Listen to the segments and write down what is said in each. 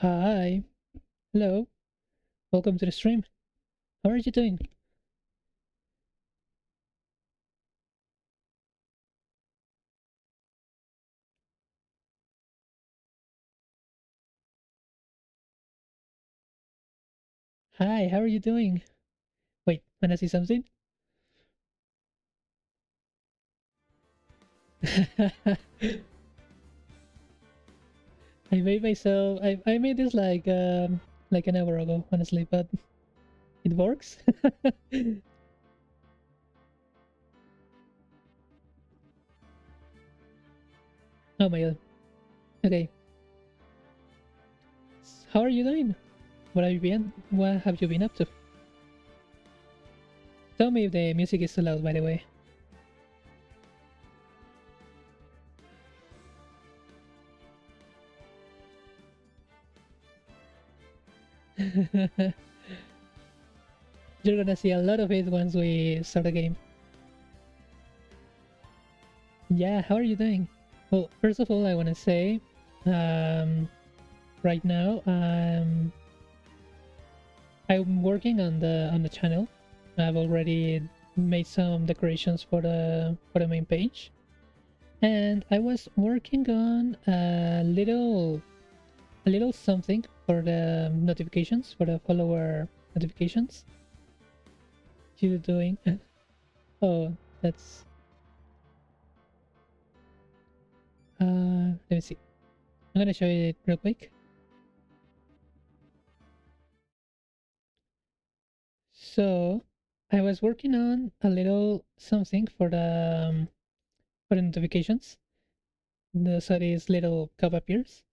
Hi, hello, welcome to the stream. How are you doing? Hi, how are you doing? Wait, wanna see something? I made myself. I made this like an hour ago, honestly, but it works. Oh my god. Okay, how are you doing? What have you been? What have you been up to? Tell me if the music is too loud, by the way. You're gonna see a lot of it once we start the game. Yeah, how are you doing? Well, first of all, I want to say, um, right now, I'm working on the channel. I've already made some decorations for the main page, and I was working on a little something for the notifications, for the follower notifications. You doing? Oh, that's let me see. I'm gonna show you it real quick. So I was working on a little something for the notifications. So these little cup appears.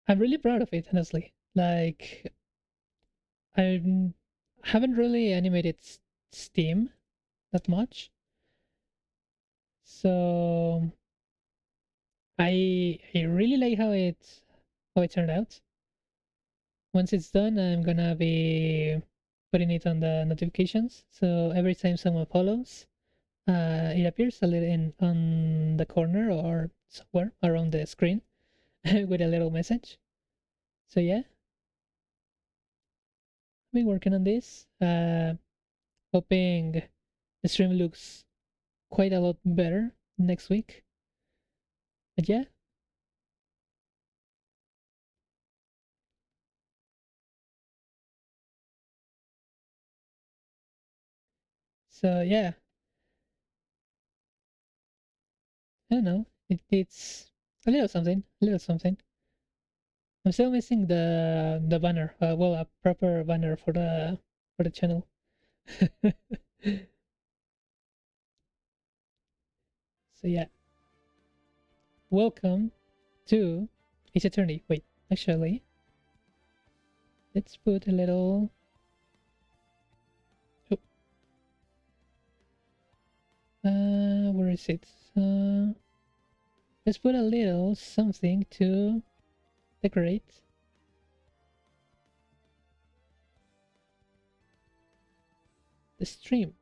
I'm really proud of it, honestly. Like I haven't really animated Steam that much, so I really like how it turned out. Once it's done, I'm gonna be putting it on the notifications. So every time someone follows, it appears a little in on the corner or somewhere around the screen with a little message. So yeah, I've been working on this. Hoping the stream looks quite a lot better next week. But yeah, so yeah, I don't know. It's a little something, a little something. I'm still missing the banner. Well, a proper banner for the channel. So yeah, welcome to Ace Attorney. Wait, actually, let's put a little. Oh, where is it? Let's put a little something to decorate the stream.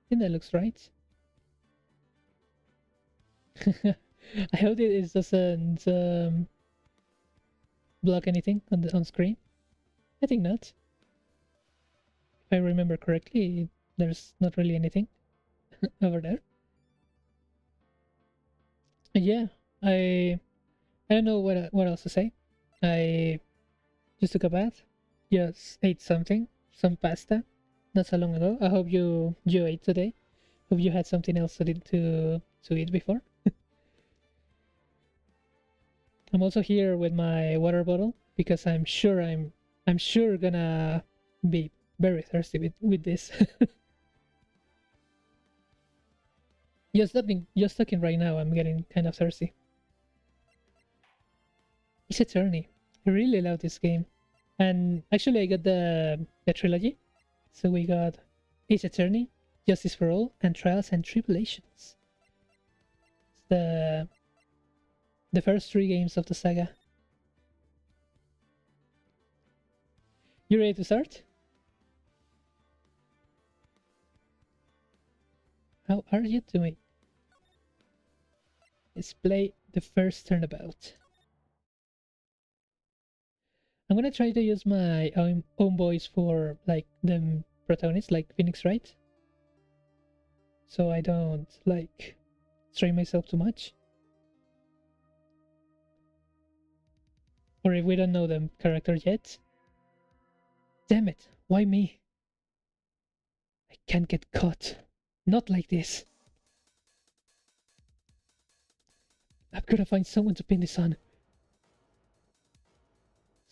I think that looks right. I hope it doesn't block anything on the on screen. I think not. If I remember correctly, there's not really anything over there. Yeah, I I don't know what else to say. I just took a bath, just ate something, some pasta, not so long ago. I hope you ate today. Hope you had something else to eat before. I'm also here with my water bottle because I'm sure gonna be very thirsty with this. Just talking right now, I'm getting kind of thirsty. It's Attorney. I really love this game. And actually I got the trilogy. So we got Ace Attorney, Justice for All, and Trials and Tribulations. It's the first three games of the saga. You ready to start? How are you doing? Let's play the first turnabout. I'm gonna try to use my own voice for like the protagonist, like Phoenix Wright, so I don't like strain myself too much. Or if we don't know the character yet. Damn it, why me? I can't get caught. Not like this. I've gotta find someone to pin this on.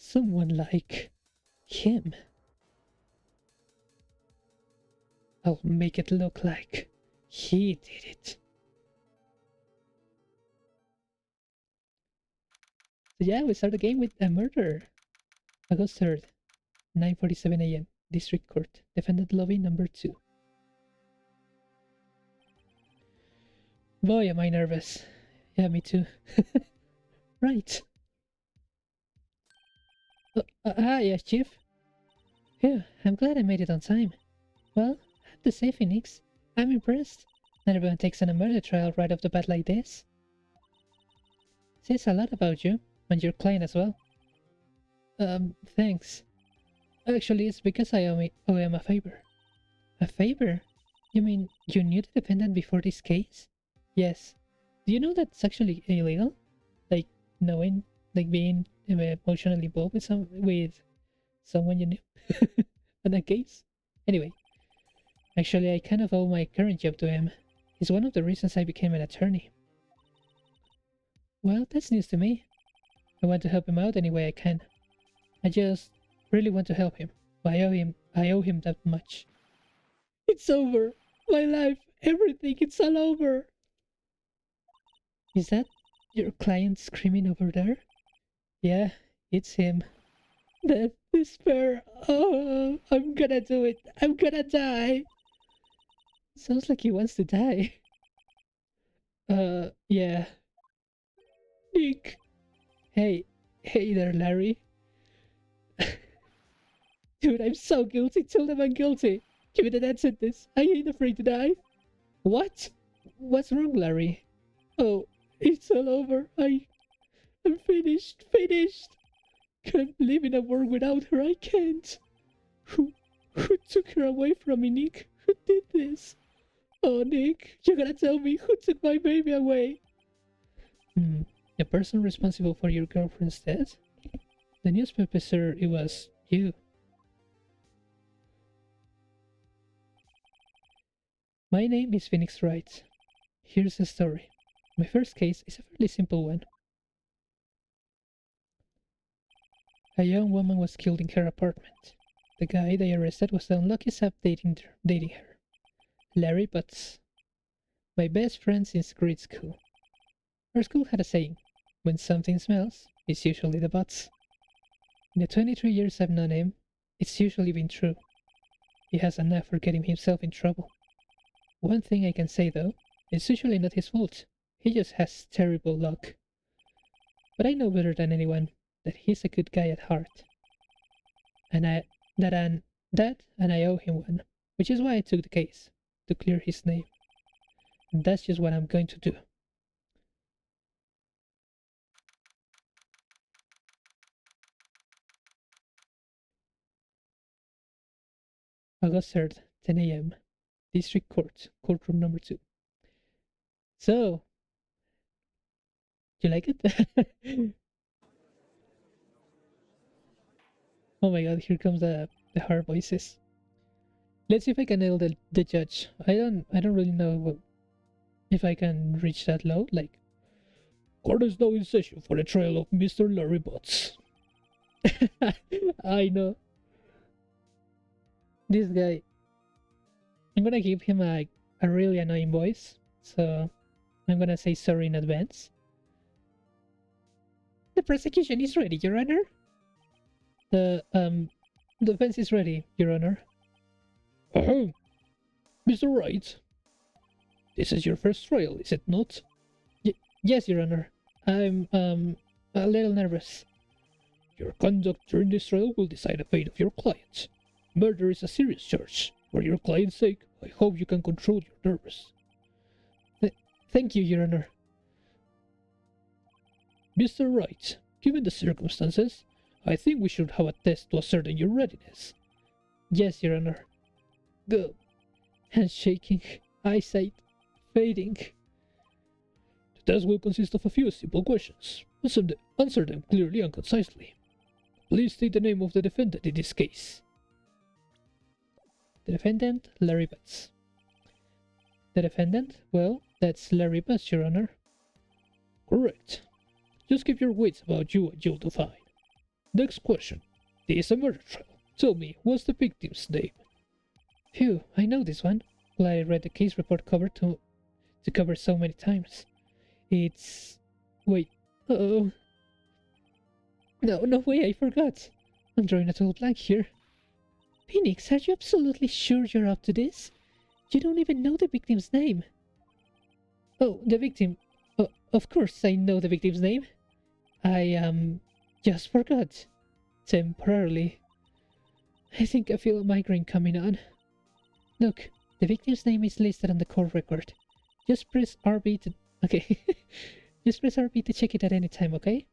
Someone like him. I'll make it look like he did it. So yeah, we start the game with a murder. August 3rd, 9:47 a.m. District Court. Defendant lobby number 2. Boy, am I nervous. Yeah, me too. Right. Yes, Chief. Phew, I'm glad I made it on time. Well, I have to say, Phoenix, I'm impressed. Not everyone takes on a murder trial right off the bat like this. Says a lot about you, and your client as well. Thanks. Actually, it's because I owe him a favor. A favor? You mean you knew the defendant before this case? Yes. Do you know that's actually illegal? Like, knowing, like being emotionally involved with someone you knew? In that case? Anyway, actually, I kind of owe my current job to him. He's one of the reasons I became an attorney. Well, that's news to me. I want to help him out any way I can. I just really want to help him. But I owe him that much. It's over. My life, everything, it's all over. Is that your client screaming over there? Yeah, it's him. Death, despair. Oh, I'm gonna do it. I'm gonna die. Sounds like he wants to die. Yeah. Nick. Hey there, Larry. Dude, I'm so guilty. Tell them I'm guilty. Give me the death sentence. I ain't afraid to die. What? What's wrong, Larry? Oh, it's all over. I'm finished. Can't live in a world without her. I can't. Who took her away from me, Nick? Who did this? Oh, Nick, you gotta tell me who took my baby away. The person responsible for your girlfriend's death? The newspaper said it was you. My name is Phoenix Wright. Here's the story. My first case is a fairly simple one. A young woman was killed in her apartment. The guy they arrested was the unlucky sap dating her. Larry Butts. My best friend since grade school. Our school had a saying, when something smells, it's usually the butts. In the 23 years I've known him, it's usually been true. He has a knack for getting himself in trouble. One thing I can say though, it's usually not his fault. He just has terrible luck. But I know better than anyone that he's a good guy at heart. And I owe him one, which is why I took the case, to clear his name. And that's just what I'm going to do. August 3rd, 10 a.m. District Court, courtroom number 2. So, you like it? Oh my god, here comes the hard voices. Let's see if I can nail the judge. I don't really know if I can reach that low. Like, court is now in session for the trial of Mr. Larry Butts. I know. This guy. I'm gonna give him a really annoying voice, so I'm gonna say sorry in advance. The prosecution is ready, Your Honor. The defense is ready, Your Honor. Oh, Mr. Wright. This is your first trial, is it not? Yes, Your Honor. I'm a little nervous. Your conduct during this trial will decide the fate of your client. Murder is a serious charge. For your client's sake, I hope you can control your nerves. Thank you, Your Honor. Mr. Wright, given the circumstances, I think we should have a test to ascertain your readiness. Yes, Your Honor. Go. Hands shaking, eyesight fading. The test will consist of a few simple questions. Answer them clearly and concisely. Please state the name of the defendant in this case. The defendant, Larry Butts. The defendant? Well, that's Larry Butts, Your Honor. Correct. Just keep your wits about you and you'll do fine. Next question. This is a murder trial. Tell me, what's the victim's name? Phew, I know this one. Well, I read the case report cover to cover so many times. It's... Wait. Uh-oh. No way, I forgot. I'm drawing a total blank here. Phoenix, are you absolutely sure you're up to this? You don't even know the victim's name. Oh, the victim. Of course I know the victim's name. I, just forgot. Temporarily. I think I feel a migraine coming on. Look, the victim's name is listed on the court record. Just press RB to... Okay. Just press RB to check it at any time, okay?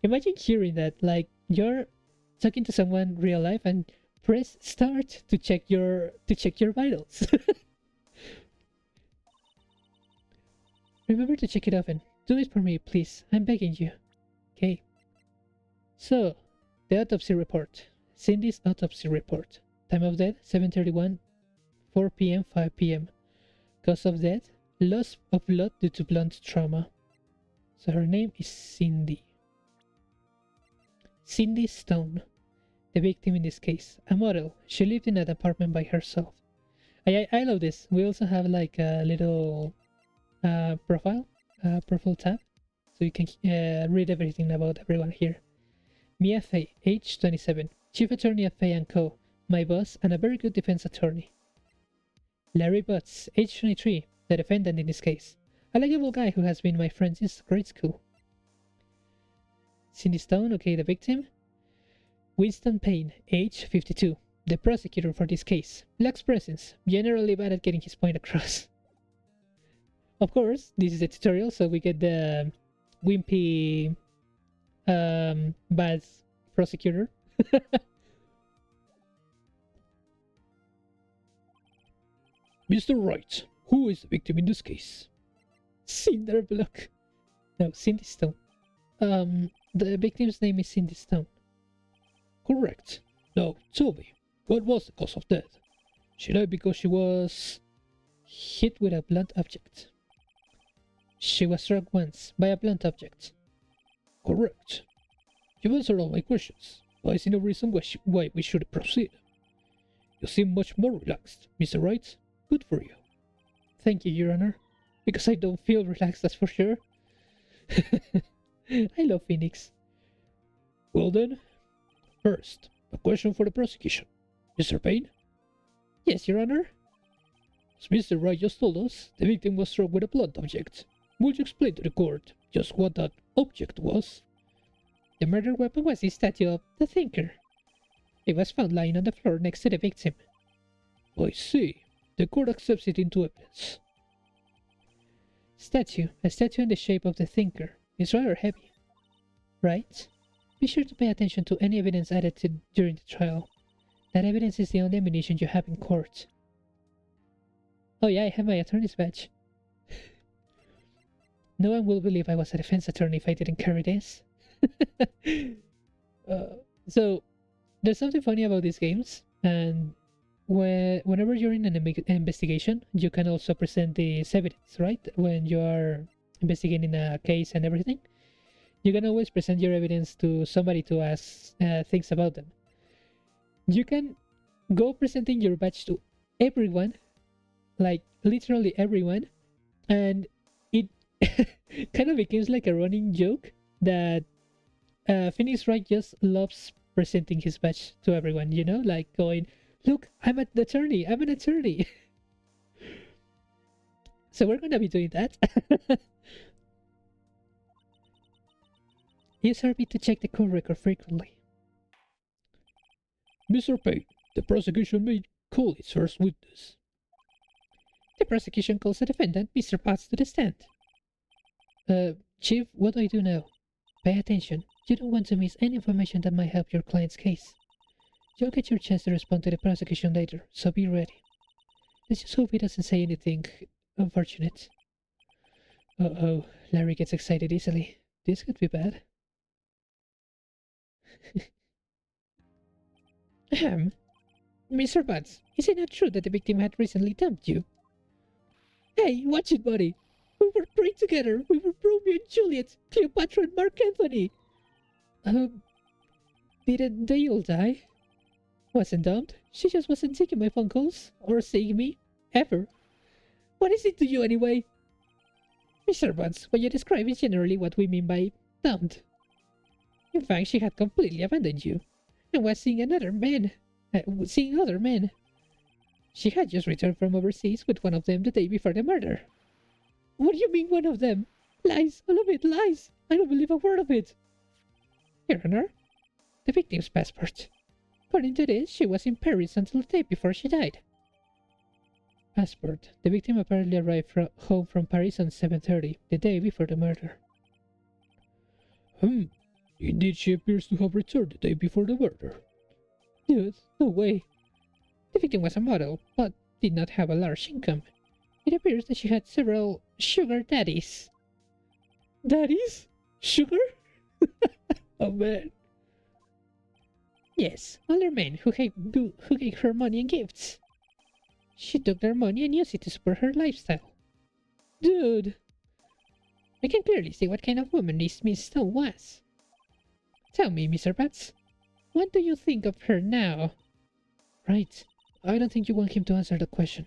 Imagine hearing that, like, you're talking to someone real life and press start to check your vitals. Remember to check it often. Do it for me, please. I'm begging you. Okay. So, the autopsy report. Cindy's autopsy report. Time of death, 7:31, 4 p.m., 5 p.m. Cause of death, loss of blood due to blunt trauma. So her name is Cindy. Cindy Stone. The victim in this case. A model. She lived in an apartment by herself. I love this. We also have like a little profile tab. So you can read everything about everyone here. Mia Fey, age 27. Chief attorney of Fey & Co. My boss and a very good defense attorney. Larry Butts, age 23. The defendant in this case. A likable guy who has been my friend since grade school. Cindy Stone, okay, the victim. Winston Payne, age 52. The prosecutor for this case. Lacks presence, generally bad at getting his point across. Of course, this is a tutorial, so we get the wimpy bad prosecutor. Mr. Wright, who is the victim in this case? Cinder Block. No, Cindy Stone. The victim's name is Cindy Stone. Correct. Now, tell me, what was the cause of death? She died because she was hit with a blunt object. She was struck once by a blunt object. Correct. You've answered all my questions. I see no reason why we should proceed. You seem much more relaxed, Mr. Wright. Good for you. Thank you, Your Honor. Because I don't feel relaxed, that's for sure. I love Phoenix. Well then, first, a question for the prosecution. Mr. Payne? Yes, Your Honor. As Mr. Wright just told us, the victim was struck with a blunt object. Would you explain to the court just what that object was? The murder weapon was the statue of the Thinker. It was found lying on the floor next to the victim. I see. The court accepts it into evidence. A statue in the shape of the Thinker. It's rather heavy. Right? Be sure to pay attention to any evidence added during the trial. That evidence is the only ammunition you have in court. Oh yeah, I have my attorney's badge. No one will believe I was a defense attorney if I didn't carry this. So, there's something funny about these games, and whenever you're in an investigation, you can also present this evidence, right? When you are investigating a case and everything, you can always present your evidence to somebody to ask things about them. You can go presenting your badge to everyone, like literally everyone, and it kind of becomes like a running joke that Phoenix Wright just loves presenting his badge to everyone, you know, like going, look, I'm an attorney. So we're gonna be doing that. Use RB to check the court record frequently. Mr. Payne, the prosecution may call its first witness. The prosecution calls the defendant, Mr. Potts, to the stand. Chief, what do I do now? Pay attention. You don't want to miss any information that might help your client's case. You'll get your chance to respond to the prosecution later, so be ready. Let's just hope he doesn't say anything unfortunate. Uh-oh, Larry gets excited easily. This could be bad. Ahem. Mr. Butts, is it not true that the victim had recently dumped you? Hey, watch it, buddy. We were great together. We were Romeo and Juliet, Cleopatra and Mark Anthony. Didn't they all die? Wasn't dumped. She just wasn't taking my phone calls or seeing me. Ever. What is it to you anyway? Mr. Butts, what you describe is generally what we mean by dumped. In fact, she had completely abandoned you and was seeing other men. She had just returned from overseas with one of them the day before the murder. What do you mean one of them? Lies, all of it, lies. I don't believe a word of it. Your Honor, the victim's passport. According to this, she was in Paris until the day before she died. Passport. The victim apparently arrived home from Paris on 7:30, the day before the murder. Indeed, she appears to have returned the day before the murder. Dude, no way. The victim was a model, but did not have a large income. It appears that she had several sugar daddies. Daddies? Sugar? Oh man. Yes, older men who gave her money and gifts. She took their money and used it to support her lifestyle. Dude. I can clearly see what kind of woman this Miss Stone was. Tell me, Mr. Butts, what do you think of her now? Right. I don't think you want him to answer the question.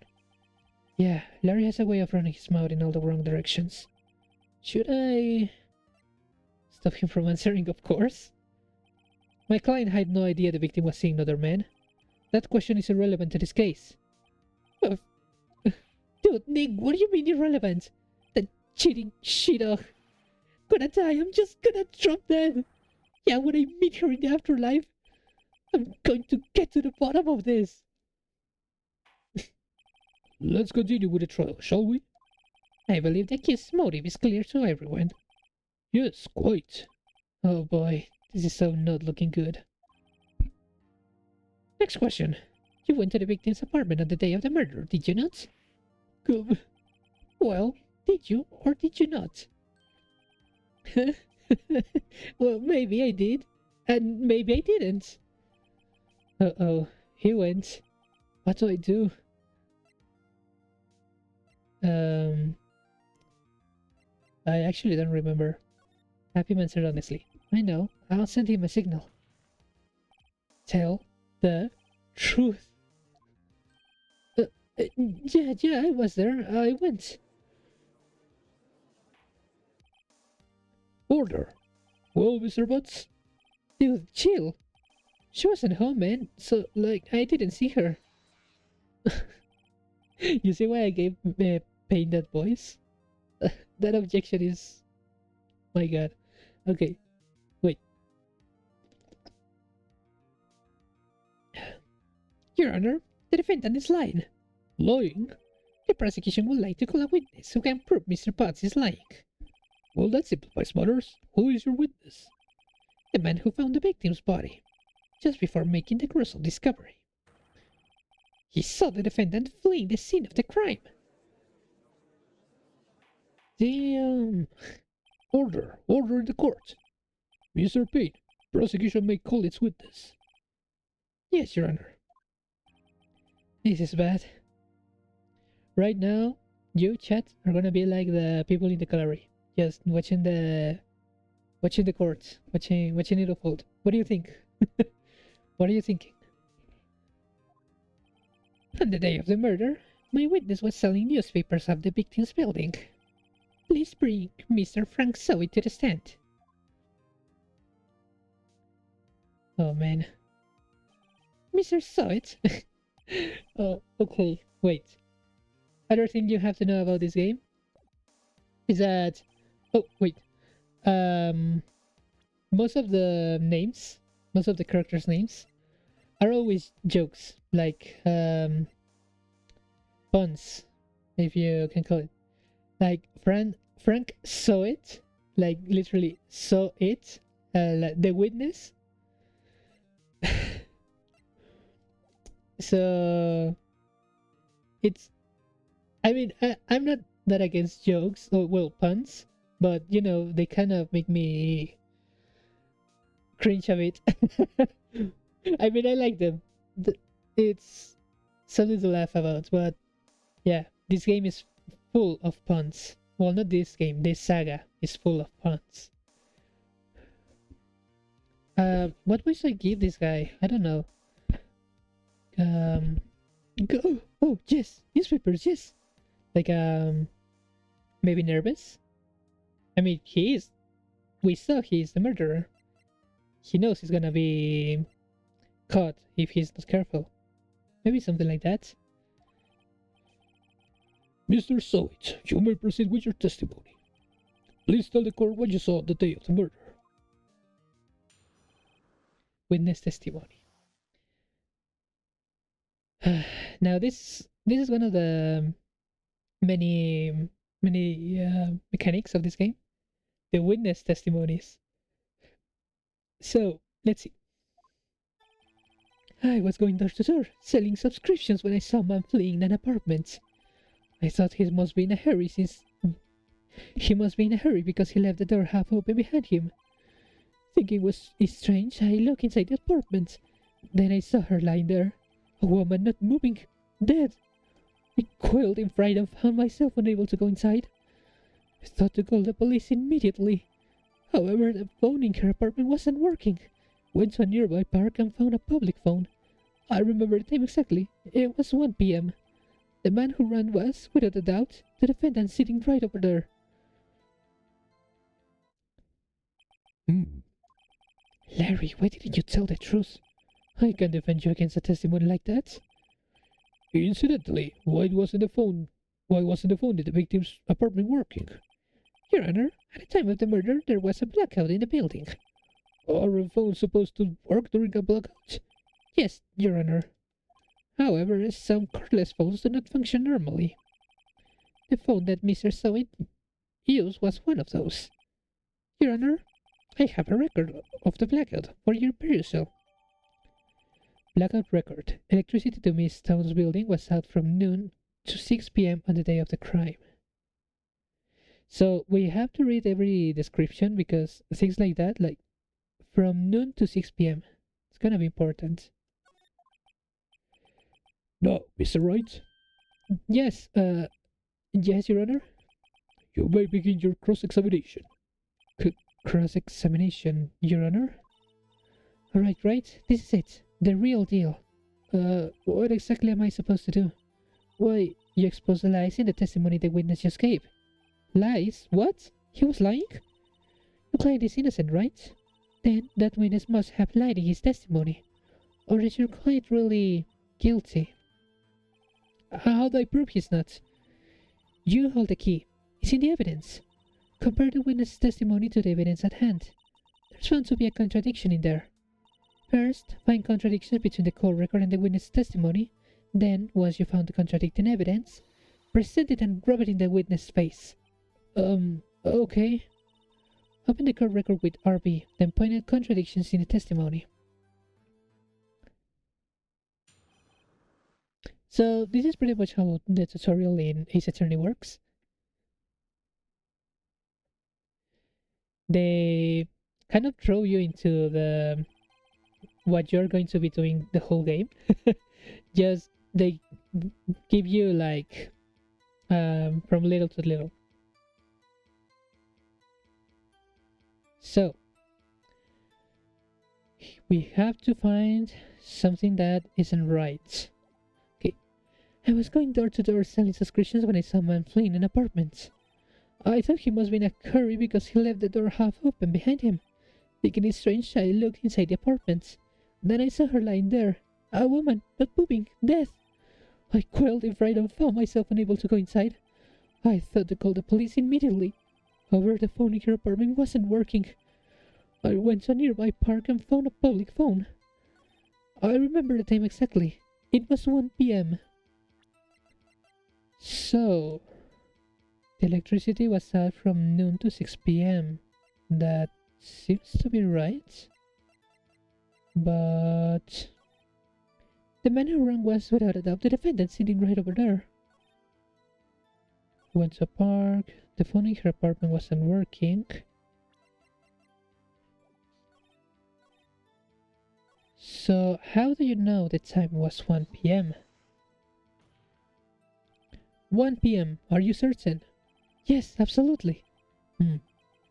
Yeah, Larry has a way of running his mouth in all the wrong directions. Should I... stop him from answering, of course? My client had no idea the victim was seeing other men. That question is irrelevant to this case. Dude, Nick, what do you mean irrelevant? That cheating she-dog. Gonna die, I'm just gonna drop dead. Yeah, when I meet her in the afterlife, I'm going to get to the bottom of this. Let's continue with the trial, shall we? I believe the accused's motive is clear to everyone. Yes, quite. Oh boy, this is so not looking good. Next question. You went to the victim's apartment on the day of the murder, did you not? Well, did you or did you not? Well, maybe I did, and maybe I didn't. Uh-oh, he went. What do I do? I actually don't remember. Happy answered honestly. I know, I'll send him a signal. Tell the truth. Yeah, I was there. I went. Order. Well, Mr. Butts? Dude, chill. She wasn't home, man, so, like, I didn't see her. You see why I gave Pain that voice? That objection is... My god. Okay, wait. Your Honor, the defendant is lying. Lying? The prosecution would like to call a witness who can prove Mr. Potts is lying. Well, that simplifies matters. Who is your witness? The man who found the victim's body, just before making the gruesome discovery. He saw the defendant fleeing the scene of the crime. Damn. Order in the court. Mr. Payne, prosecution may call its witness. Yes, Your Honor. This is bad. Right now, you, chat, are gonna be like the people in the gallery, just watching the court, watching it unfold. What do you think? What are you thinking? On the day of the murder, my witness was selling newspapers of the victim's building. Please bring Mr. Frank Zoe to the stand. Oh man. Mr. Zoet? Oh, okay, wait. Other thing you have to know about this game is that... Oh, wait. Most of the names, most of the characters' names are always jokes, like, puns, if you can call it. Like, Frank saw it, like, literally saw it, the witness. So it's, I mean, I'm not that against jokes or, well, puns, but they kind of make me cringe a bit. I mean, I like them. It's something to laugh about, but yeah, this game is full of puns. Well, not this game, this saga is full of puns. What would I give this guy? I don't know. Um, go. Oh, yes, newspapers, yes. Like, maybe nervous. I mean, we saw he's the murderer. He knows he's gonna be caught if he's not careful. Maybe something like that. Mr. Sowit, you may proceed with your testimony. Please tell the court what you saw the day of the murder. Witness testimony. Now this is one of the many mechanics of this game. The witness testimonies. So let's see. I was going door to door selling subscriptions when I saw a man fleeing an apartment. I thought he must be in a hurry because he left the door half open behind him. Thinking it was strange, I looked inside the apartment. Then I saw her lying there, a woman not moving, dead. I coiled in fright and found myself unable to go inside. I thought to call the police immediately. However, the phone in her apartment wasn't working. Went to a nearby park and found a public phone. I remember the time exactly. It was 1 p.m. The man who ran was, without a doubt, the defendant sitting right over there. Larry, why didn't you tell the truth? I can defend you against a testimony like that. Incidentally, why wasn't the phone in the victim's apartment working? Your Honor, at the time of the murder, there was a blackout in the building. Are phones supposed to work during a blackout? Yes, Your Honor. However, some cordless phones do not function normally. The phone that Mr. Sowit used was one of those. Your Honor, I have a record of the blackout for your perusal. Blackout record. Electricity to Miss Stone's building was out from noon to 6 p.m. on the day of the crime. So we have to read every description because things like that, like from noon to 6 p.m. It's gonna be important. Now, Mr. Wright? Yes, yes, Your Honor? You may begin your cross-examination. Cross-examination, Your Honor? Alright, right, this is it. The real deal. What exactly am I supposed to do? Why, you exposed the lies in the testimony the witness just gave. Lies? What? He was lying? Your client is innocent, right? Then that witness must have lied in his testimony. Or is your client really guilty? How do I prove he's not? You hold the key. It's in the evidence. Compare the witness' testimony to the evidence at hand. There's bound to be a contradiction in there. First, find contradictions between the court record and the witness' testimony. Then, once you found the contradicting evidence, present it and rub it in the witness' face. Okay. Open the court record with RB, then point out contradictions in the testimony. So, this is pretty much how the tutorial in Ace Attorney works. They kind of throw you into what you're going to be doing the whole game. Just they give you like from little to little. So we have to find something that isn't right. Okay, I was going door to door selling subscriptions when I saw a man fleeing an apartment. I thought he must be in a hurry because he left the door half open behind him. Thinking it strange, I looked inside the apartment. Then I saw her lying there, a woman, not moving, dead. I quailed in fright and found myself unable to go inside. I thought to call the police immediately. However, the phone in her apartment wasn't working. I went to a nearby park and found a public phone. I remember the time exactly. It was 1 p.m. So, the electricity was out from noon to 6 p.m. that Seems to be right. But the man who rang was without a doubt the defendant sitting right over there. Went to a park. The phone in her apartment wasn't working. So how do you know the time was 1 p.m.? 1 p.m. Are you certain? Yes, absolutely.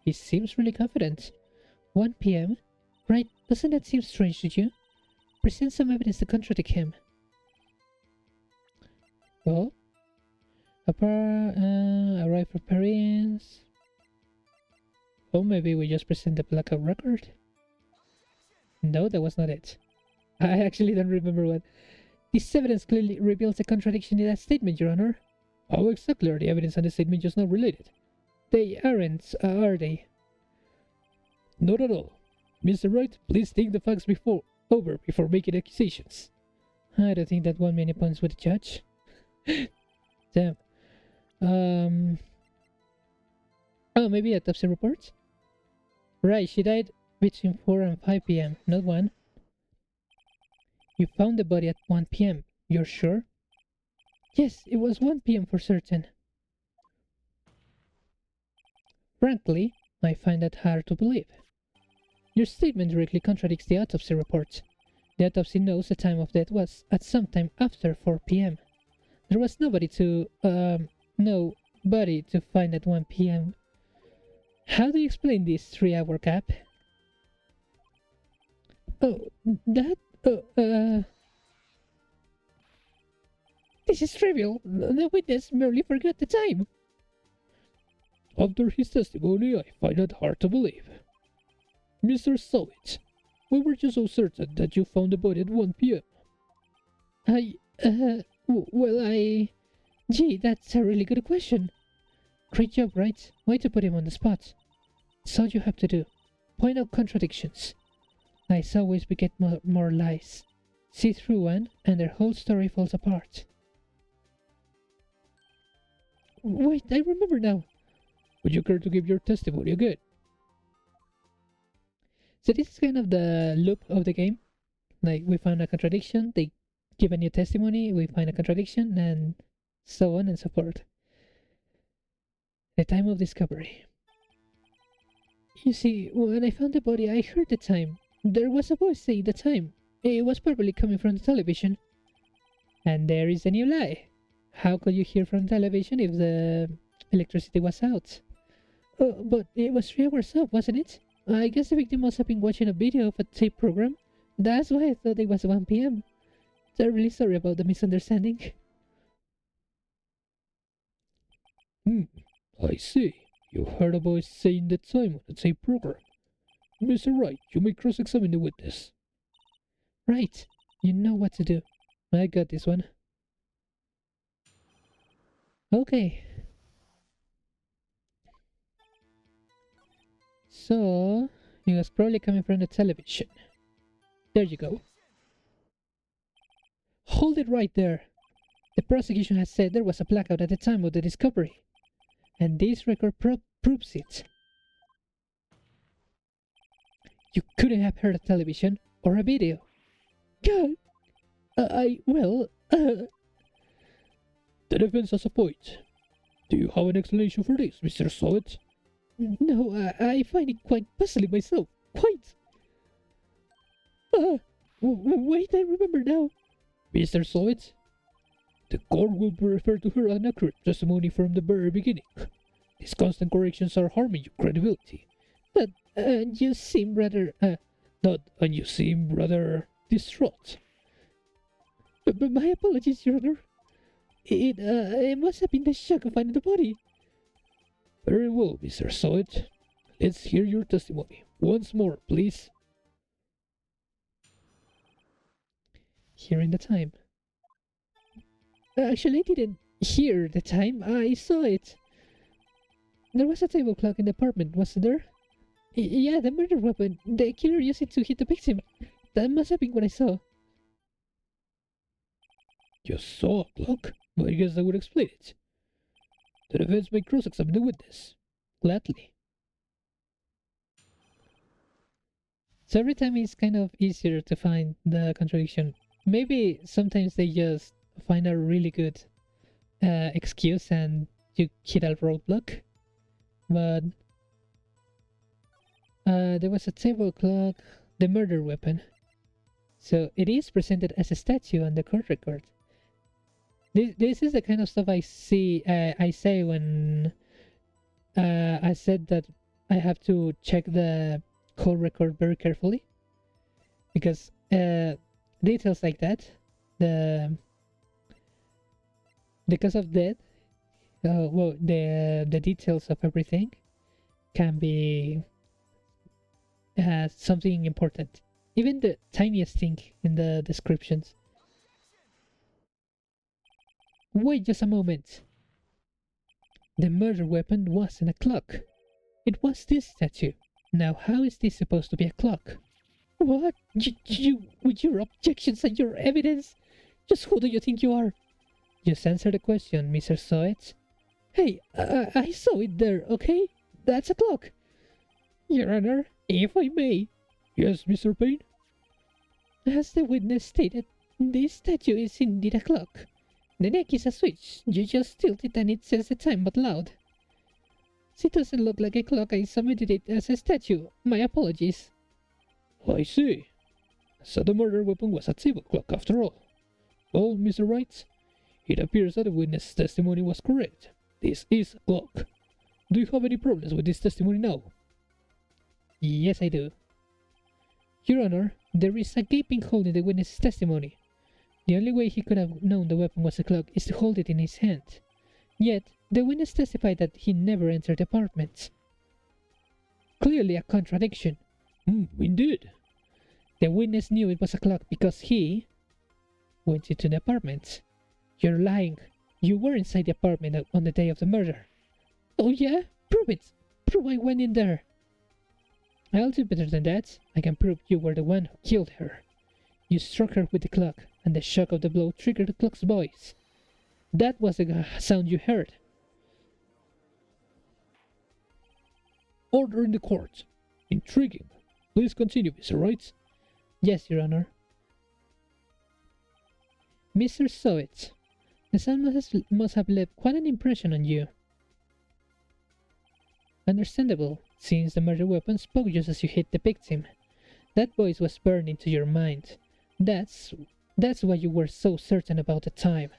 He seems really confident. 1 p.m.? Right, doesn't that seem strange to you? Present some evidence to contradict him. Well, arrive for parents. Or maybe we just present the blackout record? No, that was not it. I actually don't remember what. This evidence clearly reveals a contradiction in that statement, Your Honor. How exactly are the evidence and the statement just now related? They aren't, are they? Not at all. Mr. Wright, please think the facts over before making accusations. I don't think that won many points with the judge. Damn. Oh, maybe autopsy report? Right, she died between 4 and 5 p.m., not 1. You found the body at 1 p.m., you're sure? Yes, it was 1 p.m. for certain. Frankly, I find that hard to believe. Your statement directly contradicts the autopsy report. The autopsy knows the time of death was at some time after 4 p.m. There was nobody to find at 1 p.m. How do you explain this 3-hour gap? Oh, this is trivial. The witness merely forgot the time. After his testimony, I find it hard to believe. Mr. Solid, why were you so certain that you found the body at 1 p.m.? Gee, that's a really good question. Great job, Wright. Way to put him on the spot. That's all you have to do. Point out contradictions. Lies always beget more lies. See through one, and their whole story falls apart. Wait, I remember now. Would you care to give your testimony again? So this is kind of the loop of the game. Like, we found a contradiction, they give a new testimony, we find a contradiction, and so on and so forth. The time of discovery. You see, when I found the body, I heard the time. There was a voice saying the time. It was probably coming from the television. And there is a new lie. How could you hear from television if the electricity was out? But it was 3 hours off, wasn't it? I guess the victim must have been watching a video of a tape program. That's why I thought it was 1 p.m. I'm really sorry about the misunderstanding. I see. You heard a voice saying the time on the tape program. Mr. Wright, you may cross-examine the witness. Right. You know what to do. I got this one. Okay. So, it was probably coming from the television. There you go. Hold it right there. The prosecution has said there was a blackout at the time of the discovery. And this record proves it. You couldn't have heard a television or a video. God, The defense has a point. Do you have an explanation for this, Mr. Solid? No, I find it quite puzzling myself. Quite. Wait, I remember now. Mr. Solid, the court will refer to her inaccurate testimony from the very beginning. These constant corrections are harming your credibility. But, you seem rather, you seem rather distraught. But my apologies, Your Honor. It must have been the shock of finding the body. Very well, Mr. Solid. Let's hear your testimony. Once more, please. Hearing the time. Actually, I didn't hear the time. I saw it. There was a table clock in the apartment, wasn't there? Yeah, the murder weapon. The killer used it to hit the victim. That must have been what I saw. You saw a clock? Well, I guess that would explain it. The defense may cross-examine the witness. Gladly. So every time it's kind of easier to find the contradiction. Maybe sometimes they just find a really good excuse and you hit a roadblock. But there was a table clock, the murder weapon. So it is presented as a statue on the court record. This is the kind of stuff I say when I said that I have to check the court record very carefully, because details like that, the cause of death, well, the details of everything can be something important. Even the tiniest thing in the descriptions. Wait just a moment. The murder weapon wasn't a clock. It was this statue. Now how is this supposed to be a clock? What? You with your objections and your evidence? Just who do you think you are? Just answer the question, Mr. Soet. Hey, I saw it there, okay? That's a clock. Your Honor, if I may. Yes, Mr. Payne? As the witness stated, this statue is indeed a clock. The neck is a switch. You just tilt it and it says the time out loud. It doesn't look like a clock. I submitted it as a statue. My apologies. I see. So the murder weapon was a table clock after all. Well, Mr. Wright, it appears that the witness' testimony was correct. This is a clock. Do you have any problems with this testimony now? Yes, I do. Your Honor, there is a gaping hole in the witness' testimony. The only way he could have known the weapon was a clock is to hold it in his hand. Yet, the witness testified that he never entered the apartment. Clearly a contradiction. Indeed. The witness knew it was a clock because he went into the apartment. You're lying. You were inside the apartment on the day of the murder. Oh yeah? Prove it. Prove I went in there. I'll do better than that. I can prove you were the one who killed her. You struck her with the clock, and the shock of the blow triggered the clock's voice. That was the sound you heard. Order in the court. Intriguing. Please continue, Mr. Wright. Yes, Your Honor. Mr. Soet, the sound must have left quite an impression on you. Understandable, since the murder weapon spoke just as you hit the victim. That voice was burned into your mind. That's why you were so certain about the time.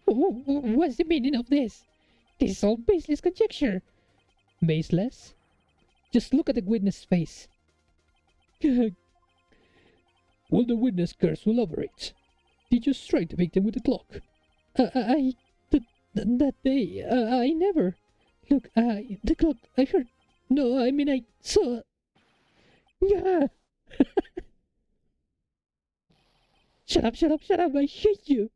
What's the meaning of this? This is all baseless conjecture. Baseless? Just look at the witness' face. Will the witness care to elaborate? Did you strike the victim with the clock? That day, I never. Look, the clock, I heard. No, I mean, I saw. Yeah. Shut up, I hate you.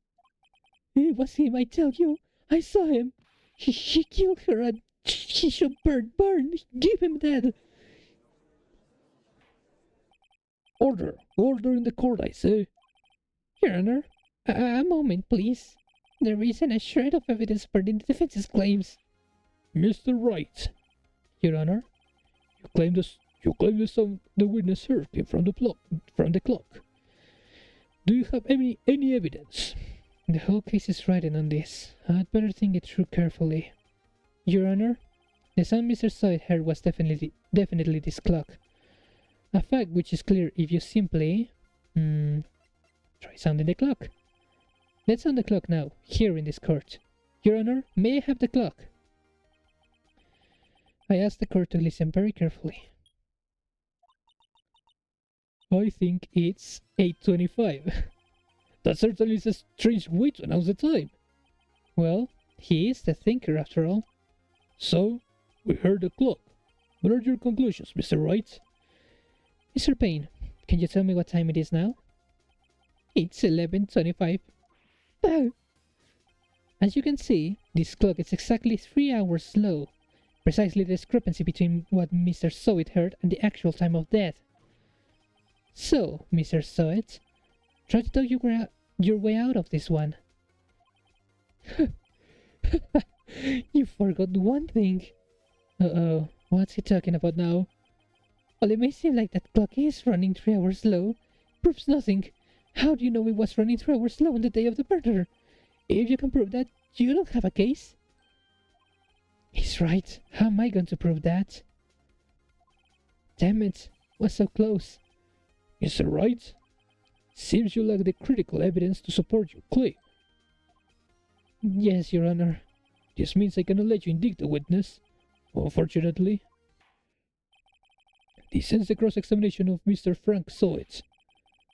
It was him, I tell you. I saw him. He killed her and he should burn. Give him that. Order in the court, I say. Your Honor, a moment, please. There isn't a shred of evidence supporting the defense's claims. Mr. Wright. Your Honor, you claim the sound the witness heard came from the clock. Do you have any evidence? The whole case is riding on this. I'd better think it through carefully. Your Honor, the sound Mr. Soet heard was definitely this clock. A fact which is clear if you simply try sounding the clock. Let's sound the clock now, here in this court. Your Honor, may I have the clock? I asked the court to listen very carefully. I think it's 8:25. That certainly is a strange way to announce the time. Well, he is the thinker after all. So, we heard the clock. What are your conclusions, Mr. Wright? Mr. Payne, can you tell me what time it is now? It's 11:25. As you can see, this clock is exactly 3 hours slow. Precisely the discrepancy between what Mr. Soet heard and the actual time of death. So, Mr. Soet, try to talk your way out of this one. You forgot one thing. Uh-oh, what's he talking about now? Well, it may seem like that clock is running 3 hours slow. Proves nothing. How do you know it was running 3 hours slow on the day of the murder? If you can prove that, you don't have a case. He's right. How am I going to prove that? Damn it. Was so close. Is that right? Seems you lack the critical evidence to support your claim. Yes, Your Honor. This means I cannot let you indict the witness. Unfortunately. This ends the cross-examination of Mr. Frank Soet.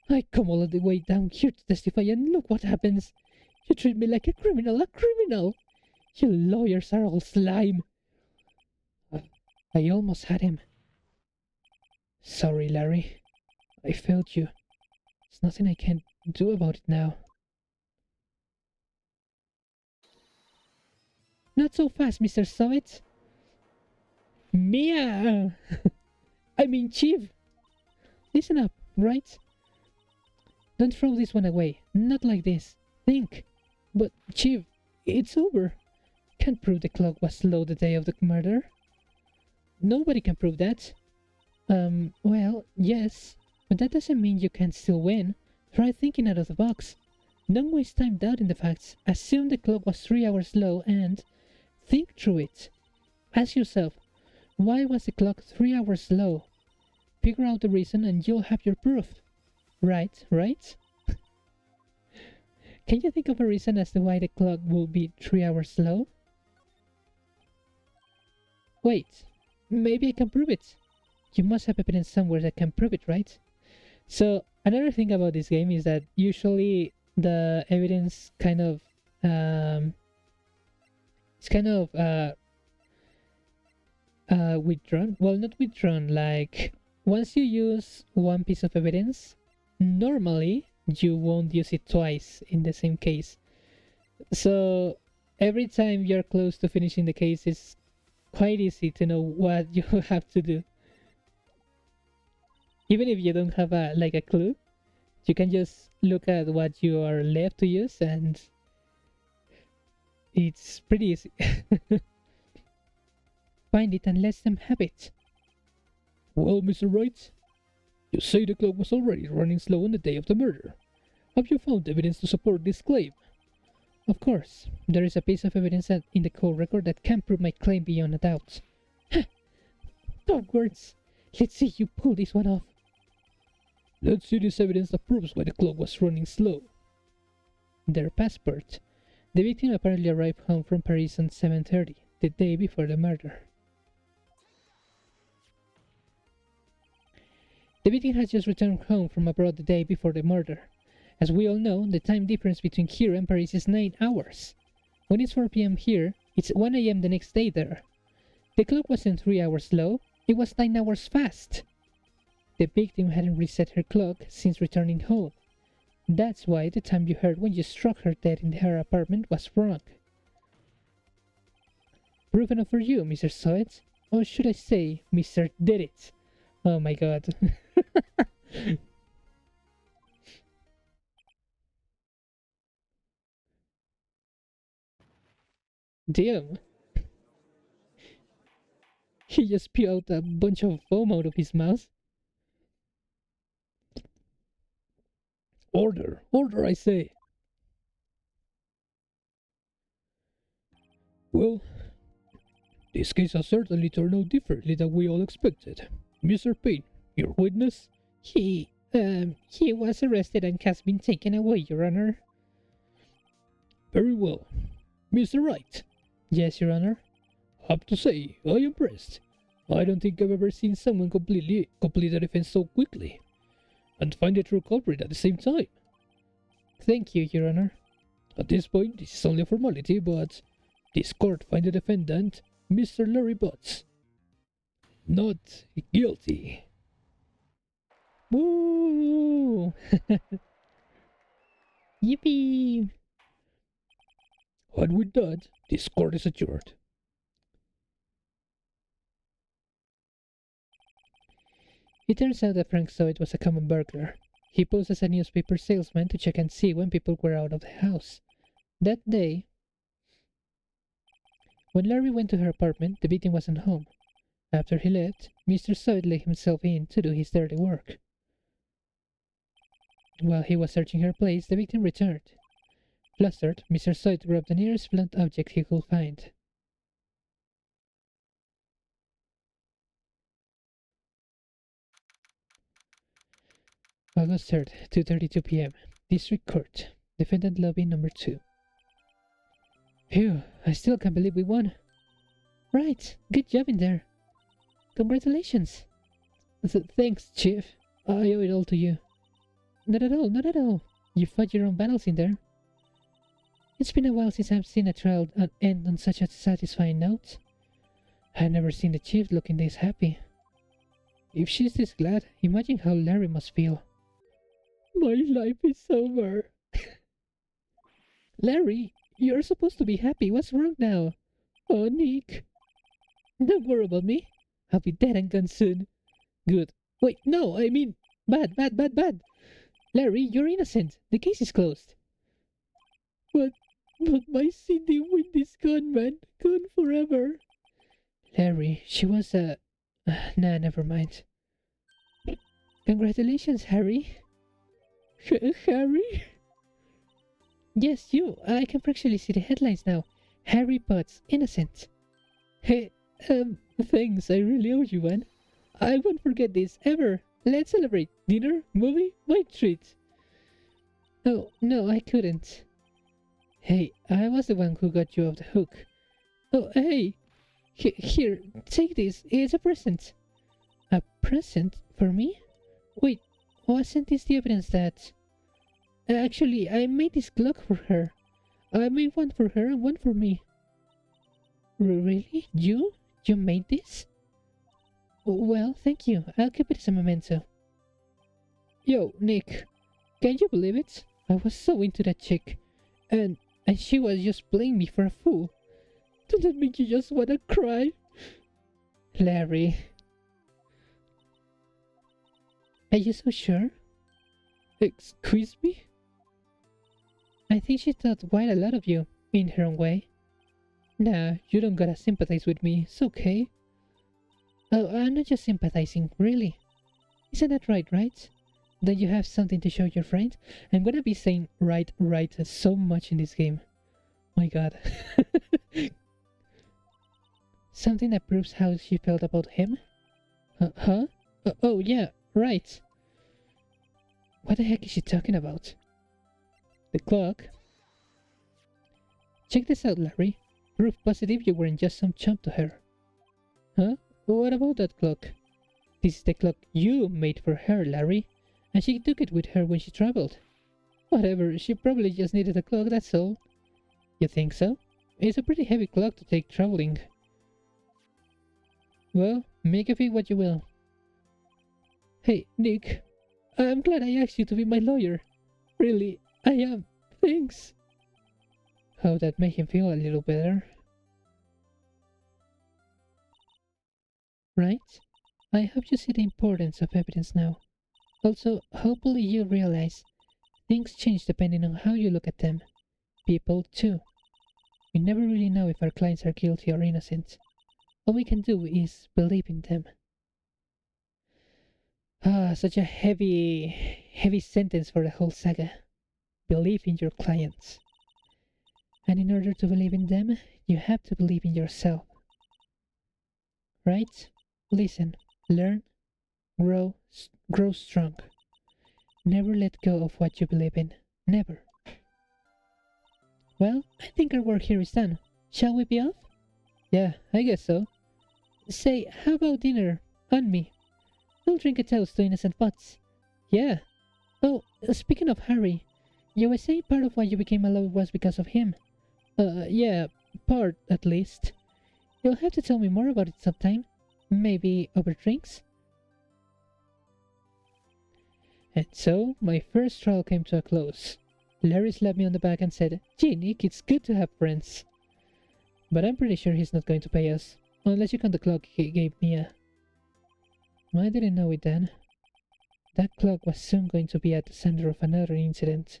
I come all the way down here to testify and look what happens. You treat me like a criminal, a criminal. You lawyers are all slime. I almost had him. Sorry, Larry. I failed you. There's nothing I can do about it now. Not so fast, Mr. Soet. Mia! I mean, Chief. Listen up, Wright. Don't throw this one away. Not like this. Think. But, Chief, it's over. Can't prove the clock was slow the day of the murder. Nobody can prove that. Well, yes. But that doesn't mean you can't still win. Try thinking out of the box. Don't waste time doubting the facts. Assume the clock was 3 hours slow and think through it. Ask yourself, why was the clock 3 hours slow? Figure out the reason and you'll have your proof. Right? Can you think of a reason as to why the clock will be 3 hours slow? Wait, maybe I can prove it. You must have evidence somewhere that can prove it, right? So, another thing about this game is that usually the evidence it's kind of withdrawn. Well, not withdrawn, like once you use one piece of evidence, normally you won't use it twice in the same case. So every time you're close to finishing the case, it's quite easy to know what you have to do. Even if you don't have a clue, you can just look at what you are left to use and it's pretty easy. Find it and let them have it. Well, Mr. Wright, you say the clock was already running slow on the day of the murder. Have you found evidence to support this claim? Of course, there is a piece of evidence in the court record that can prove my claim beyond a doubt. Don't words. Let's see you pull this one off. Let's see this evidence that proves why the clock was running slow. Their passport. The victim apparently arrived home from Paris on 7:30, the day before the murder. The victim has just returned home from abroad the day before the murder. As we all know, the time difference between here and Paris is 9 hours. When it's 4 p.m. here, it's 1 a.m. the next day there. The clock wasn't 3 hours slow, it was 9 hours fast. The victim hadn't reset her clock since returning home. That's why the time you heard when you struck her dead in her apartment was wrong. Proof enough for you, Mr. Soet. Or should I say, Mr. Did It. Oh my god. Damn. He just spewed out a bunch of foam out of his mouth. Order! Order, I say! Well, this case has certainly turned out differently than we all expected. Mr. Payne, your witness? He was arrested and has been taken away, Your Honor. Very well. Mr. Wright? Yes, Your Honor. I have to say, I am impressed. I don't think I've ever seen someone complete a defense so quickly, and find the true culprit at the same time. Thank you, Your Honor. At this point, this is only a formality, but this court finds the defendant, Mr. Larry Butts, not guilty. Woo! Yippee! And with that, this court is adjourned. It turns out that Frank Soet was a common burglar. He posed as a newspaper salesman to check and see when people were out of the house. That day, when Larry went to her apartment, the victim wasn't home. After he left, Mr. Soyd let himself in to do his dirty work. While he was searching her place, the victim returned. Flustered, Mr. Soyd grabbed the nearest blunt object he could find. August 3rd, 2:32 p.m. District Court. Defendant Lobby Number 2. Phew, I still can't believe we won. Right, good job in there. Congratulations. Thanks, Chief. I owe it all to you. Not at all, not at all. You fought your own battles in there. It's been a while since I've seen a trial end on such a satisfying note. I've never seen the Chief looking this happy. If she's this glad, imagine how Larry must feel. My life is over. Larry, you're supposed to be happy. What's wrong now? Oh, Nick. Don't worry about me. I'll be dead and gone soon. Good. Wait, no, I mean, bad. Larry, you're innocent. The case is closed. But my Cindy Wind is gone, man. Gone forever. Larry, she was a... nah, never mind. Congratulations, Harry. Harry? Yes, you. I can actually see the headlines now. Harry Potts, innocent. Hey, thanks. I really owe you one. I won't forget this, ever. Let's celebrate. Dinner? Movie? My treat. Oh, no, I couldn't. Hey, I was the one who got you off the hook. Oh, hey. Here, take this. It's a present. A present? For me? Wait, wasn't this the evidence that... Actually, I made this clock for her. I made one for her and one for me. Really? You? You made this? Well, thank you. I'll keep it as a memento. Yo, Nick. Can you believe it? I was so into that chick. And she was just playing me for a fool. Does that make you just wanna cry? Larry. Are you so sure? Excuse me? I think she thought quite a lot of you, in her own way. Nah, you don't gotta sympathize with me, it's okay. Oh, I'm not just sympathizing, really. Isn't that right? That you have something to show your friend? I'm gonna be saying right so much in this game. My god. Something that proves how she felt about him? Huh? Oh yeah, right. What the heck is she talking about? The clock? Check this out, Larry. Proof positive you weren't just some chump to her. Huh? What about that clock? This is the clock you made for her, Larry. And she took it with her when she traveled. Whatever, she probably just needed a clock, that's all. You think so? It's a pretty heavy clock to take traveling. Well, make of it what you will. Hey, Nick. I'm glad I asked you to be my lawyer. Really, I am. Thanks. How that made him feel a little better. Right? I hope you see the importance of evidence now. Also, hopefully you realize things change depending on how you look at them. People, too. We never really know if our clients are guilty or innocent. All we can do is believe in them. Ah, such a heavy sentence for the whole saga. Believe in your clients. And in order to believe in them, you have to believe in yourself. Right? Listen, learn, grow strong. Never let go of what you believe in. Never. Well, I think our work here is done. Shall we be off? Yeah, I guess so. Say, how about dinner? On me. We'll drink a toast to innocent Potts. Yeah. Oh, speaking of Harry, you were saying part of why you became a lover was because of him. Yeah, part at least. You'll have to tell me more about it sometime. Maybe over drinks? And so, my first trial came to a close. Larry slapped me on the back and said, "Gee, Nick, it's good to have friends." But I'm pretty sure he's not going to pay us. Unless you count the clock he gave Mia. I didn't know it then. That clock was soon going to be at the center of another incident.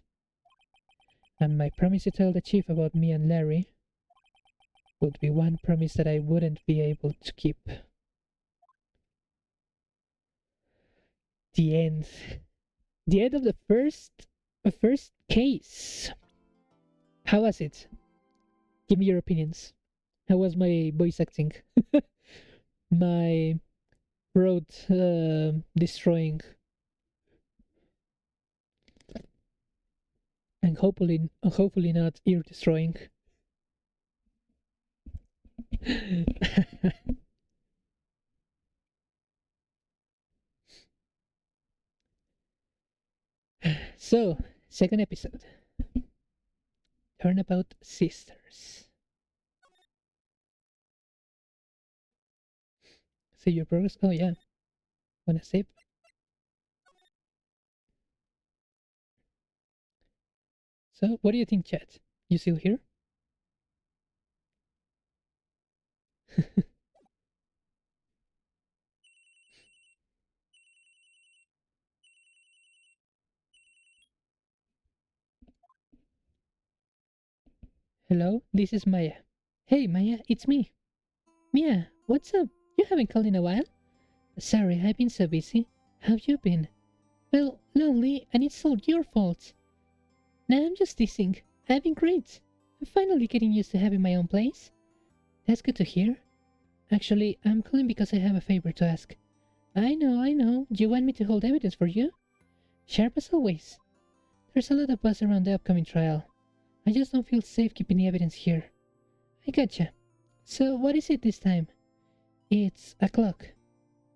And my promise to tell the chief about me and Larry would be one promise that I wouldn't be able to keep. The end. The end of the first case. How was it? Give me your opinions. How was my voice acting? My throat destroying, and hopefully not ear destroying. So, second episode. Turnabout Sisters. See your progress? Oh yeah. Wanna save? So, what do you think, chat? You still here? Hello, this is Maya. Hey Maya, it's me. Mia, what's up? You haven't called in a while? Sorry, I've been so busy. How've you been? Well, lonely, and it's all your fault. Nah, I'm just teasing. I've been great. I'm finally getting used to having my own place. That's good to hear. Actually, I'm calling because I have a favor to ask. I know. You want me to hold evidence for you? Sharp as always. There's a lot of buzz around the upcoming trial. I just don't feel safe keeping the evidence here. I gotcha. So, what is it this time? It's a clock.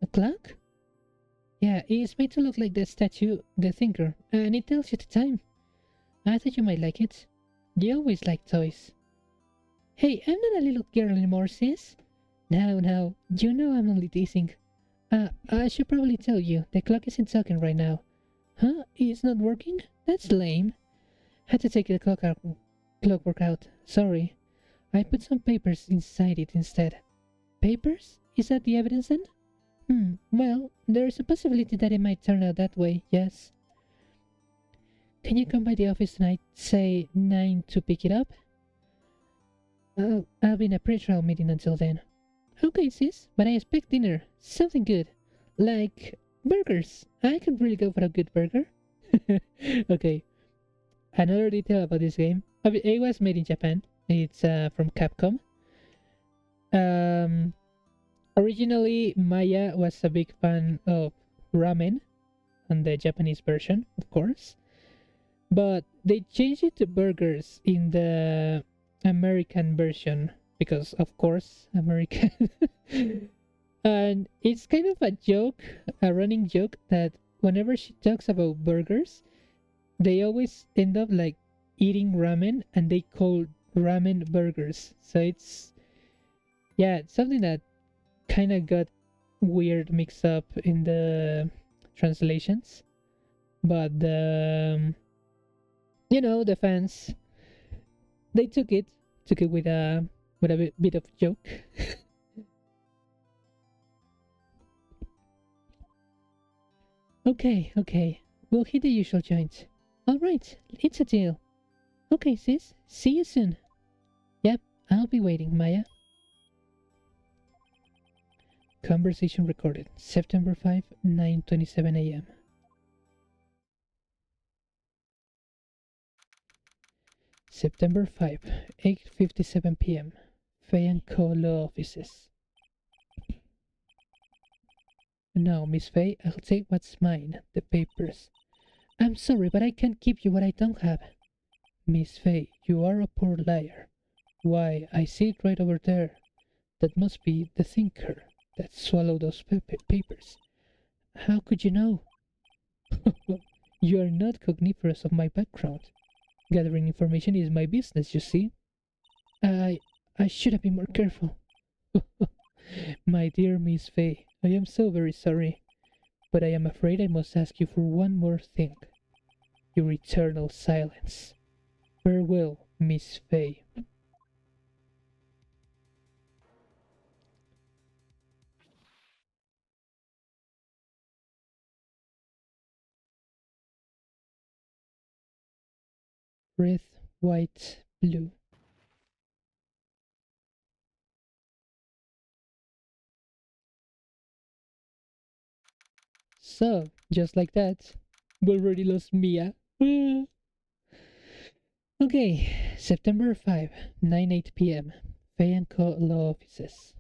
A clock? Yeah, it's made to look like the statue, the thinker, and it tells you the time. I thought you might like it. You always like toys. Hey, I'm not a little girl anymore, sis. No, you know I'm only teasing. I should probably tell you, the clock isn't talking right now. Huh? It's not working? That's lame. Had to take the clockwork out. Sorry. I put some papers inside it instead. Papers? Is that the evidence then? Well, there's a possibility that it might turn out that way, yes. Can you come by the office tonight, say 9 to pick it up? I'll be in a pre-trial meeting until then. Okay, sis, but I expect dinner. Something good. Like burgers. I could really go for a good burger. Okay, another detail about this game. It was made in Japan. It's from Capcom. Um, Originally, Maya was a big fan of ramen on the Japanese version, of course. But they changed it to burgers in the American version because, of course, American. And it's kind of a joke, a running joke, that whenever she talks about burgers, they always end up like eating ramen and they call ramen burgers. So it's something that kind of got weird mixed up in the translations. But the fans, they took it with a bit of joke. Okay, we'll hit the usual joint. All right, it's a deal. Okay, sis, see you soon. Yep, I'll be waiting, Maya. Conversation recorded September 5, 9:27 a.m. September 5, 8:57 p.m. Fay and Co. Law Offices. No, Miss Fay, I'll take what's mine, the papers. I'm sorry, but I can't give you what I don't have. Miss Fay, you are a poor liar. Why, I see it right over there. That must be the thinker that swallowed those papers. How could you know? You are not cogniferous of my background. Gathering information is my business, you see. I I should have been more careful. My dear Miss Fay, I am so very sorry, but I am afraid I must ask you for one more thing. Your eternal silence. Farewell, Miss Fay. Red, white, blue. So, Just like that, we already lost Mia. Okay, September 5, 9:08 p.m. Fay and Co. Law Offices.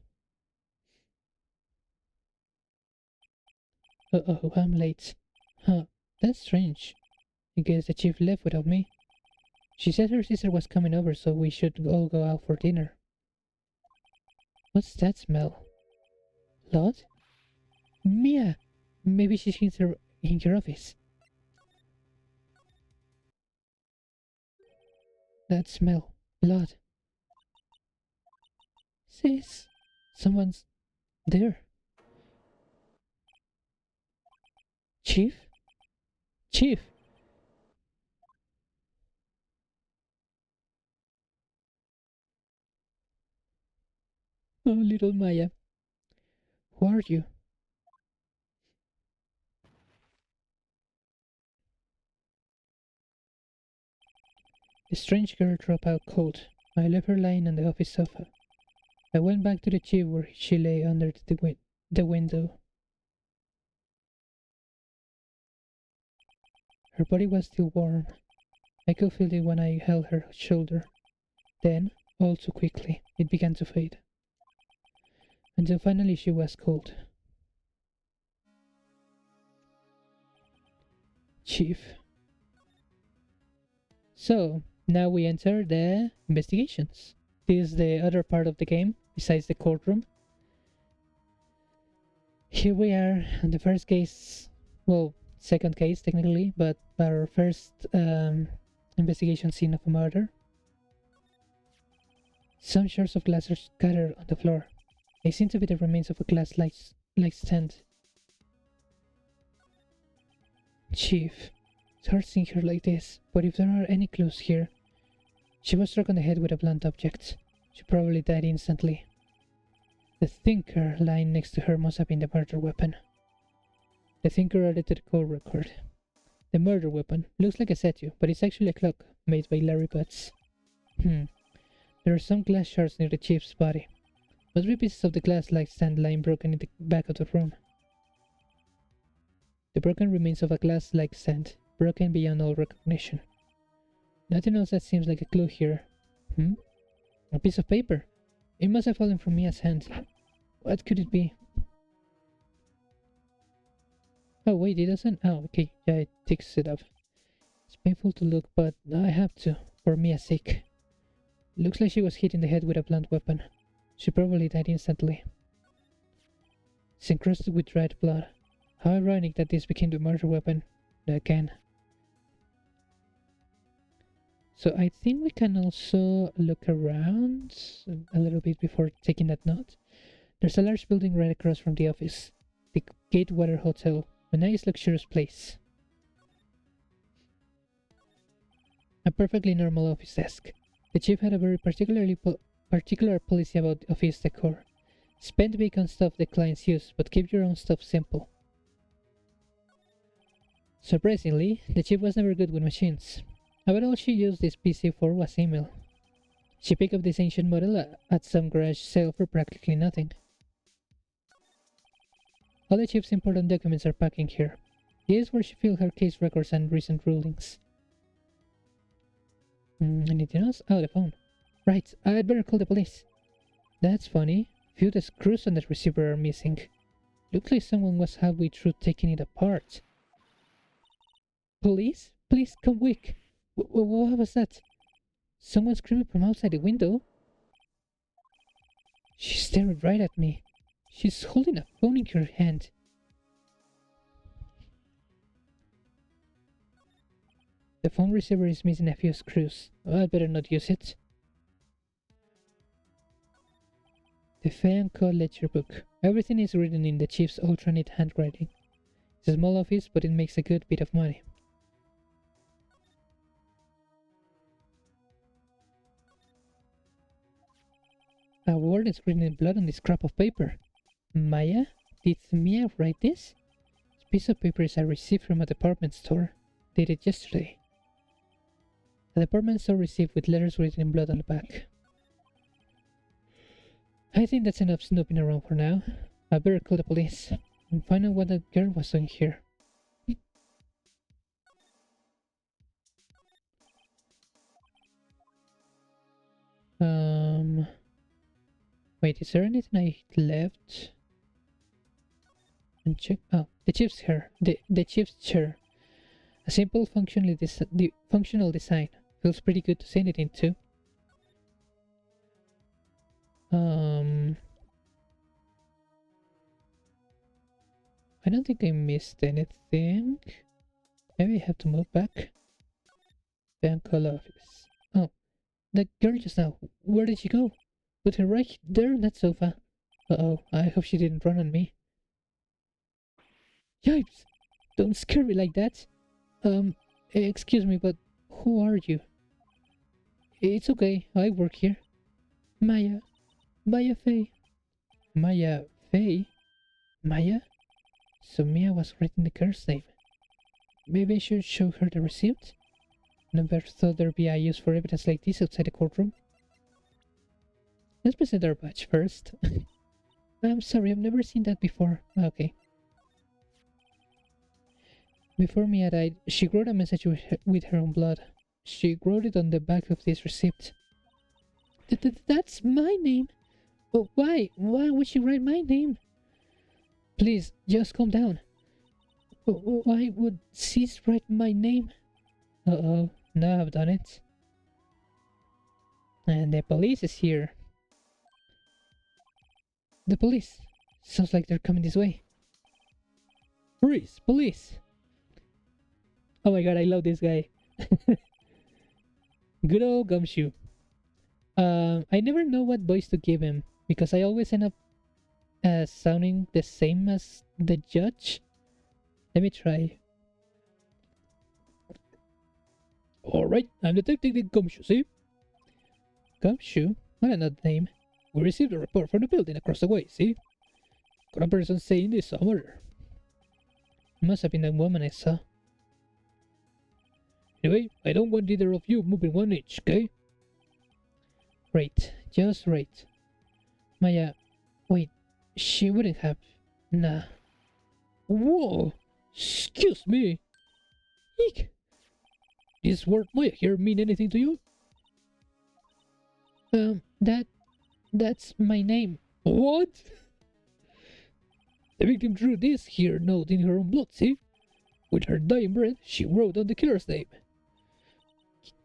Uh-oh, I'm late. Huh, that's strange. I guess the chief left without me. She said her sister was coming over, so we should all go out for dinner. What's that smell? Blood? Mia! Maybe she's in her office. That smell. Blood. Sis, someone's there. Chief? Chief! Oh, little Maya. Who are you? The strange girl dropped out cold. I left her lying on the office sofa. I went back to the chief where she lay under the window. Her body was still warm. I could feel it when I held her shoulder. Then, all too quickly, it began to fade. Until finally she was cold. Chief. So, now we enter the investigations. This is the other part of the game, besides the courtroom. Here we are on the first case, well, second case technically, but our first investigation scene of a murder. Some shards of glass are scattered on the floor. They seem to be the remains of a glass-like stand. Chief, it's hard seeing her like this, but if there are any clues here... She was struck on the head with a blunt object. She probably died instantly. The thinker lying next to her must have been the murder weapon. The thinker added to the call record. The murder weapon looks like a statue, but it's actually a clock made by Larry Butts. There are some glass shards near the chief's body. Must be pieces of the glass-like stand lying broken in the back of the room. The broken remains of a glass-like stand, broken beyond all recognition. Nothing else that seems like a clue here. A piece of paper. It must have fallen from Mia's hand. What could it be? Oh wait, it doesn't... Oh, okay, yeah, it takes it up. It's painful to look, but I have to, for Mia's sake. Looks like she was hit in the head with a blunt weapon. She probably died instantly. It's encrusted with dried blood. How ironic that this became the murder weapon again. So I think we can also look around a little bit before taking that note. There's a large building right across from the office. The Gatewater Hotel, a nice luxurious place. A perfectly normal office desk. The chief had a very particular policy about office decor. Spend big on stuff the clients use, but keep your own stuff simple. Surprisingly, the chief was never good with machines. About all she used this PC for was email. She picked up this ancient model at some garage sale for practically nothing. All the chief's important documents are packed in here. This is where she filed her case records and recent rulings. Anything else? Oh, the phone. Right, I'd better call the police. That's funny. Few of the screws on the receiver are missing. Looks like someone was halfway through taking it apart. Police? Please come quick. What was that? Someone screaming from outside the window? She's staring right at me. She's holding a phone in her hand. The phone receiver is missing a few screws. I'd better not use it. The fan code ledger book. Everything is written in the chief's ultra-neat handwriting. It's a small office, but it makes a good bit of money. A word is written in blood on this scrap of paper. Maya? Did Mia write this? This piece of paper is a receipt from a department store, dated yesterday. A department store receipt with letters written in blood on the back. I think that's enough snooping around for now. I better call the police and find out what that girl was doing here. Wait, is there anything I left? And check. Oh, the chief's hair. The chief's chair. A simple functional design. Feels pretty good to send it into. I don't think I missed anything. Maybe I have to move back. Bank hall office. Oh, the girl just now. Where did she go? Put her right there on that sofa. Uh-oh, I hope she didn't run on me. Yipes! Don't scare me like that. Excuse me, but who are you? It's okay, I work here. Maya. Maya Fey. Maya Fey? Maya? So Mia was writing the girl's name. Maybe I should show her the receipt? Never thought there'd be a use for evidence like this outside the courtroom. Let's present our badge first. I'm sorry, I've never seen that before. Okay. Before Mia died, she wrote a message with her own blood. She wrote it on the back of this receipt. That's my name! Oh, why? Why would she write my name? Please, just calm down. Why would Sis write my name? Uh-oh, now I've done it. And the police is here. The police. Sounds like they're coming this way. Freeze, police! Oh my god, I love this guy. Good old Gumshoe. I never know what voice to give him, because I always end up sounding the same as the judge. Let me try. Alright, I'm Detective Gumshoe, see? Gumshoe? What an odd name. We received a report from the building across the way, see? Got a person saying they saw a murder. Must have been that woman I saw. Anyway, I don't want either of you moving 1 inch, okay? Right, just right. Maya, wait, she wouldn't have. Nah. Whoa! Excuse me! Eek! Does word Maya here mean anything to you? That's my name. What? The victim drew this here note in her own blood, see? With her dying breath, she wrote on the killer's name.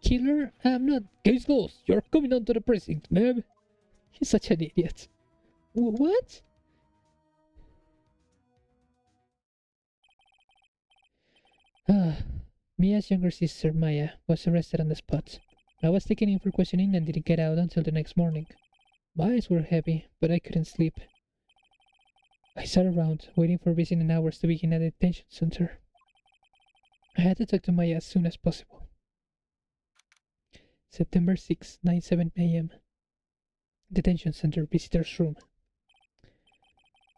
Killer? I'm not. Case closed. You're coming on to the precinct, ma'am. He's such an idiot. What? Mia's younger sister, Maya, was arrested on the spot. I was taken in for questioning and didn't get out until the next morning. My eyes were heavy, but I couldn't sleep. I sat around, waiting for visiting hours to begin at the detention center. I had to talk to Maya as soon as possible. September 6, 9:07 a.m. Detention center visitor's room.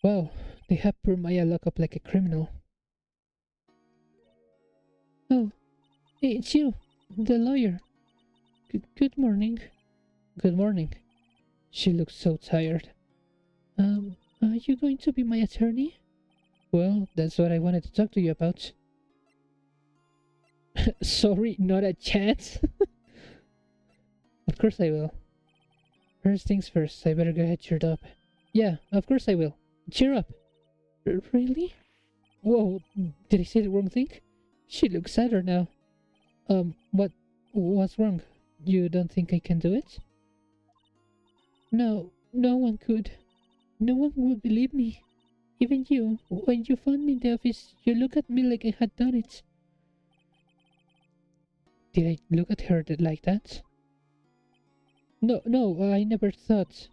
Wow, they have poor Maya locked up like a criminal. Oh, it's you, the lawyer. Good morning. Good morning. She looks so tired. Are you going to be my attorney? Well, that's what I wanted to talk to you about. Sorry, not a chance. Of course I will. First things first, I better go get cheered up. Yeah, of course I will. Cheer up. Really? Whoa, did I say the wrong thing? She looks sadder now. What's wrong? You don't think I can do it? No, no one could. No one would believe me. Even you. When you found me in the office, you looked at me like I had done it. Did I look at her like that? No, I never thought.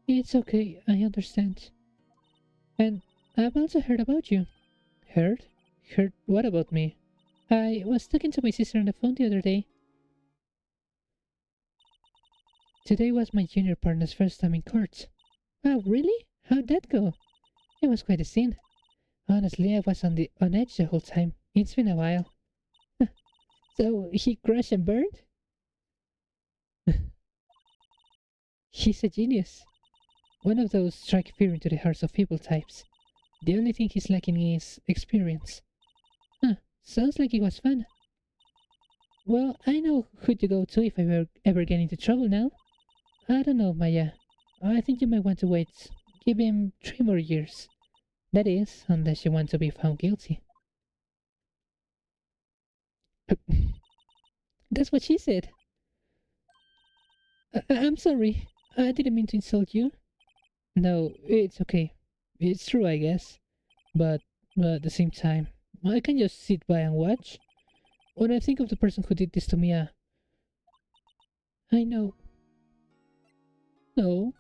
It's okay, I understand. And I've also heard about you. Heard? Heard what about me? I was talking to my sister on the phone the other day. Today was my junior partner's first time in court. Oh, really? How'd that go? It was quite a scene. Honestly, I was on edge the whole time. It's been a while. So, he crashed and burned? He's a genius. One of those strike fear into the hearts of people types. The only thing he's lacking is experience. Huh, sounds like it was fun. Well, I know who to go to if I ever get into trouble now. I don't know, Maya. I think you might want to wait. Give him 3 more years. That is, unless you want to be found guilty. That's what she said. I'm sorry. I didn't mean to insult you. No, it's okay. It's true, I guess. But at the same time, I can just sit by and watch. When I think of the person who did this to me, I know. No,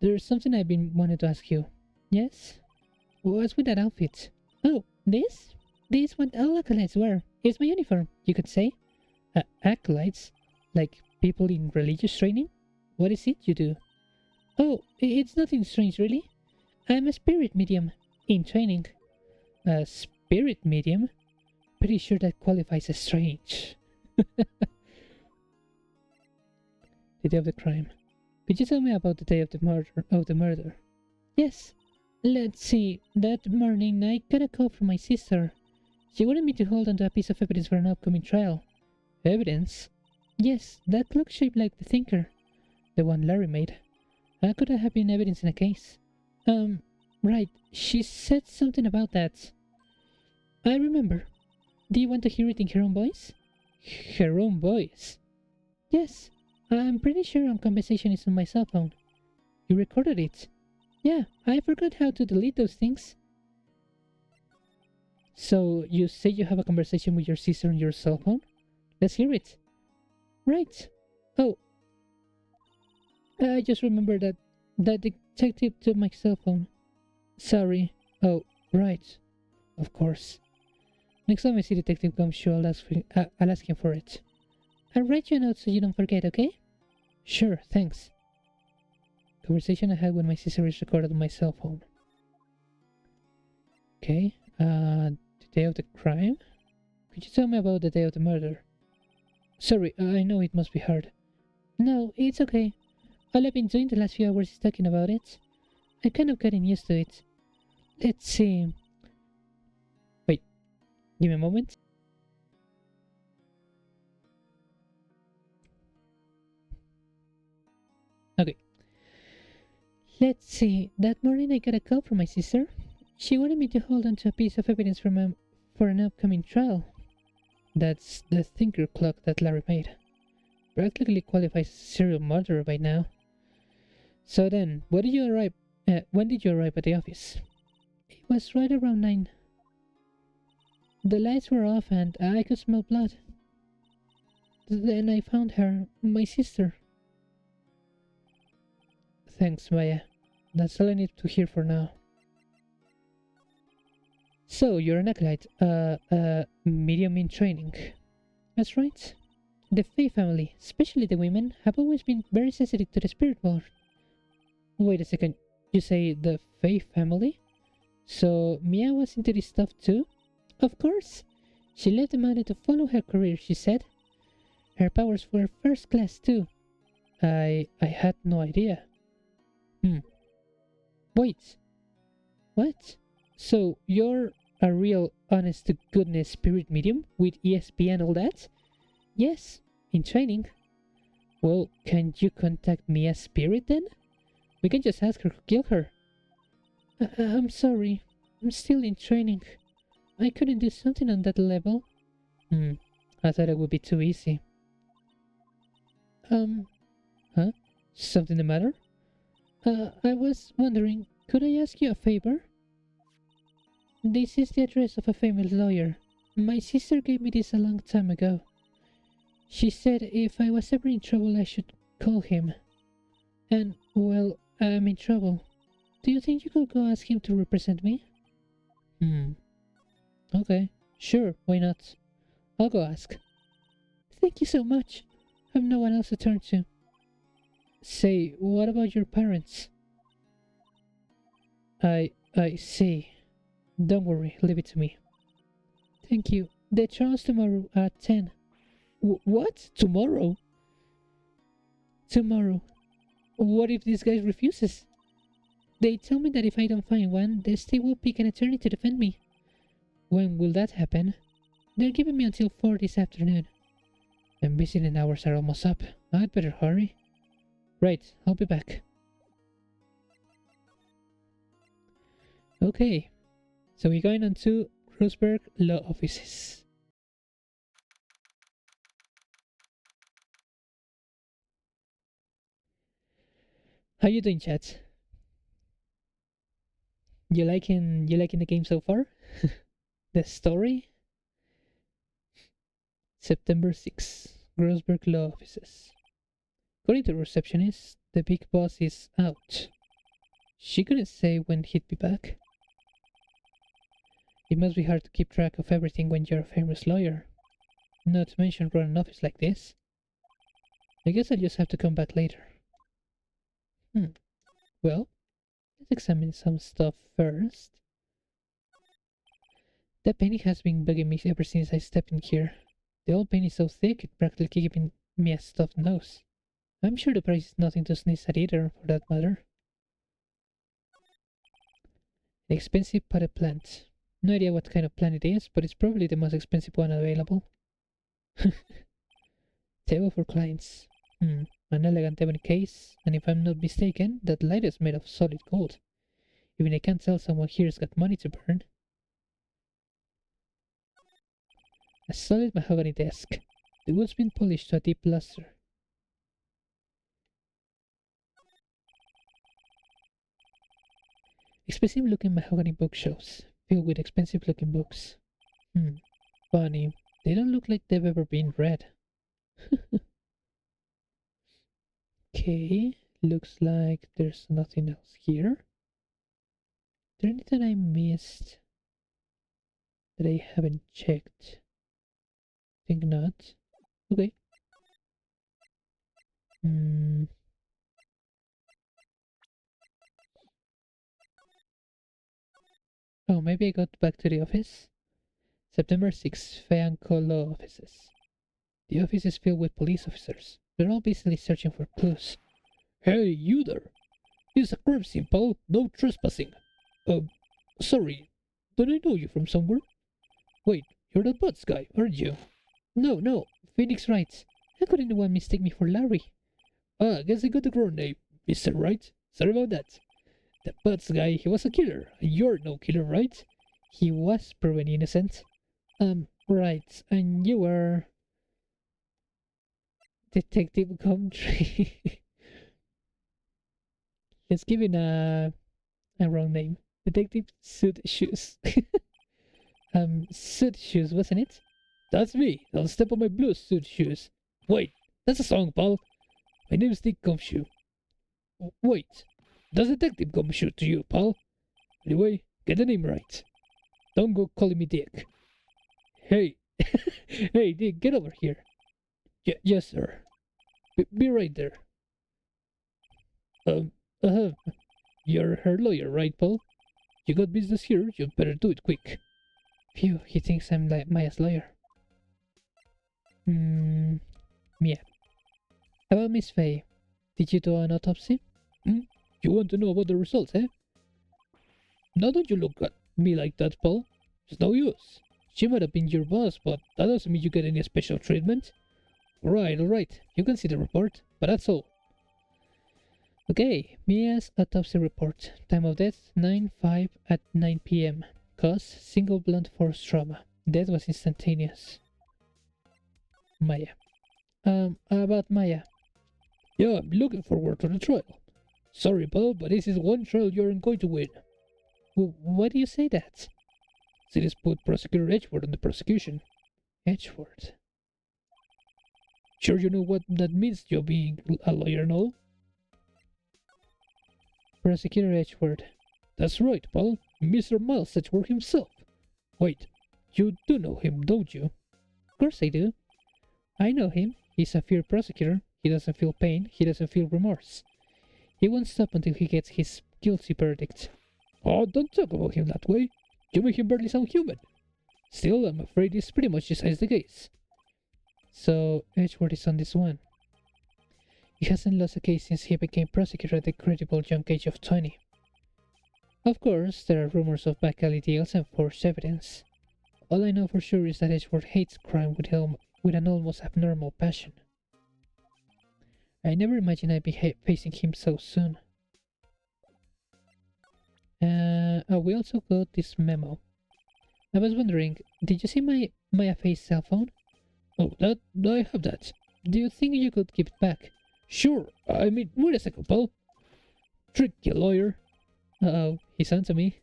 there's something I've been wanting to ask you. Yes? What's with that outfit? Oh, this? This is what all acolytes wear. It's my uniform, you could say. Acolytes? Like people in religious training? What is it you do? Oh, it's nothing strange, really. I'm a spirit medium in training. A spirit medium? Pretty sure that qualifies as strange. The day of the crime. Could you tell me about the day of the murder? Yes. Let's see. That morning I got a call from my sister. She wanted me to hold onto a piece of evidence for an upcoming trial. Evidence? Yes, that clock shaped like the thinker. The one Larry made. How could that have been evidence in a case? Right. She said something about that. I remember. Do you want to hear it in her own voice? Her own voice? Yes. I'm pretty sure our conversation is on my cell phone. You recorded it? Yeah, I forgot how to delete those things. So, you say you have a conversation with your sister on your cell phone? Let's hear it. Right. Oh. I just remembered that detective took my cell phone. Sorry. Oh, right. Of course. Next time I see Detective Gumshoe, I'll ask him for it. I'll write you a note so you don't forget, okay? Sure, thanks. Conversation I had with my sister is recorded on my cell phone. Okay, the day of the crime? Could you tell me about the day of the murder? Sorry, I know it must be hard. No, it's okay. All I've been doing the last few hours is talking about it. I'm kind of getting used to it. Let's see. Wait, give me a moment. Okay. Let's see. That morning I got a call from my sister. She wanted me to hold on to a piece of evidence for an upcoming trial. That's the thinker clock that Larry made. Practically qualifies as a serial murderer by now. So then, when did you arrive at the office? It was right around 9. The lights were off and I could smell blood. Then I found her, my sister. Thanks, Maya. That's all I need to hear for now. So, you're an acolyte, medium in training. That's right. The Fae family, especially the women, have always been very sensitive to the spirit world. Wait a second, you say the Fae family? So, Mia was into this stuff too? Of course! She left the mountain to follow her career, she said. Her powers were first class too. I had no idea. Wait. What? So, you're a real honest-to-goodness spirit medium with ESP and all that? Yes, in training. Well, can you contact Mia's spirit then? We can just ask her to kill her. I'm sorry. I'm still in training. I couldn't do something on that level. I thought it would be too easy. Huh? Something the matter? I was wondering, could I ask you a favor? This is the address of a famous lawyer. My sister gave me this a long time ago. She said if I was ever in trouble I should call him. And, well, I'm in trouble. Do you think you could go ask him to represent me? Okay, sure, why not? I'll go ask. Thank you so much. I've no one else to turn to. Say, what about your parents? I see. Don't worry, leave it to me. Thank you. The trial's tomorrow at 10. What? Tomorrow? Tomorrow. What if this guy refuses? They tell me that if I don't find one, the state will pick an attorney to defend me. When will that happen? They're giving me until 4 this afternoon. And visiting hours are almost up. I'd better hurry. Right, I'll be back. Okay, so we're going on to Roseburg Law Offices. How you doing, chat? You liking the game so far? The story? September 6th, Roseburg Law Offices. According to the receptionist, the big boss is out. She couldn't say when he'd be back. It must be hard to keep track of everything when you're a famous lawyer. Not to mention run an office like this. I guess I'll just have to come back later. Well, let's examine some stuff first. That penny has been bugging me ever since I stepped in here. The old penny is so thick it practically giving me a stuffed nose. I'm sure the price is nothing to sneeze at either, for that matter. An expensive potted plant. No idea what kind of plant it is, but it's probably the most expensive one available. Table for clients. An elegant ebony case, and if I'm not mistaken, that light is made of solid gold. Even I can't tell someone here's got money to burn. A solid mahogany desk. The wood's been polished to a deep luster. Expensive looking mahogany bookshelves, filled with expensive looking books. Funny. They don't look like they've ever been read. Okay, looks like there's nothing else here. Is there anything I missed that I haven't checked? Think not. Okay. Oh, maybe I got back to the office? September 6th, Feanco Law Offices. The office is filled with police officers. They're all busily searching for clues. Hey, you there! It's a crime scene, pal. No trespassing. Sorry. Don't I know you from somewhere? Wait, you're the Butts guy, aren't you? No, Phoenix Wright. How could anyone mistake me for Larry? I guess I got the wrong name, Mr. Wright. Sorry about that. The Butts guy, he was a killer. You're no killer, right? He was proven innocent. Right, and you were... Detective Gumtree. Let's give him a wrong name. Detective Suit Shoes. Suit Shoes, wasn't it? That's me. Don't step on my blue suit shoes. Wait, that's a song, pal. My name's Dick Gumshoe. Wait, that's Detective Gumshoe to you, pal. Anyway, get the name right. Don't go calling me Dick. Hey, hey, Dick, get over here. Yes, sir. Be right there. You're her lawyer, right, pal? You got business here, you'd better do it quick. Phew, he thinks I'm like Maya's lawyer. Yeah. How about Miss Faye? Did you do an autopsy? You want to know about the results, eh? Now don't you look at me like that, pal. It's no use. She might have been your boss, but that doesn't mean you get any special treatment. Alright. You can see the report, but that's all. Okay, Mia's autopsy report. Time of death 9/5 at 9 p.m. Cause single blunt force trauma. Death was instantaneous. Maya. About Maya. Yeah, I'm looking forward to the trial. Sorry, pal, but this is one trial you aren't going to win. Why do you say that? See, this put Prosecutor Edgeworth on the prosecution. Edgeworth? Sure you know what that means, you being a lawyer and all? Prosecutor Edgeworth. That's right, pal. Mr. Miles Edgeworth himself. Wait, you do know him, don't you? Of course I do. I know him. He's a fair prosecutor. He doesn't feel pain. He doesn't feel remorse. He won't stop until he gets his guilty verdict. Oh, don't talk about him that way. You make him barely sound human. Still, I'm afraid this pretty much decides the case. So, Edgeworth is on this one. He hasn't lost a case since he became prosecutor at the credible young age of 20. Of course, there are rumors of back alley deals and forged evidence. All I know for sure is that Edgeworth hates crime with with an almost abnormal passion. I never imagined I'd be facing him so soon. Oh, we also got this memo. I was wondering, did you see my Maya's cell phone? Oh, I have that. Do you think you could give it back? Sure. I mean, wait a second, pal. Tricky lawyer. Uh-oh, he's on to me.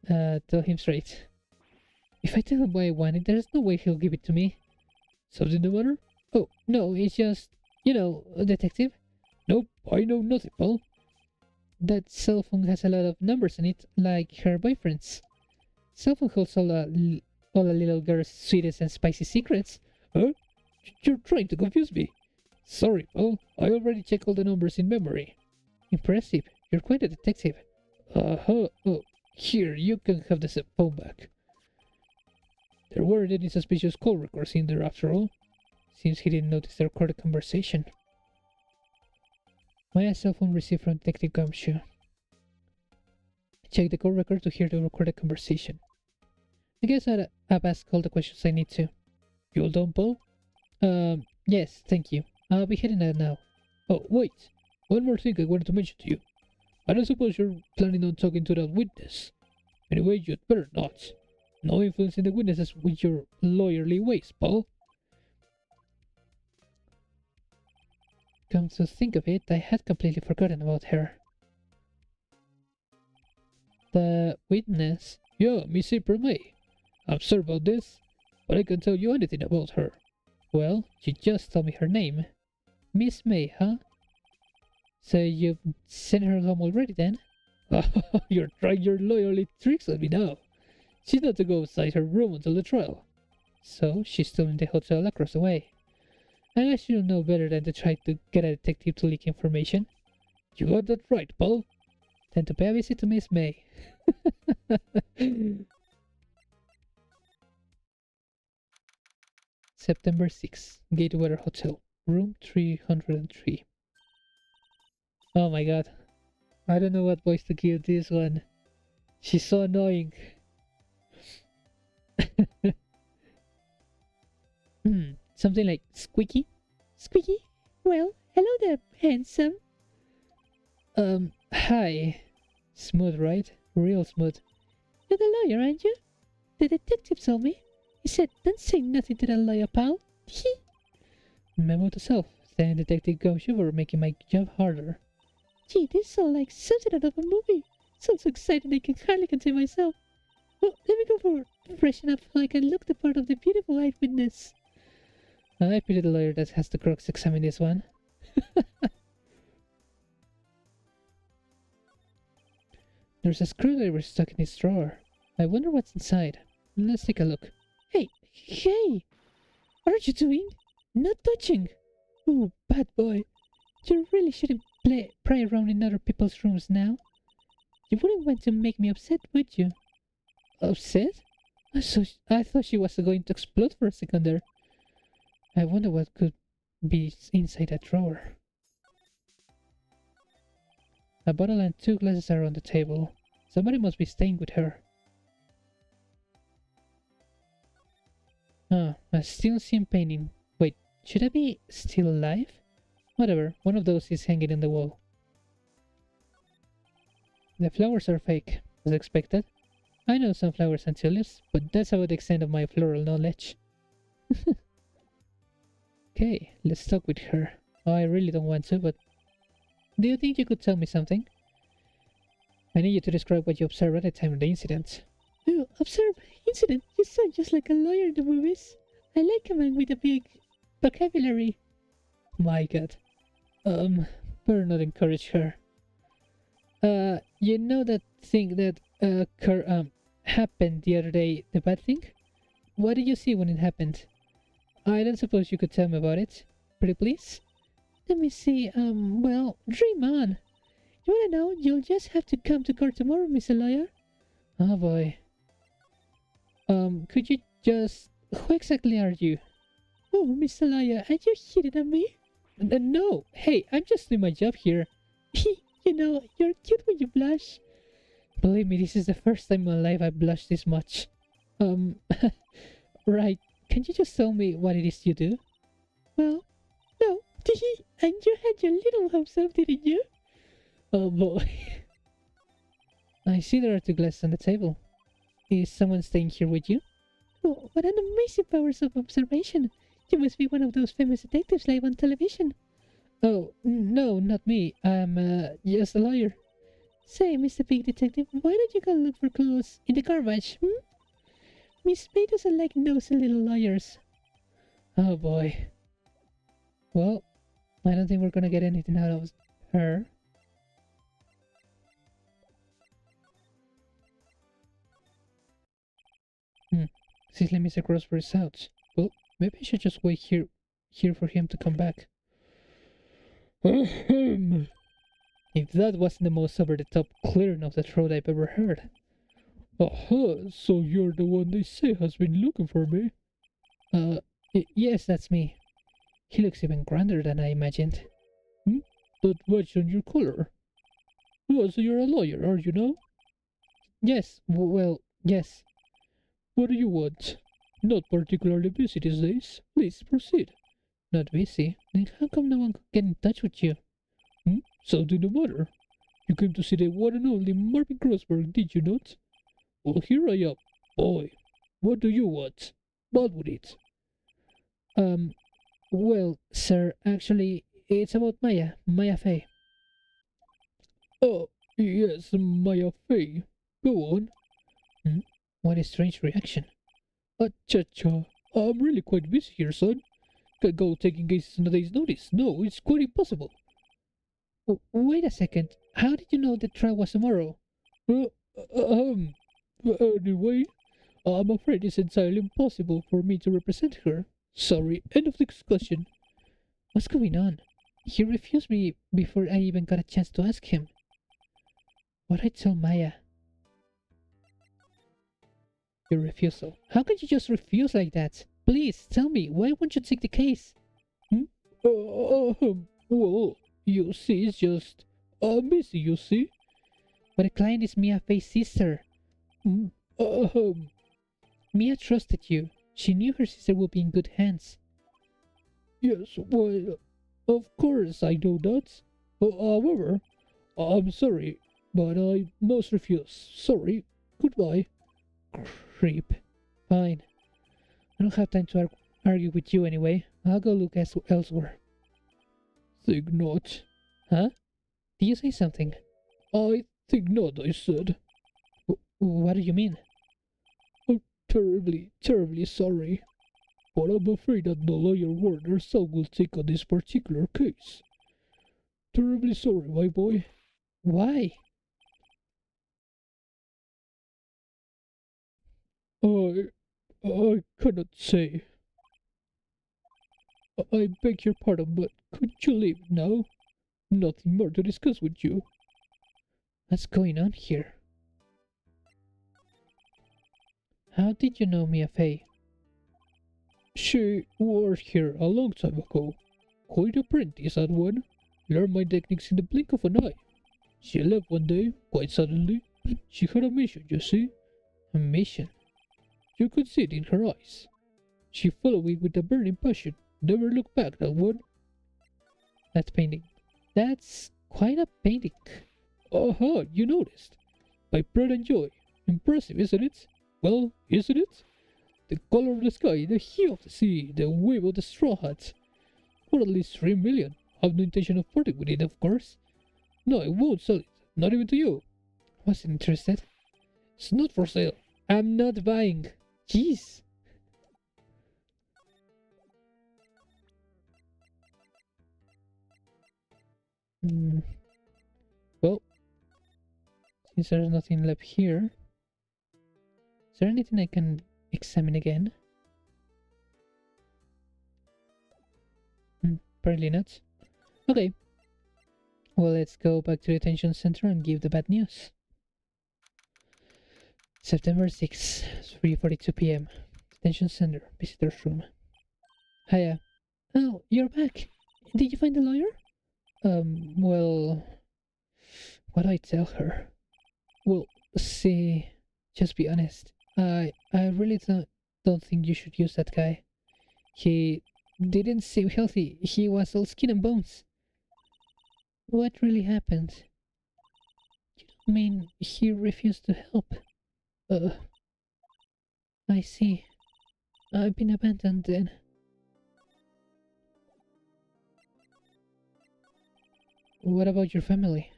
Tell him straight. If I tell him what I wanted, there's no way he'll give it to me. Something the matter? Oh, no, it's just, a detective. Nope, I know nothing, pal. That cell phone has a lot of numbers in it, like her boyfriend's. Cell phone holds all a little girl's sweetest and spicy secrets. Huh? You're trying to confuse me. Sorry, pal. I already checked all the numbers in memory. Impressive. You're quite a detective. Uh-huh. Oh, here, you can have the phone back. There weren't any suspicious call records in there after all. Seems he didn't notice the recorded conversation. Maya's cell phone received from Detective Gumshoe. Check the call record to hear the recorded conversation. I guess I've asked all the questions I need to. You all done, pal? Yes, thank you. I'll be heading out now. Oh, wait. One more thing I wanted to mention to you. I don't suppose you're planning on talking to that witness. Anyway, you'd better not. No influencing the witnesses with your lawyerly ways, pal. Come to think of it, I had completely forgotten about her. The witness? Yeah, Miss April May. I'm sorry about this, but I can't tell you anything about her. Well, you just told me her name. Miss May, huh? So you've sent her home already then? You're trying your lawyerly tricks on me now. She's not to go outside her room until the trial. So she's still in the hotel across the way. I guess you'll know better than to try to get a detective to leak information. You got that right, pal. Then to pay a visit to Miss May. September 6th, Gatewater Hotel, room 303. Oh my god. I don't know what voice to give this one. She's so annoying. Something like Squeaky? Squeaky? Well, hello there, handsome. Hi. Smooth, right? Real smooth. You're the lawyer, aren't you? The detective told me. He said, don't say nothing to that lawyer, pal. Memo to self. Thank Detective Gumshoe for making my job harder. Gee, this sounds like something out of a movie. Sounds so exciting I can hardly contain myself. Well, let me go for freshen up so I can look the part of the beautiful eyewitness. I pity the lawyer that has to cross-examine this one. There's a screwdriver stuck in his drawer. I wonder what's inside. Let's take a look. Hey! What are you doing? Not touching! Oh, bad boy. You really shouldn't pry around in other people's rooms now. You wouldn't want to make me upset, would you? Upset? I thought she was going to explode for a second there. I wonder what could be inside that drawer. A bottle and 2 glasses are on the table. Somebody must be staying with her. A steel seam painting. Wait, should I be still alive? Whatever, one of those is hanging on the wall. The flowers are fake, as expected. I know sunflowers and tulips, but that's about the extent of my floral knowledge. Okay, let's talk with her. Oh, I really don't want to, but... Do you think you could tell me something? I need you to describe what you observed at the time of the incident. Oh, observe? Incident? You sound just like a lawyer in the movies. I like a man with a big vocabulary. My god. Better not encourage her. You know that thing that, happened the other day, the bad thing? What did you see when it happened? I don't suppose you could tell me about it. Pretty please? Let me see, well, dream on. You wanna know? You'll just have to come to court tomorrow, Mr. Lawyer. Oh boy. Could you just... Who exactly are you? Oh, Mr. Lawyer, are you hitting at me? No, hey, I'm just doing my job here. You know, you're cute when you blush. Believe me, this is the first time in my life I blushed this much. Right, can you just tell me what it is you do? Well, no. And you had your little hopes up, didn't you? Oh boy. I see there are two glasses on the table. Is someone staying here with you? Oh, what an amazing powers of observation! You must be one of those famous detectives live on television. Oh, no, not me. I'm, just a lawyer. Say, Mr. Big Detective, why don't you go look for clues in the garbage, Miss May doesn't like nosy little lawyers. Oh boy. Well, I don't think we're gonna get anything out of her. She's let Mr. Crossbury's out. Well, maybe I should just wait here for him to come back. Ahem. If that wasn't the most over-the-top clearing of the throat I've ever heard. Aha, so you're the one they say has been looking for me? Yes, that's me. He looks even grander than I imagined. But what's on your collar? Well, so you're a lawyer, are you now? Yes, well, yes. What do you want? Not particularly busy these days. Please proceed. Not busy? Then how come no one could get in touch with you? Something the matter? You came to see the one and only Marvin Crossberg, did you not? Well, here I am. Boy, what do you want? What with it? Well, sir, actually, it's about Maya Fey. Oh, yes, Maya Fey. Go on. What a strange reaction. Cha-cha, I'm really quite busy here, son. Can't go taking cases on a day's notice. No, it's quite impossible. Wait a second. How did you know the trial was tomorrow? Anyway, I'm afraid it's entirely impossible for me to represent her. Sorry, end of discussion. What's going on? He refused me before I even got a chance to ask him. What I tell Maya? Your refusal. How can you just refuse like that? Please, tell me, why won't you take the case? Well, you see, it's just... I'm busy, you see. But the client is Mia Fey's sister. Mia trusted you. She knew her sister would be in good hands. Yes, well, of course I know that. However, I'm sorry, but I must refuse. Sorry. Goodbye. Creep. Fine. I don't have time to argue with you anyway. I'll go look elsewhere. Think not. Huh? Did you say something? I think not, I said. What do you mean? I'm terribly sorry. But I'm afraid that no lawyer word or soul will take on this particular case. Terribly sorry, my boy. Why? I cannot say. I beg your pardon, but could you leave now? Nothing more to discuss with you. What's going on here? How did you know Mia Fey? She worked here a long time ago. Quite apprentice at one. Learned my techniques in the blink of an eye. She left one day, quite suddenly. She had a mission, you see. A mission? You could see it in her eyes. She followed it with a burning passion. Never looked back, that one. That painting. That's quite a painting. Aha, you noticed. My pride and joy. Impressive, isn't it? Well, isn't it? The color of the sky, the hue of the sea, the wave of the straw hat. For at least 3 million. Have no intention of parting with it, of course. No, I won't sell it. Not even to you. Wasn't interested. It's not for sale. I'm not buying. Jeez. Well, since there's nothing left here, is there anything I can examine again? Apparently not. Okay. Well, let's go back to the detention center and give the bad news. September 6th, 3:42 p.m. Detention center, visitor's room. Hiya. Oh, you're back. Did you find the lawyer? Well... What do I tell her? Well, see... Just be honest. I really don't... Don't think you should use that guy. He didn't seem healthy. He was all skin and bones. What really happened? You don't mean he refused to help? Uh, I see. I've been abandoned then. What about your family?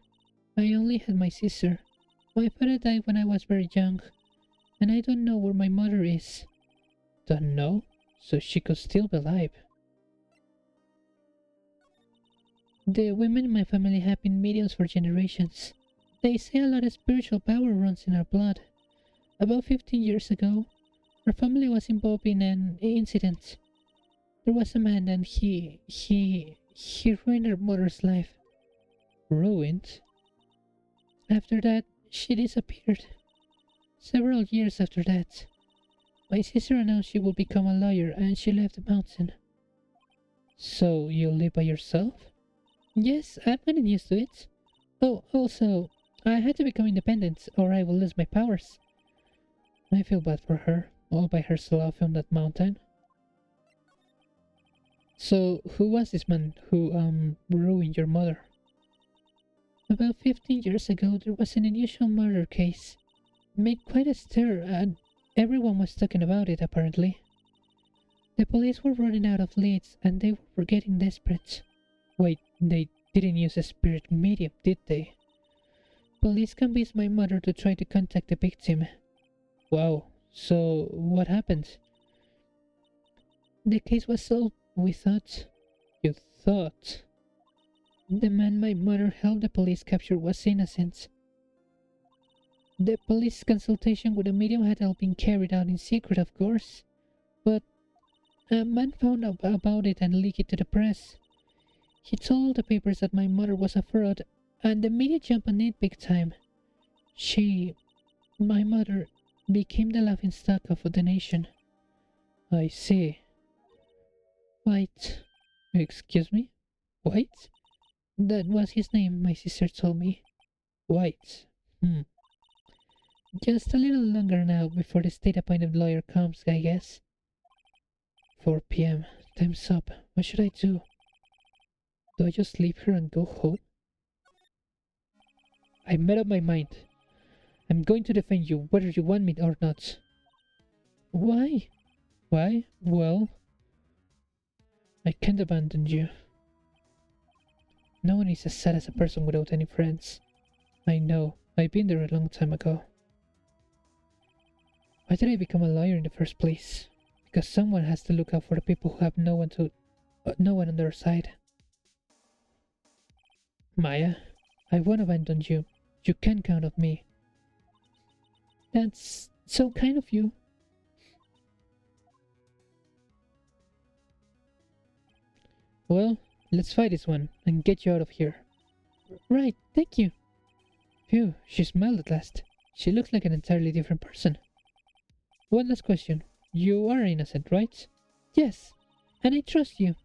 I only had my sister. My father died when I was very young, and I don't know where my mother is. Don't know? So she could still be alive. The women in my family have been mediums for generations. They say a lot of spiritual power runs in our blood. About 15 years ago, our family was involved in an incident. There was a man and he ruined our mother's life. Ruined? After that, she disappeared. Several years after that, my sister announced she would become a lawyer and she left the mountain. So you live by yourself? Yes, I'm getting used to it. Oh, also, I had to become independent or I will lose my powers. I feel bad for her, all by herself on that mountain. So, who was this man who, ruined your mother? About 15 years ago, there was an unusual murder case. Made quite a stir, and everyone was talking about it, apparently. The police were running out of leads, and they were getting desperate. Wait, they didn't use a spirit medium, did they? Police convinced my mother to try to contact the victim. Wow, so what happened? The case was solved, we thought. You thought? The man my mother helped the police capture was innocent. The police consultation with the medium had all been carried out in secret, of course, but a man found out about it and leaked it to the press. He told all the papers that my mother was a fraud, and the media jumped on it big time. My mother, became the laughingstock of the nation. I see. White. Excuse me? White? That was his name, my sister told me. White. Just a little longer now before the state-appointed lawyer comes, I guess. 4 p.m. Time's up. What should I do? Do I just leave her and go home? I made up my mind. I'm going to defend you, whether you want me or not. Why? Why? Well, I can't abandon you. No one is as sad as a person without any friends. I know. I've been there a long time ago. Why did I become a lawyer in the first place? Because someone has to look out for the people who have no one on their side. Maya, I won't abandon you. You can count on me. That's so kind of you. Well, let's fight this one and get you out of here. Right, thank you. Phew, she smiled at last. She looks like an entirely different person. One last question. You are innocent, right? Yes, and I trust you.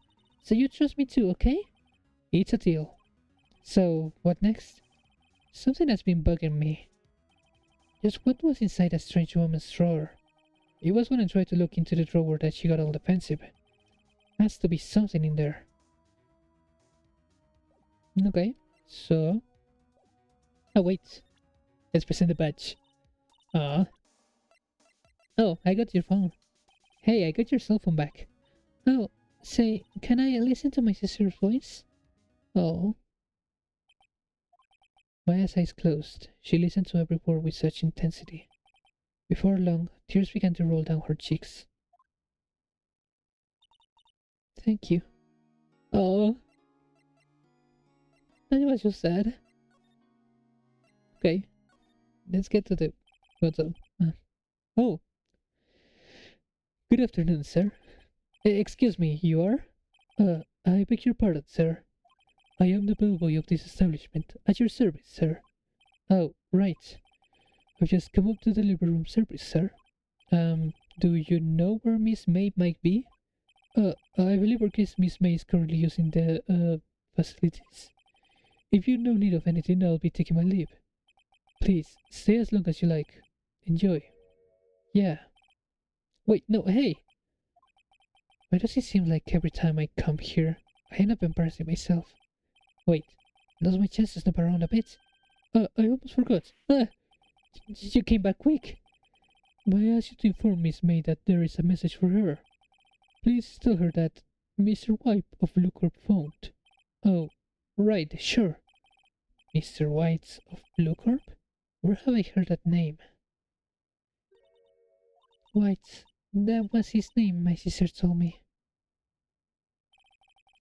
So you trust me too, okay? It's a deal. So, what next? Something has been bugging me. Just what was inside that strange woman's drawer? It was when I tried to look into the drawer that she got all defensive. Has to be something in there. Okay, so... Oh, wait. Let's present the badge. Ah. Oh, I got your phone. Hey, I got your cell phone back. Oh, say, can I listen to my sister's voice? Oh. Maya's eyes closed. She listened to every word with such intensity. Before long, tears began to roll down her cheeks. Thank you. Oh. That was just sad. Okay, let's get to the photo. Oh. Good afternoon, sir. Excuse me, you are? I beg your pardon, sir. I am the bellboy of this establishment. At your service, sir. Oh, right. I've just come up to deliver room service, sir. Do you know where Miss May might be? I believe our guest Miss May is currently using the, facilities. If you're no need of anything, I'll be taking my leave. Please, stay as long as you like. Enjoy. Yeah. Wait, no, hey! Why does it seem like every time I come here, I end up embarrassing myself? Wait, does my chances snap around a bit? I almost forgot. You came back quick. May I ask you to inform Miss May that there is a message for her? Please tell her that Mr. White of Bluecorp phoned. Oh, right, sure. Mr. White of Bluecorp? Where have I heard that name? White. That was his name, my sister told me.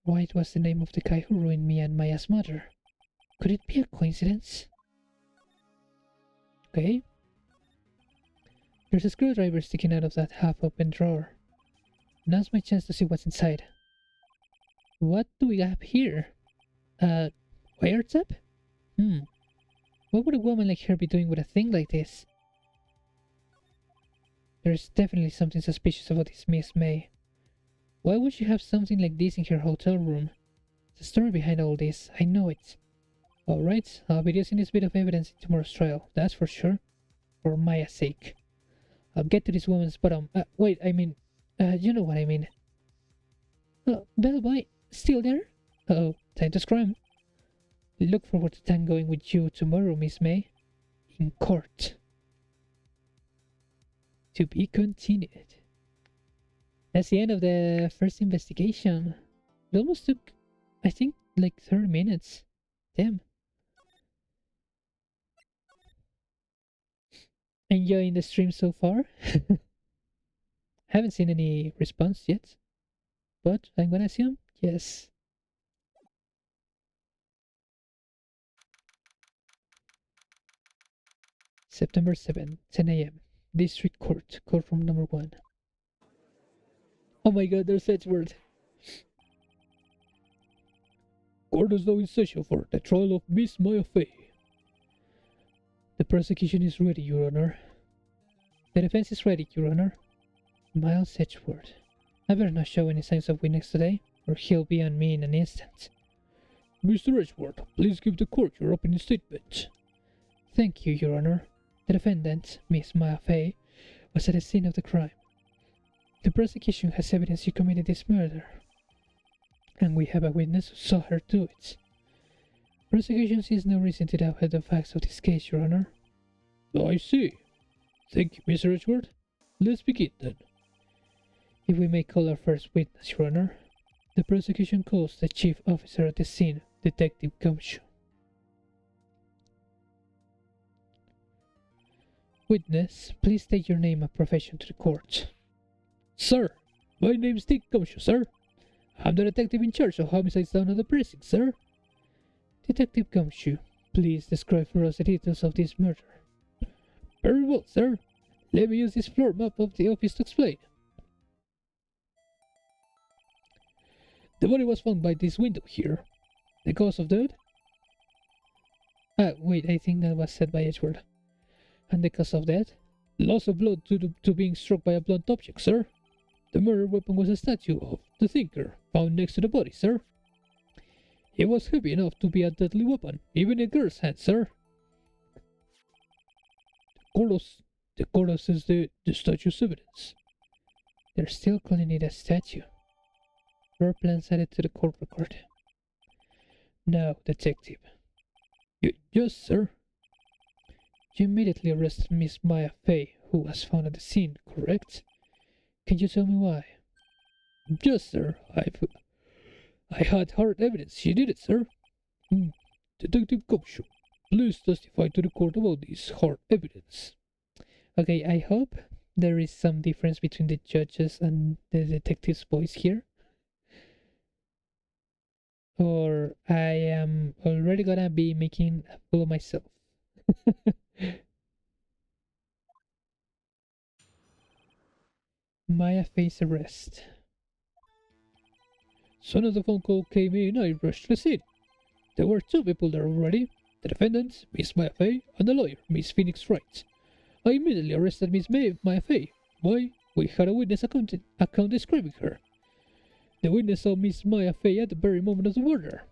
White was the name of the guy who ruined me and Maya's mother. Could it be a coincidence? Okay. There's a screwdriver sticking out of that half-open drawer. Now's my chance to see what's inside. What do we have here? Wiretap? What would a woman like her be doing with a thing like this? There's definitely something suspicious about this Miss May. Why would she have something like this in her hotel room? The story behind all this, I know it. Alright, I'll be using this bit of evidence in tomorrow's trial, that's for sure. For Maya's sake. I'll get to this woman's bottom. Wait, I mean, you know what I mean. Bellboy, still there? Uh-oh, time to scram. Look forward to tangoing with you tomorrow, Miss May. In court. To be continued. That's the end of the first investigation. It almost took, I think, like 30 minutes. Damn. Enjoying the stream so far? Haven't seen any response yet, but I'm gonna assume yes. September 7, 10 a.m. District Court, courtroom number 1. Oh my god, there's Edward. Court is now in session for the trial of Miss Maya Fey. The prosecution is ready, Your Honor. The defense is ready, Your Honor. Miles Edgeworth. I better not show any signs of weakness today, or he'll be on me in an instant. Mr. Edgeworth, please give the court your opening statement. Thank you, Your Honor. The defendant, Miss Maya Fey, was at the scene of the crime. The prosecution has evidence you committed this murder, and we have a witness who saw her do it. Prosecution sees no reason to doubt the facts of this case, Your Honor. I see. Thank you, Mr. Edgeworth. Let's begin then. If we may call our first witness, Your Honor, the prosecution calls the chief officer at the scene, Detective Gumshoe. Witness, please state your name and profession to the court. Sir, my name's Dick Gumshoe, sir. I'm the detective in charge of homicides down at the precinct, sir. Detective Gumshoe, please describe for us the details of this murder. Very well, sir. Let me use this floor map of the office to explain. The body was found by this window here. The cause of death? Wait, I think that was said by Edgeworth. And the cause of death? Loss of blood due to being struck by a blunt object, sir. The murder weapon was a statue of the thinker found next to the body, sir. It was heavy enough to be a deadly weapon, even in a girl's hand, sir. The court says the statue's evidence. They're still calling it a statue. Floor plans added to the court record. Now, detective. Yes, sir. You immediately arrested Miss Maya Fey, who was found at the scene, correct? Can you tell me why? Yes, sir. I had hard evidence she did it, sir. Detective Gumshoe, please testify to the court about this hard evidence. Okay, I hope there is some difference between the judges and the detective's voice here. Or I am already gonna be making a fool of myself. Maya Fey's arrest. Soon as the phone call came in, I rushed to the scene. There were two people there already, the defendant, Miss Maya Fey, and the lawyer, Miss Phoenix Wright. I immediately arrested Miss Maya Fey. Why? We had a witness account describing her. The witness saw Miss Maya Fey at the very moment of the murder.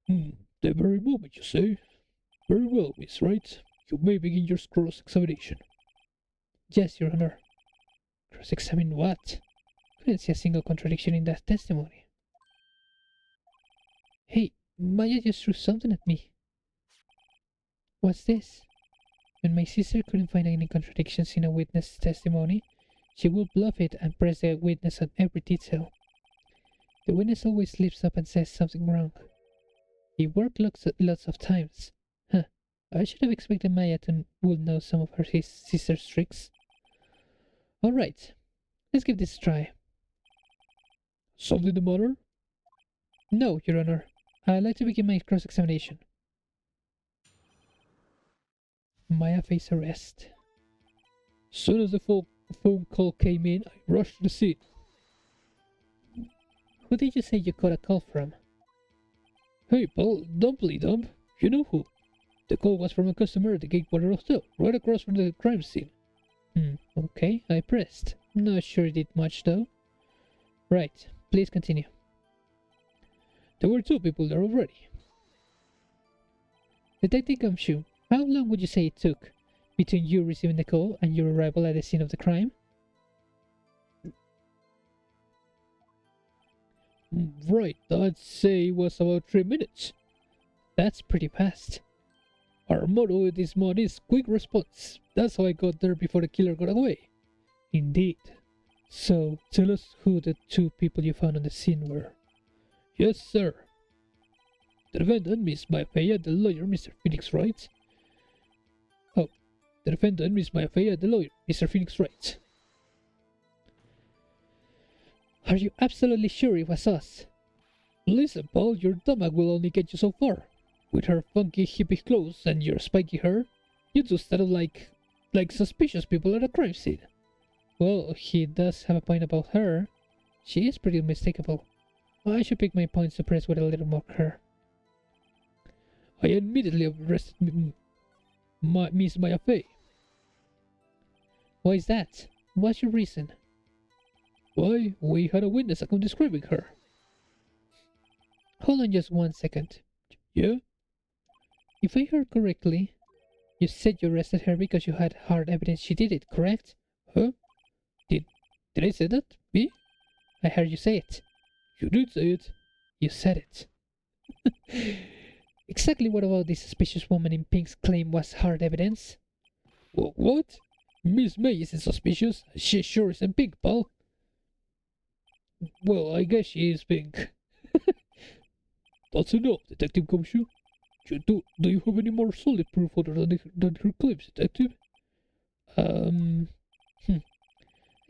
The very moment, you say? Very well, Miss Wright. You may begin your cross-examination. Yes, Your Honor. Cross-examine what? Couldn't see a single contradiction in that testimony. Hey, Maya just threw something at me. What's this? When my sister couldn't find any contradictions in a witness testimony, she would bluff it and press the witness on every detail. The witness always slips up and says something wrong. He worked lots of times. Huh. I should have expected Maya to would know some of his sister's tricks. Alright, let's give this a try. Something the matter? No, Your Honor. I'd like to begin my cross-examination. Maya faced arrest. Soon as the phone call came in, I rushed to the scene. Who did you say you got a call from? Hey, pal, don't play dumb. You know who. The call was from a customer at the Gatewater Hotel, right across from the crime scene. Okay, I pressed. Not sure it did much though. Right, please continue. There were 2 people there already. Detective Gumshoe, how long would you say it took between you receiving the call and your arrival at the scene of the crime? Right, I'd say it was about 3 minutes. That's pretty fast. Our motto at this mod is quick response. That's how I got there before the killer got away. Indeed. So, tell us who the 2 people you found on the scene were. Yes, sir. The defendant, Miss Maya, the lawyer, Mr. Phoenix Wright. Oh, the defendant, Miss Maya, the lawyer, Mr. Phoenix Wright. Are you absolutely sure it was us? Listen, Paul, your stomach will only get you so far. With her funky hippie clothes and your spiky hair, you two started like suspicious people at a crime scene. Well, he does have a point about her. She is pretty unmistakable. I should pick my points to press with a little more care. I immediately arrested Miss Maya Fey. Why is that? What's your reason? Why, we had a witness account describing her. Hold on just 1 second. Yeah? If I heard correctly, you said you arrested her because you had hard evidence she did it, correct? Huh? Did I say that? Me? I heard you say it. You did say it. You said it. Exactly what about this suspicious woman in pink's claim was hard evidence? What? Miss May isn't suspicious. She sure isn't pink, pal. Well, I guess she is pink. That's enough, Detective Gumshoe. Do you have any more solid proof other than her claims, Detective? I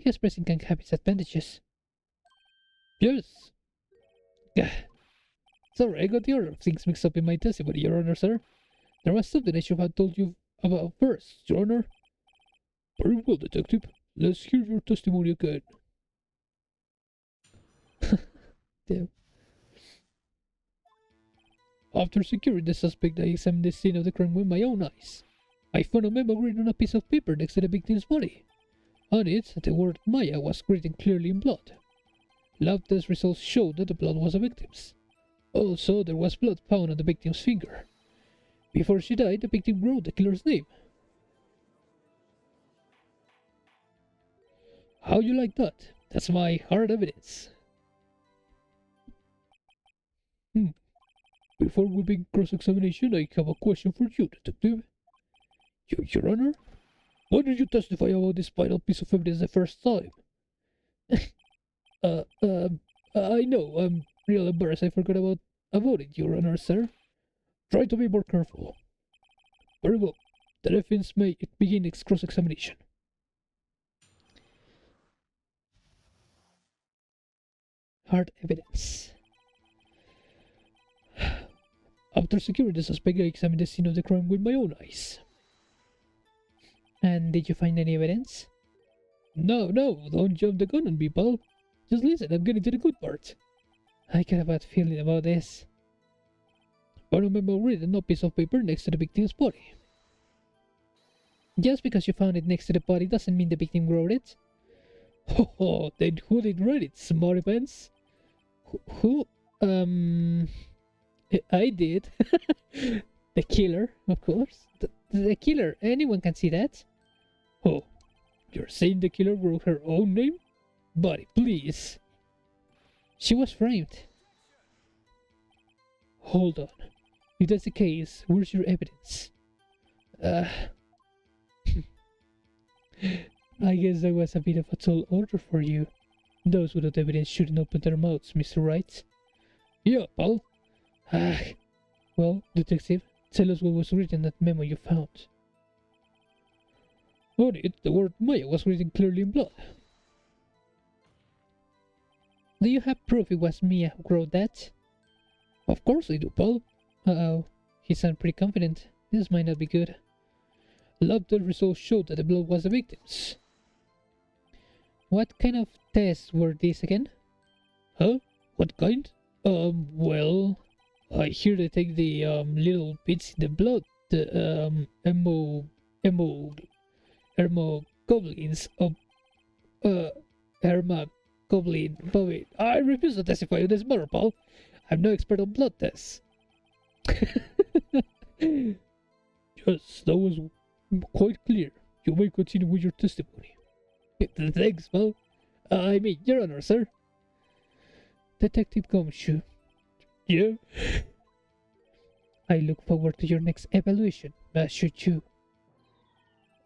guess pressing can have its advantages. Yes. Sorry, I got the order of things mixed up in my testimony, Your Honor, sir. There was something I should have told you about first, Your Honor. Very well, Detective. Let's hear your testimony again. Damn. After securing the suspect, I examined the scene of the crime with my own eyes. I found a memo written on a piece of paper next to the victim's body. On it, the word Maya was written clearly in blood. Lab test results showed that the blood was the victim's. Also, there was blood found on the victim's finger. Before she died, the victim wrote the killer's name. How you like that? That's my hard evidence. Before we begin cross-examination, I have a question for you, Detective. Your Honor, why did you testify about this vital piece of evidence the first time? I know, I'm real embarrassed I forgot about it, Your Honor, sir. Try to be more careful. Very well. The defense may begin its cross-examination. Hard evidence. After securing the suspect, I examined the scene of the crime with my own eyes. And did you find any evidence? No, don't jump the gun on me, pal. Just listen, I'm getting to the good part. I got a bad feeling about this. Found a memo written on a piece of paper next to the victim's body. Just because you found it next to the body doesn't mean the victim wrote it. Oh, then who did write it, smarty pants? Who? I did. The killer, of course. The killer. Anyone can see that. Oh, You're saying the killer wrote her own name? Buddy, please. She was framed. Hold on. If that's the case, where's your evidence? I guess that was a bit of a tall order for you. Those without evidence shouldn't open their mouths, Mr. Wright. Yeah, pal. Well, detective, tell us what was written in that memo you found. On it, the word Maya was written clearly in blood. Do you have proof it was Mia who wrote that? Of course I do, pal. Uh-oh. He sounded pretty confident. This might not be good. Lab test results showed that the blood was the victim's. What kind of tests were these again? Huh? What kind? Well, I hear they take the, little bits in the blood, the, hermoglobins of, hermoglobin, Bobby. I refuse to testify on this matter, pal. I'm no expert on blood tests. Yes, that was quite clear. You may continue with your testimony. Thanks, pal. I mean, Your Honor, sir. Detective Gumshoe. Yeah? I look forward to your next evaluation, as should you.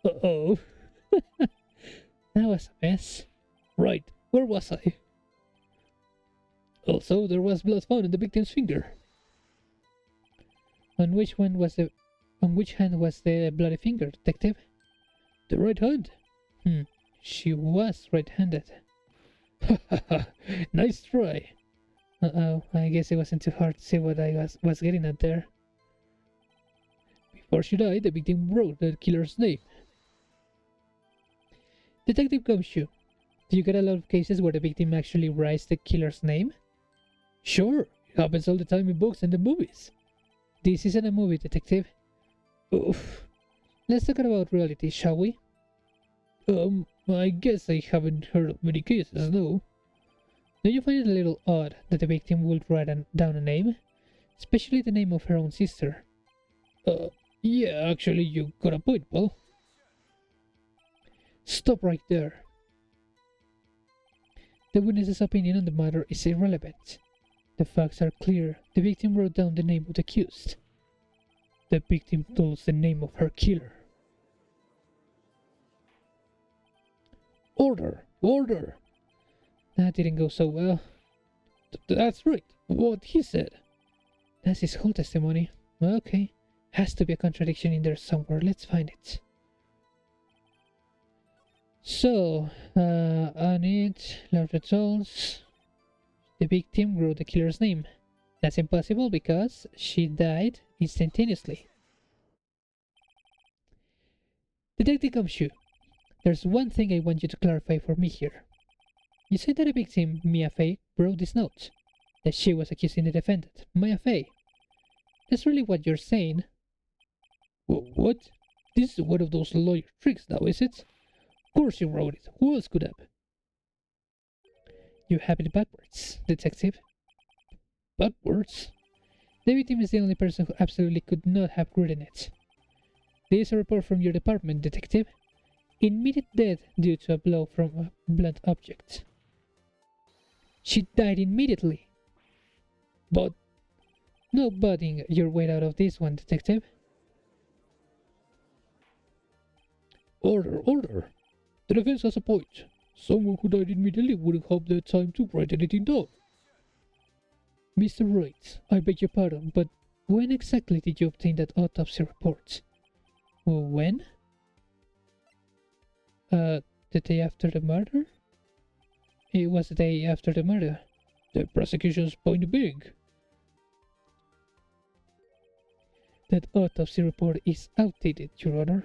Uh-oh. That was a mess. Right, where was I? Also, there was blood found in the victim's finger. On which hand was the bloody finger, detective? The right hand. She was right-handed. Nice try. Uh-oh, I guess it wasn't too hard to see what I was getting at there. Before she died, the victim wrote the killer's name. Detective Gumshoe, do you get a lot of cases where the victim actually writes the killer's name? Sure, it happens all the time in books and the movies. This isn't a movie, detective. Oof. Let's talk about reality, shall we? I guess I haven't heard of many cases, no. Do you find it a little odd that the victim would write down a name? Especially the name of her own sister. Yeah, actually, you got a point, pal. Stop right there. The witness's opinion on the matter is irrelevant. The facts are clear. The victim wrote down the name of the accused. The victim told us the name of her killer. Order! Order! That didn't go so well. That's right, what he said. That's his whole testimony. Okay, has to be a contradiction in there somewhere. Let's find it. So, on it, lab results. The victim wrote the killer's name. That's impossible because she died instantaneously. Detective Gumshoe, there's one thing I want you to clarify for me here. You said that the victim, Mia Fey, wrote this note. That she was accusing the defendant, Mia Fey. That's really what you're saying. What? This is one of those lawyer tricks now, is it? Of course she wrote it. Who else could have? You have it backwards, detective. Backwards? The victim is the only person who absolutely could not have written it. There is a report from your department, detective. Immediate death due to a blow from a blunt object. She died immediately. But... No budding your way out of this one, detective. Order, order. The defense has a point. Someone who died immediately wouldn't have the time to write anything down. Mr. Wright, I beg your pardon, but when exactly did you obtain that autopsy report? When? The day after the murder? It was the day after the murder. The prosecution's point being. That autopsy report is outdated, Your Honor.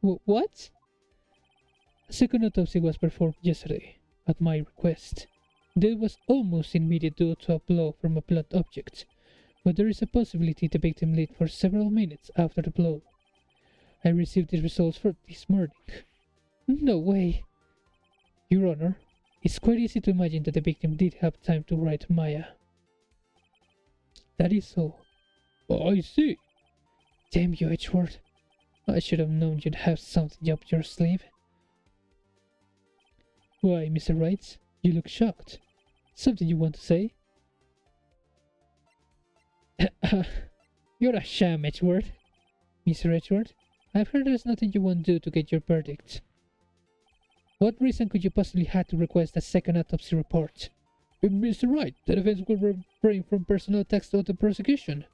What? A second autopsy was performed yesterday, at my request. Death was almost immediate due to a blow from a blunt object, but there is a possibility the victim lived for several minutes after the blow. I received the results for this morning. No way! Your Honor, it's quite easy to imagine that the victim did have time to write Maya. That is all. I see. Damn you, Edgeworth. I should have known you'd have something up your sleeve. Why, Mr. Wright, you look shocked. Something you want to say? You're a sham, Edgeworth. Mr. Edgeworth, I've heard there's nothing you won't do to get your verdict. What reason could you possibly have to request a second autopsy report? Mr. Wright, the defense will refrain from personal attacks of the prosecution.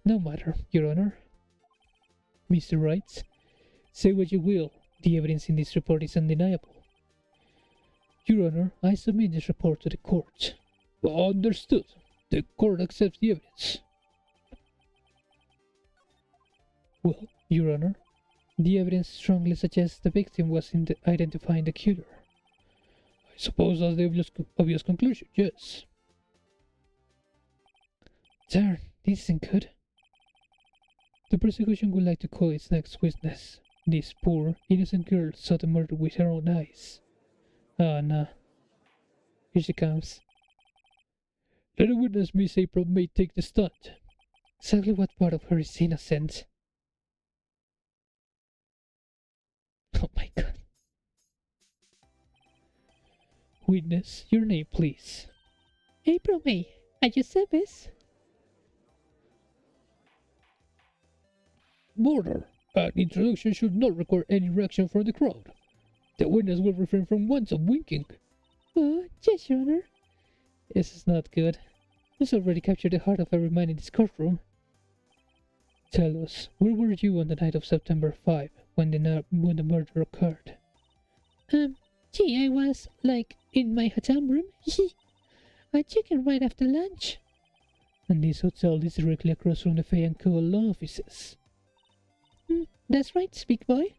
No matter, Your Honor. Mr. Wright, say what you will, the evidence in this report is undeniable. Your Honor, I submit this report to the court. Understood. The court accepts the evidence. Well, Your Honor, the evidence strongly suggests the victim was in identifying the killer. I suppose that's the obvious conclusion, yes. Darn, this isn't good. The prosecution would like to call its next witness. This poor, innocent girl saw the murder with her own eyes. Oh no. Here she comes. Let the witness, Miss April, may take the stand. Exactly what part of her is innocent? Oh my god. Witness, your name, please. April May. I just said this. Murder. An introduction should not require any reaction from the crowd. The witness will refrain from wanton winking. Yes, Your Honor. This is not good. This already captured the heart of every man in this courtroom. Tell us, where were you on the night of September 5, when the murder occurred? I was, in my hotel room. I checked in right after lunch. And this hotel is directly across from the Fay & Co. law offices. That's right, big boy.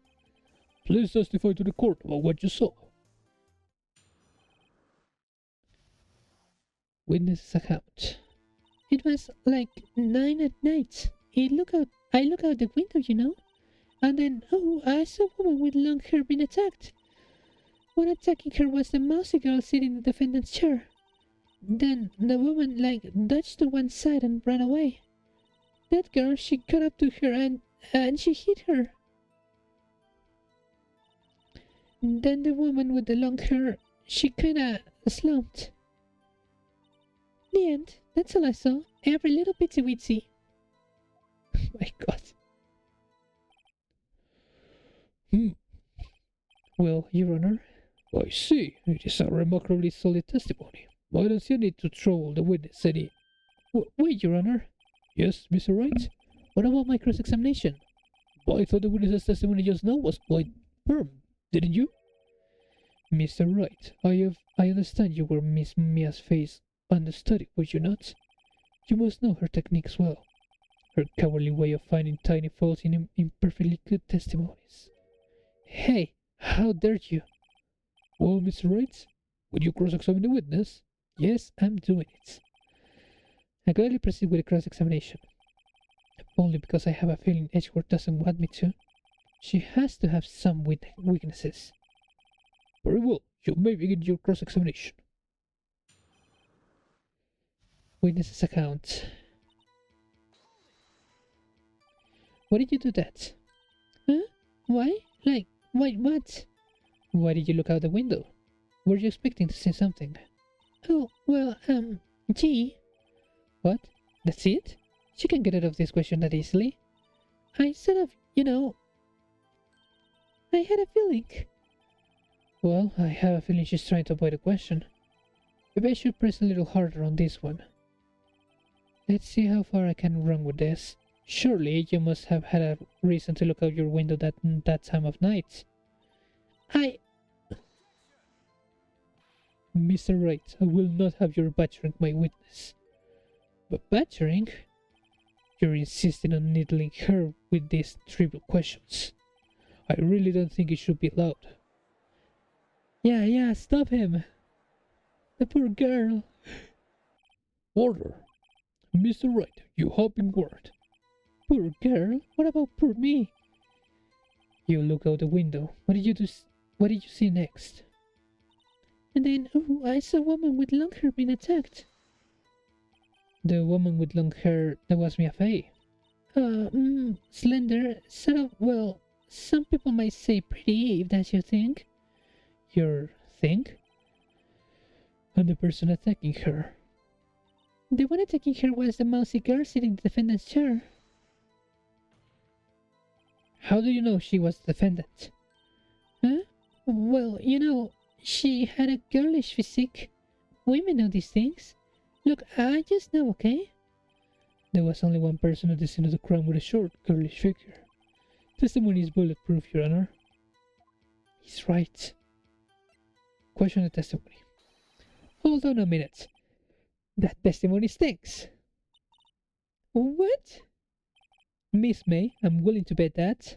Please testify to the court about what you saw. Witness's account. It was 9 at night. I look out the window, and then, I saw a woman with long hair being attacked. One attacking her was the mousy girl sitting in the defendant's chair. Then the woman, dodged to one side and ran away. That girl, she got up to her and she hit her. Then the woman with the long hair, she kinda slumped. The end. That's all I saw. Every little bitsy witsy. Oh my god. Well, Your Honor. I see. It is a remarkably solid testimony. I don't see a need to trouble the witness any. Wait, Your Honor. Yes, Mr. Wright? What about my cross-examination? I thought the witness's testimony just now was quite firm, didn't you? Mr. Wright, I understand you were Miss Mia's face understudy, were you not? You must know her techniques well. Her cowardly way of finding tiny faults in imperfectly good testimonies. Hey, how dare you? Well, Mr. Wright, would you cross-examine the witness? Yes, I'm doing it. I gladly proceed with the cross-examination. Only because I have a feeling Edgeworth doesn't want me to. She has to have some weaknesses. Very well, you may begin your cross-examination. Witness's account. Why did you do that? Huh? Why? Why what? Why did you look out the window? Were you expecting to see something? Oh, well, gee. What? That's it? She can get out of this question that easily. I sort of, I had a feeling. Well, I have a feeling she's trying to avoid the question. Maybe I should press a little harder on this one. Let's see how far I can run with this. Surely you must have had a reason to look out your window that time of night. Mr. Wright, I will not have your badgering my witness. But badgering? You're insisting on needling her with these trivial questions. I really don't think it should be allowed. Yeah, stop him. The poor girl. Order. Mr. Wright, you have been warned. Poor girl? What about poor me? You look out the window. What did you see next? And then, I saw a woman with long hair being attacked. The woman with long hair, that was Mia Fey. Slender, sort of, well, some people might say pretty, if that's your thing. Your thing? And the person attacking her. The one attacking her was the mousy girl sitting in the defendant's chair. How do you know she was the defendant? Huh? Well, you know, she had a girlish physique. Women know these things. Look, I just know, okay? There was only one person at the scene of the crime with a short, girlish figure. Testimony is bulletproof, Your Honor. He's right. Question the testimony. Hold on a minute. That testimony stinks. What? Miss May, I'm willing to bet that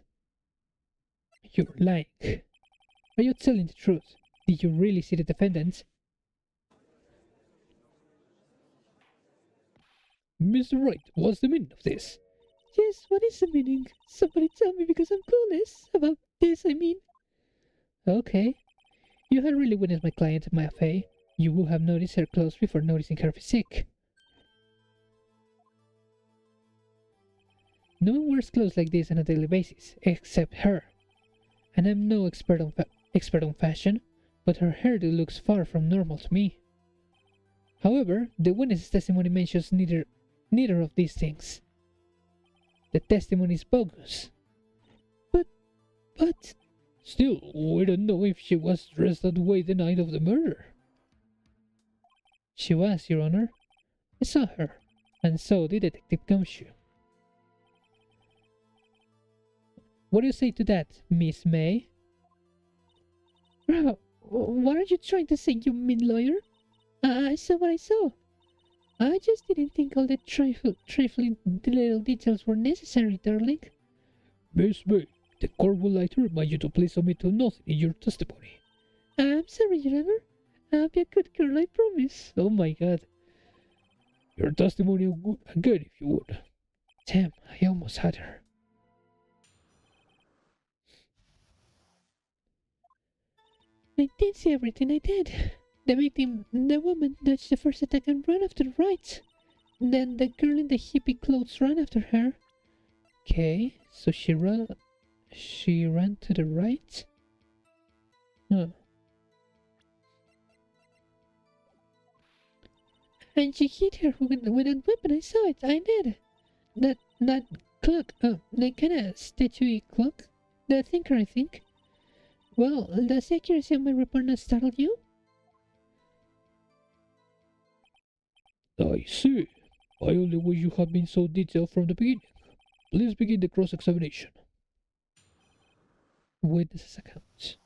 you're lying. Are you telling the truth? Did you really see the defendant? Mr. Wright, what's the meaning of this? Yes, what is the meaning? Somebody tell me because I'm clueless about this, I mean. Okay. You had really witnessed my client, Mafe. You would have noticed her clothes before noticing her physique. No one wears clothes like this on a daily basis, except her. And I'm no expert on fashion, but her hairdo looks far from normal to me. However, the witness's testimony mentions neither of these things. The testimony is bogus. But... Still, we don't know if she was dressed that way the night of the murder. She was, Your Honor. I saw her, and so did Detective Gumshoe. What do you say to that, Miss May? What are you trying to say, you mean lawyer? I saw what I saw. I just didn't think all the trifling little details were necessary, darling. Miss May, the court would like to remind you to please omit nothing in your testimony. I'm sorry, Your Honor. I'll be a good girl, I promise. Oh my god. Your testimony again, if you would. Damn, I almost had her. I did see everything, I did. The victim, the woman, dodged the first attack and ran after Wright. Then the girl in the hippie clothes ran after her. Okay, so she ran to the right? Huh. And she hit her with a weapon, I saw it, I did. That clock, the kinda statuey clock? The thinker, I think. Well, does the accuracy of my report not startle you? I see. I only wish you had been so detailed from the beginning. Please begin the cross-examination. Witness's account.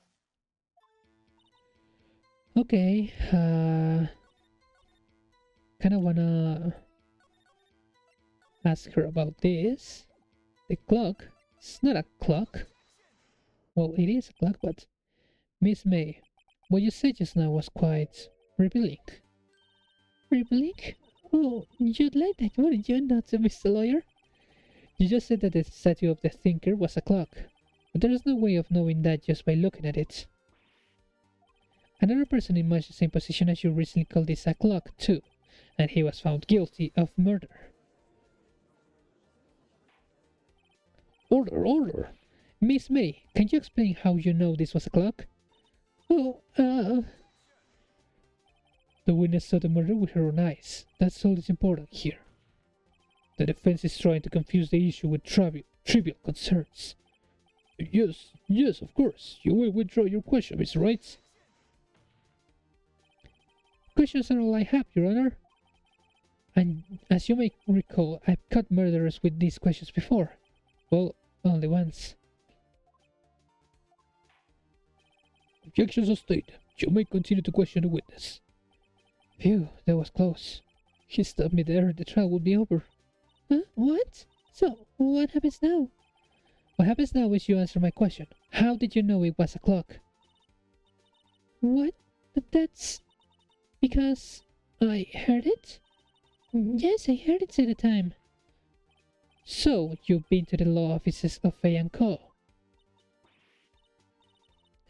Okay, kinda wanna ask her about this. The clock. It's not a clock. Well, it is a clock, but... Miss May, what you said just now was quite revealing. Revealing? Oh, you'd like that, wouldn't you, not to Mr. Lawyer? You just said that the statue of the thinker was a clock, but there is no way of knowing that just by looking at it. Another person in much the same position as you recently called this a clock, too, and he was found guilty of murder. Order! Miss May, can you explain how you know this was a clock? Oh, The witness saw the murder with her own eyes. That's all that's important here. The defense is trying to confuse the issue with trivial concerns. Yes, of course. You will withdraw your question, Mr. Wright. Questions are all I have, Your Honor. And as you may recall, I've caught murderers with these questions before. Well, only once. Objection sustained. You may continue to question the witness. Phew, that was close. He stopped me there, the trial would be over. Huh? What? So, what happens now? What happens now is you answer my question. How did you know it was a clock? What? But that's... because... I heard it? Yes, I heard it at the time. So, you've been to the law offices of Fay & Co.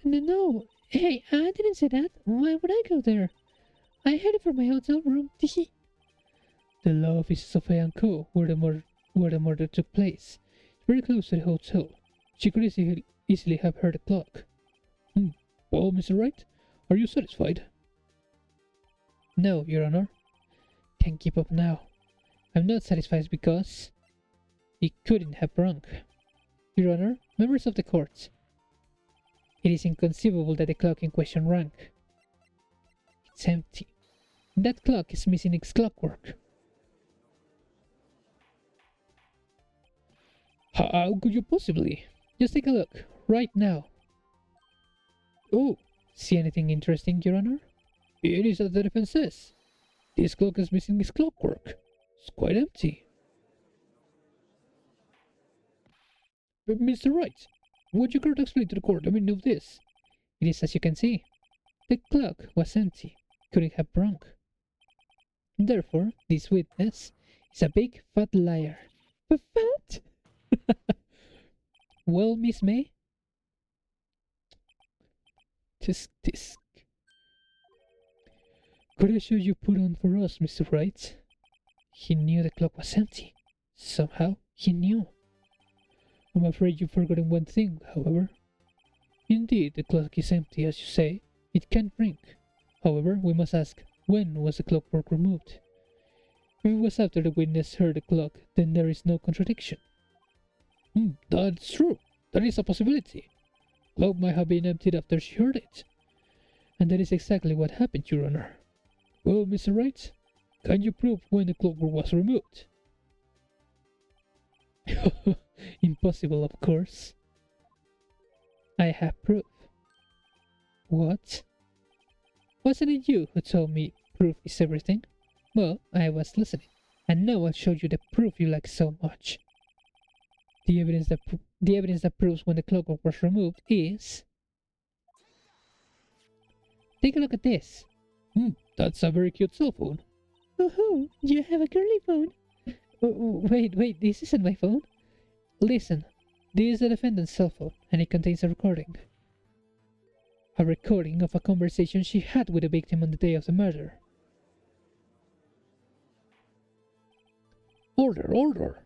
No. Hey, I didn't say that. Why would I go there? I heard it from my hotel room. The law offices of Fay & Co. were the where the murder took place. It's very close to the hotel. She could easily have heard the clock. Well, Mr. Wright, are you satisfied? No, Your Honor. Can't keep up now. I'm not satisfied because it couldn't have rung. Your Honor, members of the court, it is inconceivable that the clock in question rang. It's empty. That clock is missing its clockwork. How could you possibly? Just take a look, right now. Oh, see anything interesting, Your Honor? It is as the defense says. This clock is missing its clockwork. It's quite empty. But Mr. Wright, would you care to explain to the court the meaning of this? It is as you can see. The clock was empty. Couldn't have rung. Therefore, this witness is a big fat liar. Fat? Well, Miss May? Tisk tisk. Could I show you put on for us, Mr. Wright? He knew the clock was empty. Somehow, he knew. I'm afraid you've forgotten one thing, however. Indeed, the clock is empty, as you say. It can't ring. However, we must ask, when was the clockwork removed? If it was after the witness heard the clock, then there is no contradiction. That's true. That is a possibility. Clock might have been emptied after she heard it. And that is exactly what happened, Your Honor. Well, Mr. Wright, can you prove when the clockwork was removed? Impossible, of course. I have proof. What? Wasn't it you who told me proof is everything? Well, I was listening, and now I'll show you the proof you like so much. The evidence that proves when the clockwork was removed is... Take a look at this. That's a very cute cell phone. Oh, you have a girly phone. Wait, this isn't my phone. Listen, this is the defendant's cell phone, and it contains a recording. A recording of a conversation she had with the victim on the day of the murder. Order!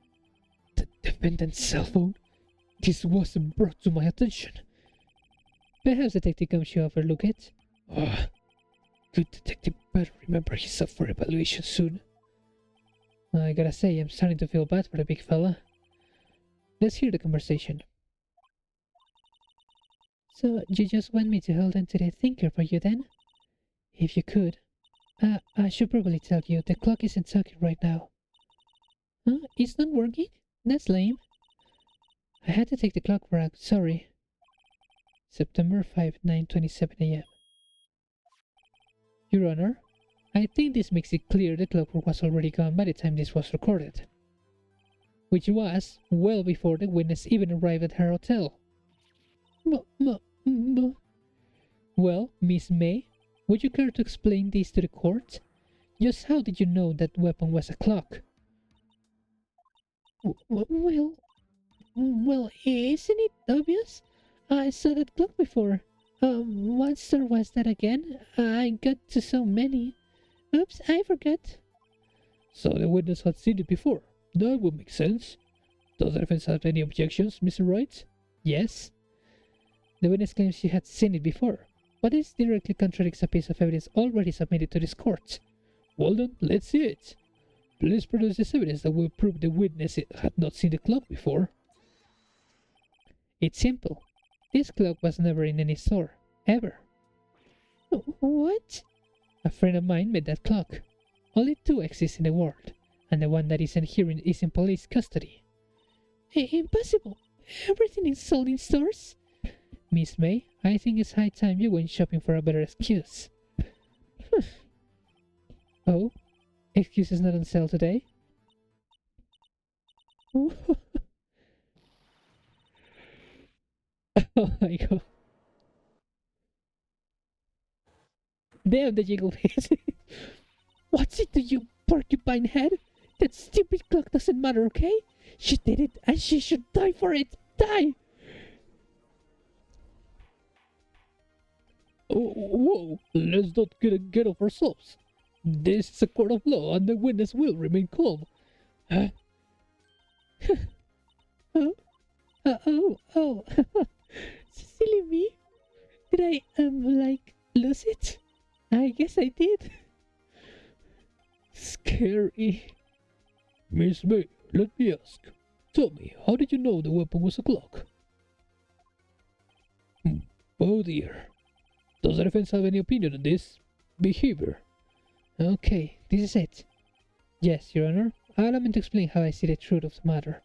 The defendant's cell phone? This wasn't brought to my attention. Perhaps Detective Gum should overlook it. Good detective better remember he's up for evaluation soon. I gotta say, I'm starting to feel bad for the big fella. Let's hear the conversation. So, you just want me to hold on to the thinker for you then? If you could. I should probably tell you, the clock isn't talking right now. Huh? It's not working? That's lame. I had to take the clock for out, sorry. September 5, 9:27 a.m. Your Honor, I think this makes it clear the clockwork was already gone by the time this was recorded. Which was well before the witness even arrived at her hotel. Well, Miss May, would you care to explain this to the court? Just how did you know that weapon was a clock? Well, isn't it obvious? I saw that clock before. What store was that again? I got to so many. Oops, I forgot. So the witness had seen it before. That would make sense. Does the defense have any objections, Mr. Wright? Yes. The witness claims she had seen it before, but this directly contradicts a piece of evidence already submitted to this court. Well then, let's see it. Please produce this evidence that will prove the witness had not seen the clock before. It's simple. This clock was never in any store, ever. What? A friend of mine made that clock. Only two exist in the world, and the one that isn't here is in police custody. Impossible! Everything is sold in stores? Miss May, I think it's high time you went shopping for a better excuse. Oh? Excuses not on sale today? Oh my god. Damn the jiggle face. What's it to you, porcupine head? That stupid clock doesn't matter, okay? She did it and she should die for it. Die! Oh, whoa, let's not get off ourselves. This is a court of law and the witness will remain calm. Oh, oh. Silly me. Did I, lose it? I guess I did. Scary. Miss May, let me ask. Tell me, how did you know the weapon was a clock? Hmm. Oh dear. Does the defense have any opinion on this behavior? Okay, this is it. Yes, Your Honor. Allow me to explain how I see the truth of the matter.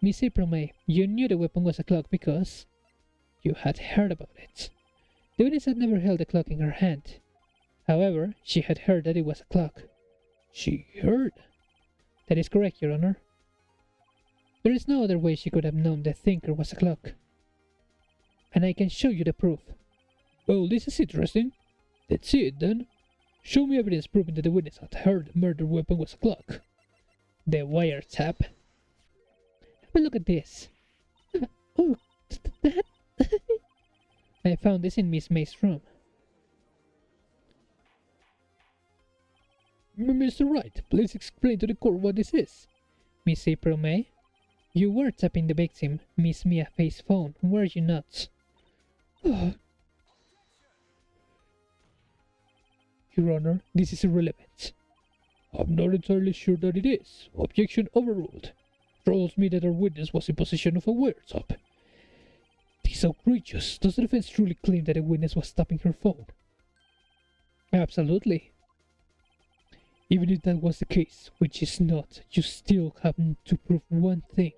Miss April May, you knew the weapon was a clock because you had heard about it. The witness had never held a clock in her hand. However, she had heard that it was a clock. She heard? That is correct, Your Honor. There is no other way she could have known the thinker was a clock. And I can show you the proof. Well, this is interesting. Let's see it then. Show me evidence proving that the witness had heard the murder weapon was a clock. The wiretap. Have a look at this. Oh, that? I found this in Miss May's room. Mr. Wright, please explain to the court what this is. Miss April May, you were tapping the victim, Miss Mia Faye's phone, were you not? Your Honor, this is irrelevant. I'm not entirely sure that it is. Objection overruled. Troubles me that our witness was in possession of a wiretap. This is outrageous. Does the defense truly claim that a witness was tapping her phone? Absolutely. Even if that was the case, which is not, you still have to prove one thing.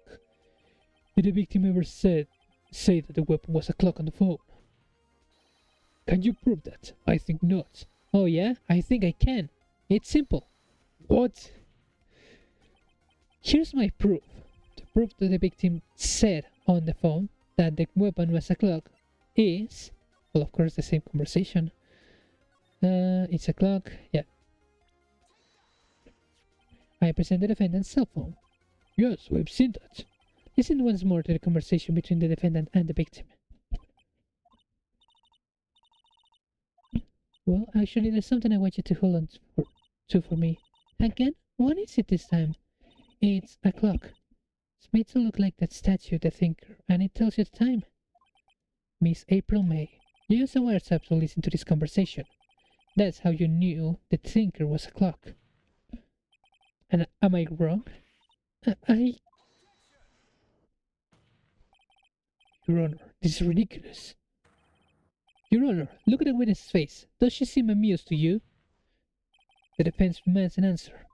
Did the victim ever say that the weapon was a clock on the phone? Can you prove that? I think not. Oh yeah, I think I can. It's simple. What? Here's my proof. The proof that the victim said on the phone that the weapon was a clock is, well, of course, the same conversation. It's a clock, yeah. I present the defendant's cell phone. Yes, we've seen that. Listen once more to the conversation between the defendant and the victim. Well, actually, there's something I want you to hold on for me. Again? What is it this time? It's a clock. It's made to look like that statue, the thinker, and it tells you the time. Miss April May, you used a WhatsApp to listen to this conversation. That's how you knew the thinker was a clock. And am I wrong? Your Honor, this is ridiculous. Your Honor, look at the witness's face. Does she seem amused to you? The defense demands an answer.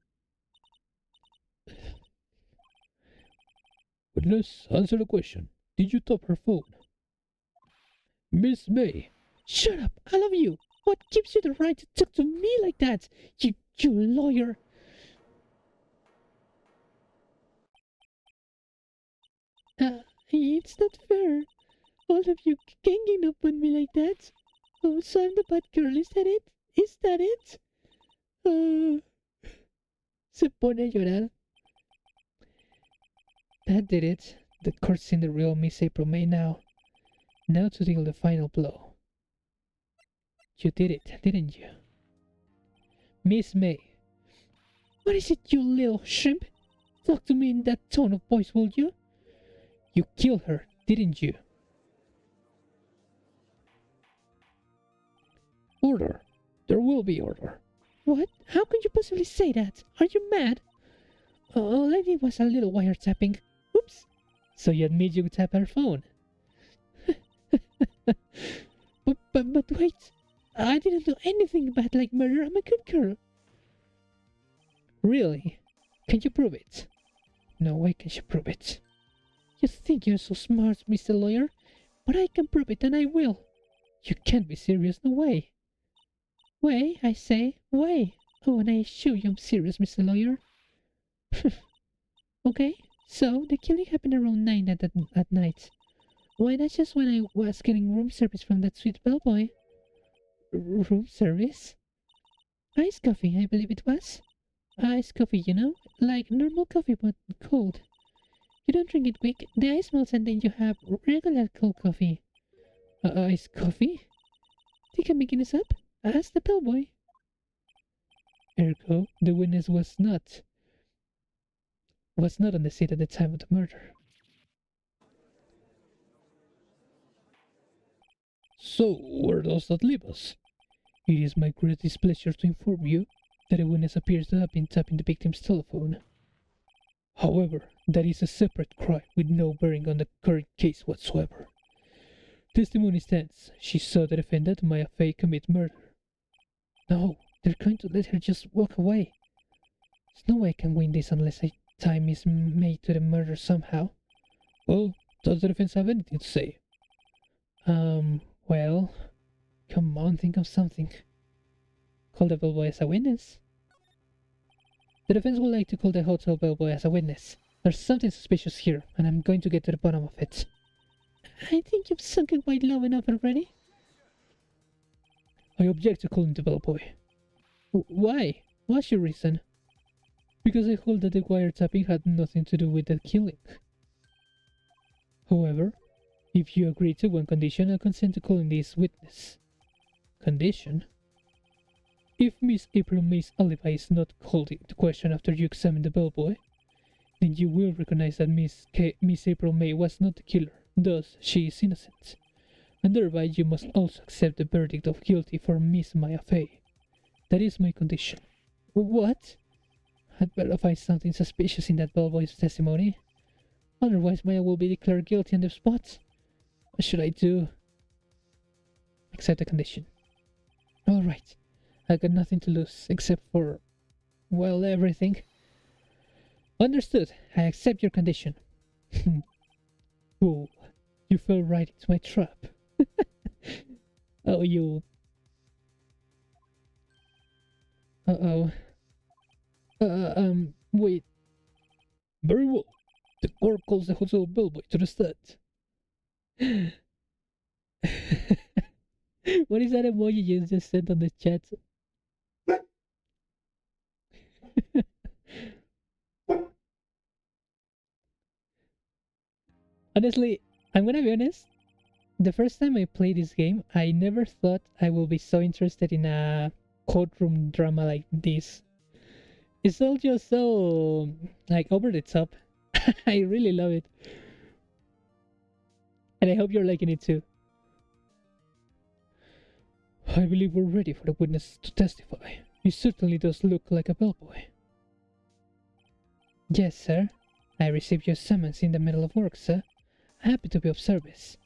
Witness, answer the question. Did you tap her phone? Miss May. Shut up! I love you! What gives you the right to talk to me like that? You lawyer! It's not fair. All of you ganging up on me like that. Oh, so I'm the bad girl, is that it? Is that it? Se pone a llorar. That did it. The court's seen the real Miss April May now. Now to deal the final blow. You did it, didn't you? Miss May. What is it, you little shrimp? Talk to me in that tone of voice, will you? You killed her, didn't you? Order. There will be order. What? How can you possibly say that? Are you mad? All I did was a little wiretapping. Oops. So you admit you tapped her phone? but wait. I didn't do anything bad like murder. I'm a good girl. Really? Can you prove it? No way can you prove it. You think you're so smart, Mr. Lawyer? But I can prove it and I will. You can't be serious, no way. Way, I say, way. Oh, and I assure you I'm serious, Mr. Lawyer. Okay, so the killing happened around 9 at night. Why, that's just when I was getting room service from that sweet bellboy. Room service? Iced coffee, I believe it was. Iced coffee, you know? Like normal coffee, but cold. You don't drink it quick, the ice melts and then you have regular cold coffee. Iced coffee? Think I'm making this up? Ask the bellboy. Ergo, the witness was not was not on the scene at the time of the murder. So, where does that leave us? It is my greatest pleasure to inform you that a witness appears to have been tapping the victim's telephone. However, that is a separate crime with no bearing on the current case whatsoever. Testimony stands. She saw the defendant, Maya Fey, commit murder. No, they're going to let her just walk away. There's no way I can win this unless a time is made to the murder somehow. Well, does the defense have anything to say? Well, come on, think of something. Call the bellboy as a witness? The defense would like to call the hotel bellboy as a witness. There's something suspicious here, and I'm going to get to the bottom of it. I think you've sunk it quite low enough already. I object to calling the bellboy. Why? What's your reason? Because I hold that the wiretapping had nothing to do with the killing. However, if you agree to one condition, I consent to calling this witness. Condition? If Miss April May's alibi is not called into question after you examine the bellboy, then you will recognize that Miss April May was not the killer, thus she is innocent. And thereby you must also accept the verdict of guilty for Miss Maya Fey. That is my condition. What? I'd better find something suspicious in that bellboy's testimony. Otherwise Maya will be declared guilty on the spot. What should I do? Accept the condition. Alright. I got nothing to lose, except for... well, everything. Understood. I accept your condition. Fool. You fell right into my trap. Oh, you... Uh-oh. Wait. Very well. The court calls the hotel bellboy to the stand. What is that emoji you just sent on the chat? Honestly, I'm gonna be honest. The first time I played this game, I never thought I will be so interested in a courtroom drama like this. It's all just so, like, over the top. I really love it. And I hope you're liking it too. I believe we're ready for the witness to testify. He certainly does look like a bellboy. Yes, sir. I received your summons in the middle of work, sir. Happy to be of service.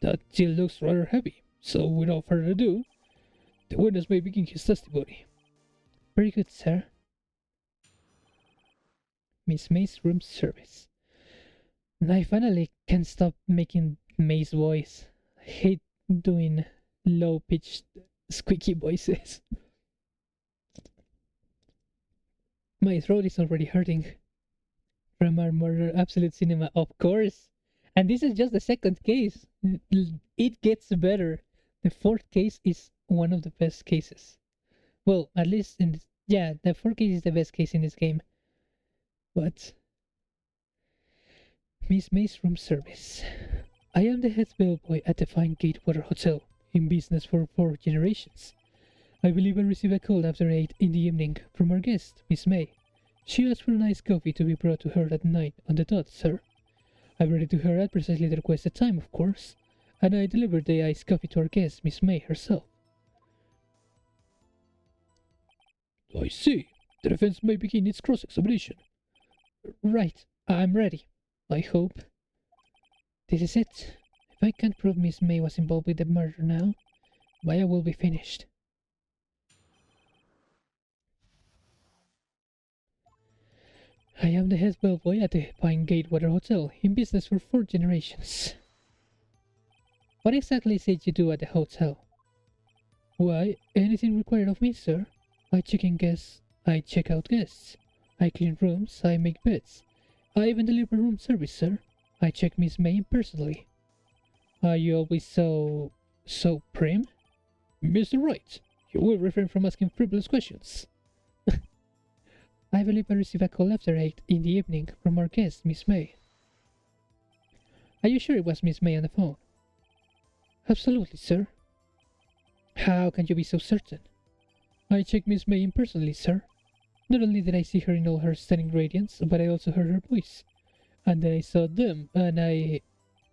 That deal looks rather heavy, so without further ado, the witness may begin his testimony. Very good, sir. Miss May's room service. I finally can stop making May's voice. I hate doing low-pitched, squeaky voices. My throat is already hurting. From our murder, Absolute Cinema, of course. And this is just the second case. It gets better. The fourth case is one of the best cases. Well, at least in this, yeah, the fourth case is the best case in this game. But Miss May's room service. I am the head bellboy at the fine Gatewater Hotel, in business for 4 generations. I believe I received a call after 8 in the evening from our guest, Miss May. She asked for an iced coffee to be brought to her at 9 on the dot, sir. I brought it to her at precisely the requested time, of course, and I delivered the iced coffee to our guest, Miss May herself. I see. The defense may begin its cross-examination. Right, I'm ready. I hope. This is it. If I can't prove Miss May was involved with the murder now, Maya will be finished. I am the head bellboy at the Pine Gatewater Hotel, in business for 4 generations. What exactly is it you do at the hotel? Why, anything required of me, sir. I check in guests, I check out guests. I clean rooms, I make beds. I even deliver room service, sir. I check Miss May personally. Are you always so prim? Mr. Wright, you will refrain from asking frivolous questions. I believe I received a call after 8 in the evening from our guest, Miss May. Are you sure it was Miss May on the phone? Absolutely, sir. How can you be so certain? I checked Miss May in personally, sir. Not only did I see her in all her stunning radiance, but I also heard her voice. And then I saw them, and I...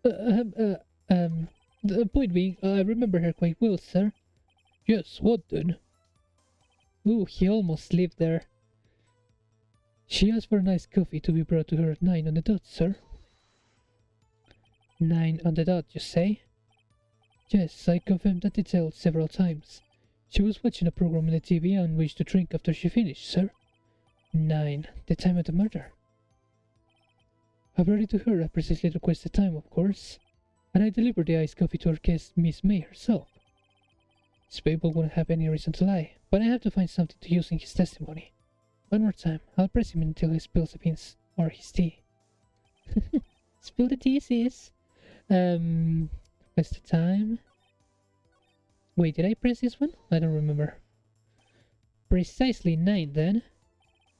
Uh, um, uh, um... The point being, I remember her quite well, sir. Yes, what then? Ooh, he almost lived there. She asked for a nice coffee to be brought to her at 9 on the dot, sir. 9 on the dot, you say? Yes, I confirmed that detail several times. She was watching a program on the TV and wished to drink after she finished, sir. 9, the time of the murder. I brought it to her at precisely requested time, of course, and I delivered the iced coffee to her guest, Miss May herself. This people wouldn't have any reason to lie, but I have to find something to use in his testimony. One more time, I'll press him until he spills the beans, or his tea. Spill the tea, sis. What's the time? Wait, did I press this one? I don't remember. Precisely 9 then.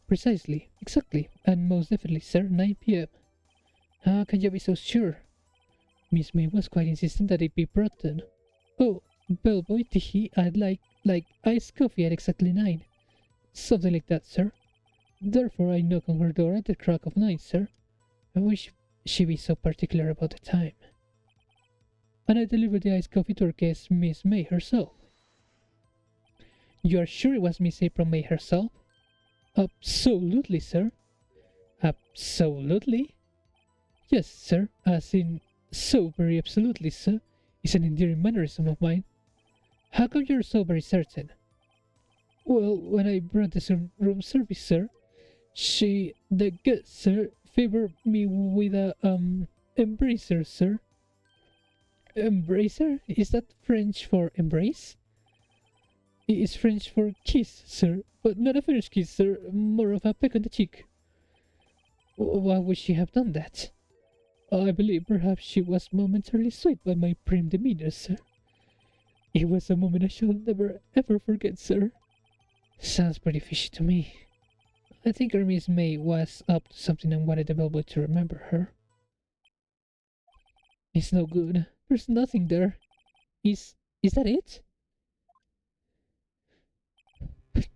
Precisely, exactly, and most definitely, sir, 9 p.m. How can you be so sure? Miss May was quite insistent that it be brought then. Oh, bellboy, I'd like iced coffee at exactly 9. Something like that, sir. Therefore, I knock on her door at the crack of 9, sir. I wish she be so particular about the time. And I delivered the iced coffee to her guest, Miss May herself. You are sure it was Miss April May herself? Absolutely, sir. Absolutely? Yes, sir, as in so very absolutely, sir. It's an endearing mannerism of mine. How come you're so very certain? Well, when I brought the room service, sir, the guest, sir, favored me with a, embracer, sir. Embracer? Is that French for embrace? It is French for kiss, sir, but not a French kiss, sir, more of a peck on the cheek. Why would she have done that? I believe perhaps she was momentarily swayed by my prim demeanor, sir. It was a moment I shall never ever forget, sir. Sounds pretty fishy to me. I think our Miss May was up to something and wanted the bellboy to remember her. It's no good. There's nothing there. Is that it?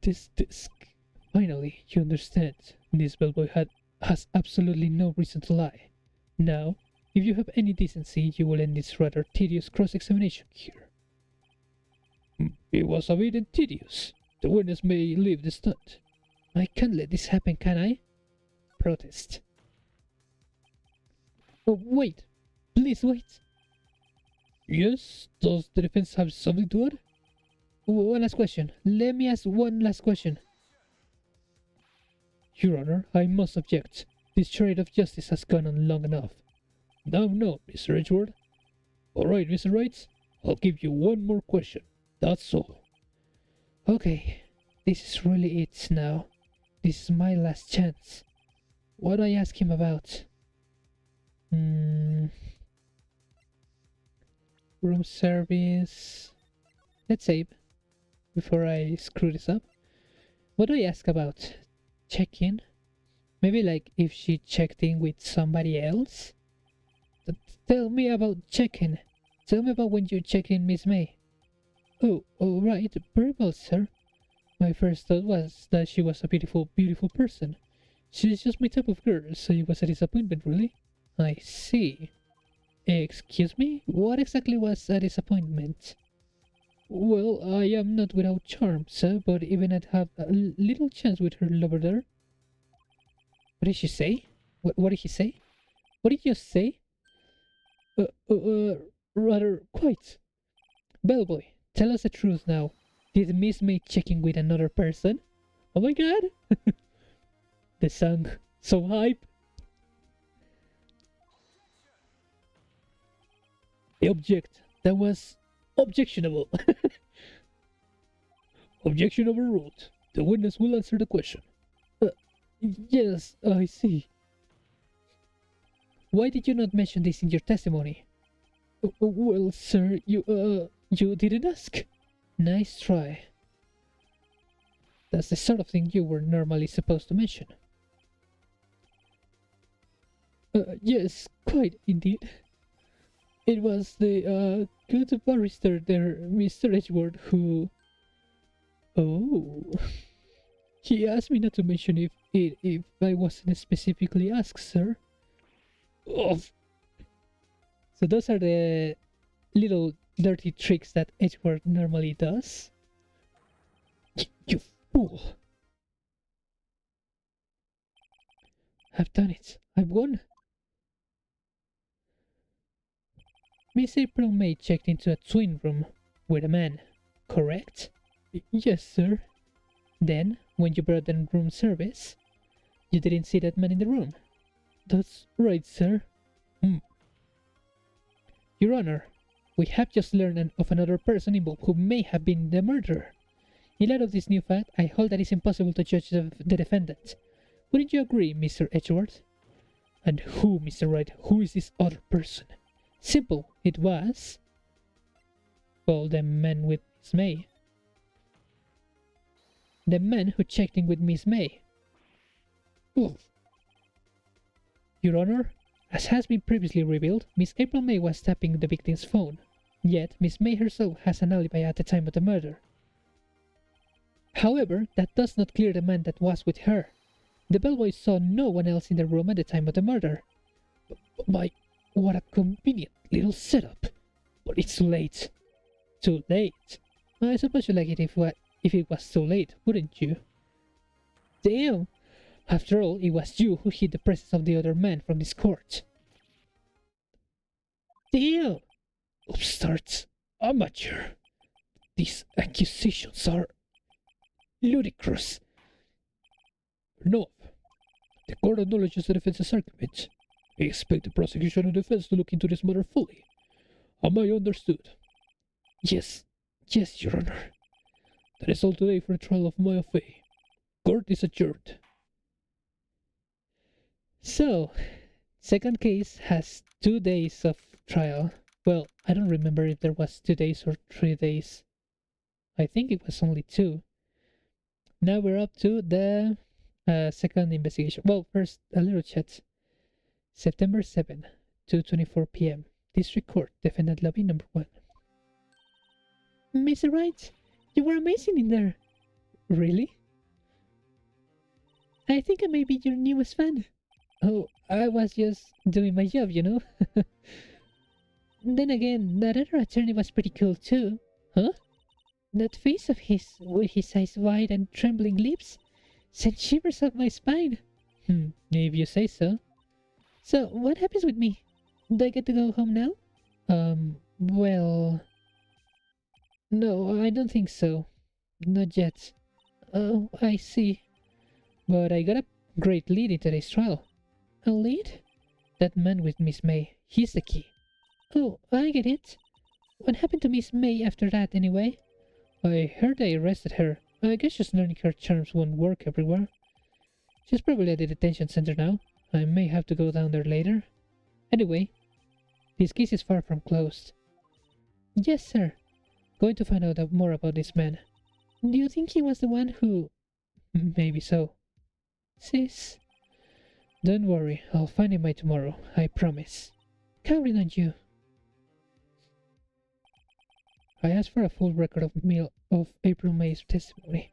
This disc. Finally, you understand. This bellboy has absolutely no reason to lie. Now, if you have any decency, you will end this rather tedious cross-examination here. It was a bit tedious. The witness may leave the stand. I can't let this happen, can I? Protest. Oh, wait. Please wait. Yes? Does the defense have something to add? One last question. Let me ask one last question. Your Honor, I must object. This charade of justice has gone on long enough. Now, Mr. Edgeworth. All right, Mr. Wright. I'll give you one more question. That's all. Okay, this is really it now. This is my last chance. What do I ask him about? Room service. Let's save before I screw this up. What do I ask about? Check-in? Maybe like if she checked in with somebody else? Tell me about check-in. Tell me about when you checked in, Miss May. Oh, all right, very well, sir. My first thought was that she was a beautiful, beautiful person. She's just my type of girl, so it was a disappointment, really. I see. Excuse me? What exactly was a disappointment? Well, I am not without charm, sir, but even I'd have a little chance with her lover there. What did she say? What did he say? What did you say? Rather quite. Bellboy, tell us the truth now. Did Miss May checking with another person? Oh my god! The song. So hype. Object. That was objectionable. Objection overruled. The witness will answer the question. Yes, I see. Why did you not mention this in your testimony? Well, sir, you didn't ask. Nice try. That's the sort of thing you were normally supposed to mention. Yes, quite indeed. It was the, good barrister there, Mr. Edgeworth, who... Oh... He asked me not to mention if I wasn't specifically asked, sir. Oh, so those are the little dirty tricks that Edward normally does. You fool! I've done it. I've won. Miss April May checked into a twin room with a man, correct? Yes, sir. Then, when you brought in room service, you didn't see that man in the room. That's right, sir. Hmm. Your Honor, we have just learned of another person involved who may have been the murderer. In light of this new fact, I hold that it's impossible to judge the defendant. Wouldn't you agree, Mr. Edgeworth? And who, Mr. Wright, who is this other person? Simple, it was. Well, the man with Miss May. The man who checked in with Miss May. Oof. Your Honor, as has been previously revealed, Miss April May was tapping the victim's phone. Yet, Miss May herself has an alibi at the time of the murder. However, that does not clear the man that was with her. The bellboy saw no one else in the room at the time of the murder. My, what a convenient little setup. But it's too late. Too late? I suppose you'd like it if it was too late, wouldn't you? Damn! After all, it was you who hid the presence of the other man from this court. Damn! Upstarts. Amateur. These accusations are ludicrous. No. The court acknowledges the defense's argument. I expect the prosecution and defense to look into this matter fully. Am I understood? Yes. Yes, Your Honor. That is all today for the trial of Maya Fey. Court is adjourned. So, second case has 2 days of trial. Well, I don't remember if there was 2 days or 3 days. I think it was only 2. Now we're up to the second investigation. Well, first, a little chat. September 7, 2:24 p.m. District Court, Defendant Lobby number 1. Mr. Wright, you were amazing in there. Really? I think I may be your newest fan. Oh, I was just doing my job, you know? Then again, that other attorney was pretty cool too. Huh? That face of his, with his eyes wide and trembling lips, sent shivers up my spine. If you say so. So, what happens with me? Do I get to go home now? Well... No, I don't think so. Not yet. Oh, I see. But I got a great lead in today's trial. A lead? That man with Miss May. He's the key. Oh, I get it. What happened to Miss May after that, anyway? I heard they arrested her. I guess just learning her charms won't work everywhere. She's probably at the detention center now. I may have to go down there later. Anyway, this case is far from closed. Yes, sir. Going to find out more about this man. Do you think he was the one who... Maybe so. Sis? Don't worry, I'll find him by tomorrow, I promise. Counting on you. I asked for a full record of April May's testimony.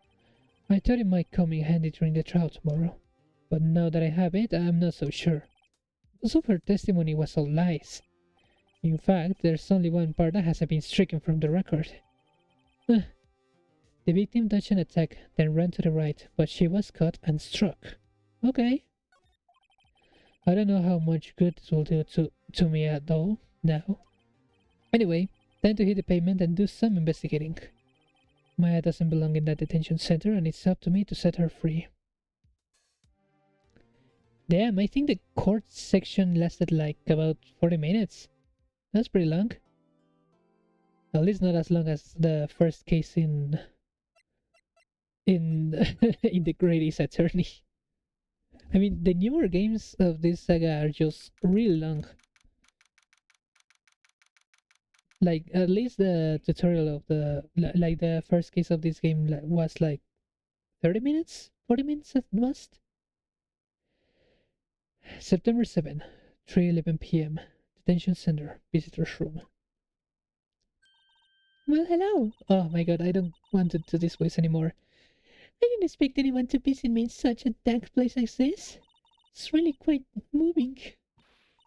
I thought it might come in handy during the trial tomorrow, but now that I have it, I'm not so sure. Most of her testimony was all lies. In fact, there's only one part that hasn't been stricken from the record. The victim dodged an attack, then ran to the right, but she was caught and struck. Okay. I don't know how much good this will do to me at all now. Anyway, time to hit the pavement and do some investigating. Maya doesn't belong in that detention center, and it's up to me to set her free. Damn, I think the court section lasted like about 40 minutes. That's pretty long. At least not as long as the first case in in the Great Attorney. I mean, the newer games of this saga are just really long. Like, at least the tutorial of like the first case of this game was like 30 minutes? 40 minutes at most? September 7, 3:11 p.m. Detention Center, Visitor's Room. Well, hello! Oh my god, I don't want to do this voice anymore. I didn't expect anyone to visit me in such a dark place as this. It's really quite moving.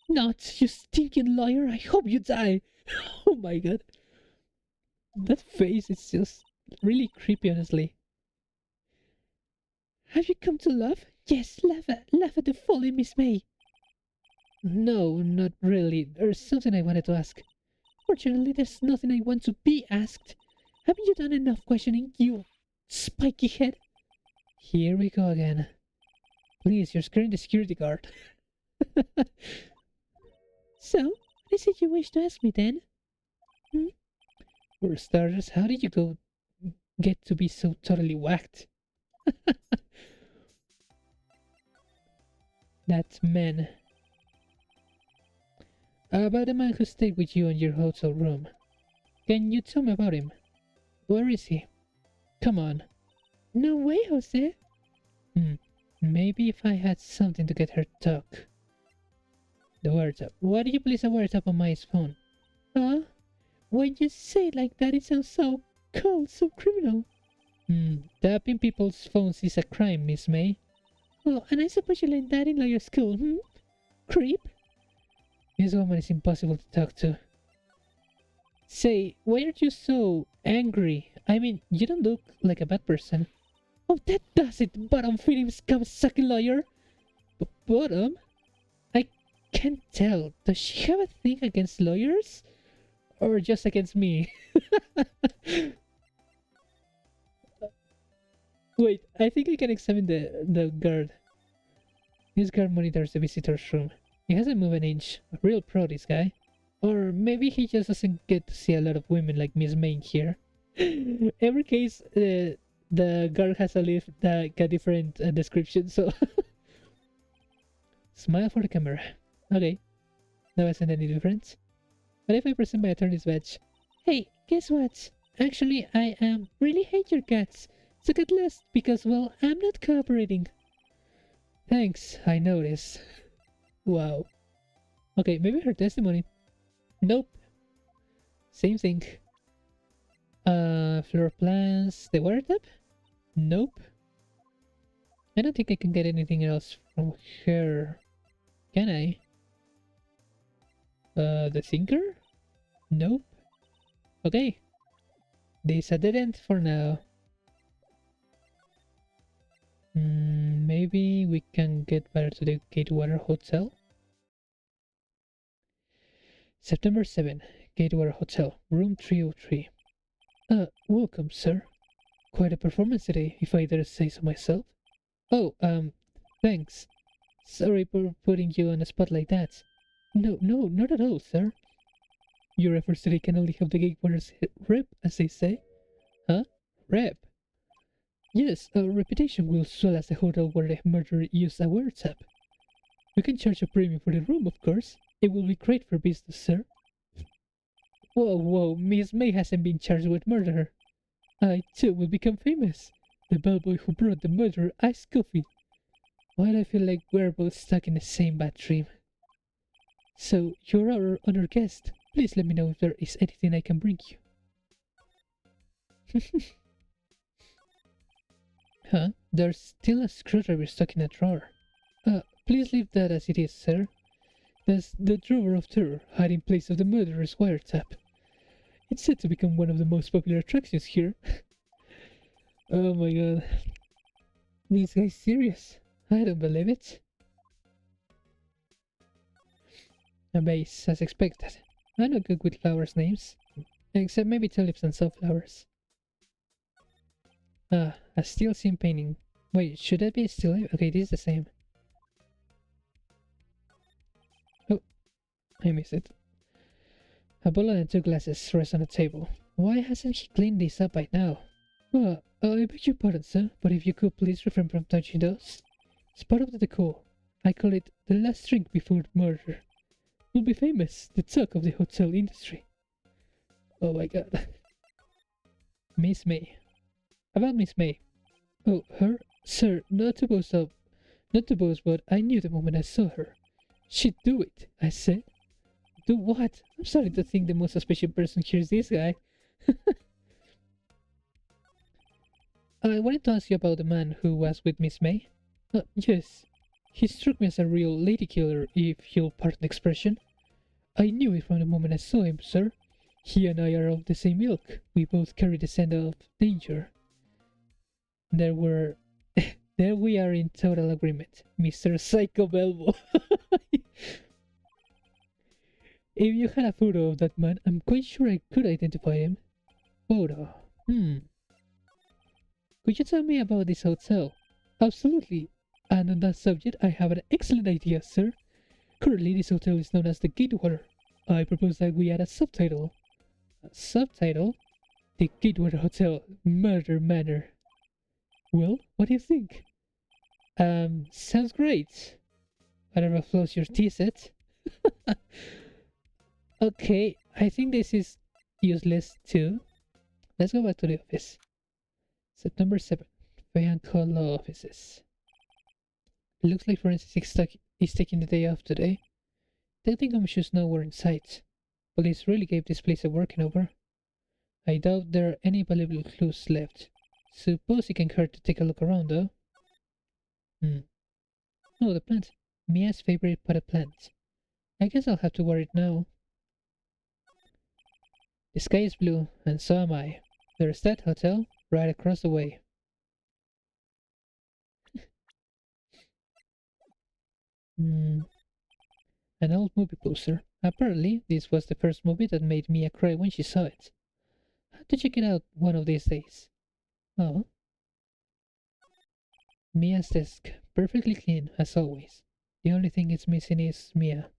Not, you stinking liar. I hope you die. Oh my god. That face is just really creepy, honestly. Have you come to laugh? Yes, laugh at the folly, Miss May. No, not really. There's something I wanted to ask. Fortunately, there's nothing I want to be asked. Haven't you done enough questioning, you spiky head? Here we go again. Please, you're scaring the security guard. So, what is it you wish to ask me then? Hmm? For starters, how did you get to be so totally whacked? That man. About the man who stayed with you in your hotel room. Can you tell me about him? Where is he? Come on. No way, Jose. Maybe if I had something to get her to talk. The WhatsApp. Why do you place a WhatsApp on my phone? Huh? When you say it like that, it sounds so cold, so criminal. Tapping people's phones is a crime, Miss May. Oh, and I suppose you learned that in lawyer school, Creep? This woman is impossible to talk to. Say, why are you so angry? I mean, you don't look like a bad person. Oh, that does it, bottom-feeding scum-sucking lawyer! Bottom? I can't tell. Does she have a thing against lawyers? Or just against me? Wait, I think I can examine the guard. This guard monitors the visitor's room. He hasn't moved an inch. Real pro, this guy. Or maybe he just doesn't get to see a lot of women like Miss May here. Every case, the guard has a different description, so... Smile for the camera. Okay. That wasn't any difference. What if I present my attorney's badge? Hey, guess what? Actually, I really hate your guts. So get lost because, well, I'm not cooperating. Thanks, I noticed. Wow. Okay, maybe her testimony. Nope. Same thing. Floor plans. The water tap? Nope. I don't think I can get anything else from her. Can I? The thinker? Nope. Okay. This a dead end for now. Maybe we can get better to the Gatewater Hotel. September 7, Gatewater Hotel, room 303. Welcome, sir. Quite a performance today, if I dare say so myself. Oh, thanks. Sorry for putting you on a spot like that. No, not at all, sir. Your efforts today can only help the Gatewater's rep, as they say. Huh? Rep? Yes, our reputation will swell as the hotel where the murderer used a wiretap. We can charge a premium for the room, of course. It will be great for business, sir. Whoa, Miss May hasn't been charged with murder. I, too, will become famous. The bellboy who brought the murderer iced coffee. Why do I feel like we're both stuck in the same bad dream? So, you're our honored guest. Please let me know if there is anything I can bring you. Huh? There's still a screwdriver stuck in a drawer. Please leave that as it is, sir. That's the drawer of terror, hiding place of the murderer's wiretap. It's said to become one of the most popular attractions here. Oh my god. This guy's serious. I don't believe it. A vase, as expected. I'm not good with flowers' names. Except maybe tulips and sunflowers. A steel scene painting. Wait, should that be steel? Okay, this is the same. Oh, I missed it. A bottle and 2 glasses rest on the table. Why hasn't he cleaned this up by now? Well, I beg your pardon, sir, but if you could please refrain from touching those. It's part of the decor. I call it the last drink before murder. We'll be famous, the talk of the hotel industry. Oh my god. Miss May. About Miss May. Oh, her? Sir, not to boast, but I knew the moment I saw her. She'd do it, I said. Do what? I'm starting to think the most suspicious person here is this guy. I wanted to ask you about the man who was with Miss May. Yes. He struck me as a real lady killer, if you'll pardon the expression. I knew it from the moment I saw him, sir. He and I are of the same ilk. We both carry the scent of danger. There were... There we are in total agreement, Mr. Psycho Belvo. If you had a photo of that man, I'm quite sure I could identify him. Photo. Could you tell me about this hotel? Absolutely. And on that subject, I have an excellent idea, sir. Currently, this hotel is known as the Gatewater. I propose that we add a subtitle. A subtitle? The Gatewater Hotel, Murder Manor. Well, what do you think? Sounds great. Whatever floats your tea-set. Okay, I think this is useless too. Let's go back to the office. September 7th, Fayanco Law Offices. Looks like forensics is taking the day off today. Technical issues now were in sight. Police really gave this place a working over. I doubt there are any valuable clues left. Suppose it can hurt to take a look around, though. Oh, the plant. Mia's favorite potted plant. I guess I'll have to wear it now. The sky is blue, and so am I. There's that hotel right across the way. An old movie poster. Apparently, this was the first movie that made Mia cry when she saw it. Have to check it out one of these days. Oh. Mia's desk. Perfectly clean, as always. The only thing it's missing is Mia.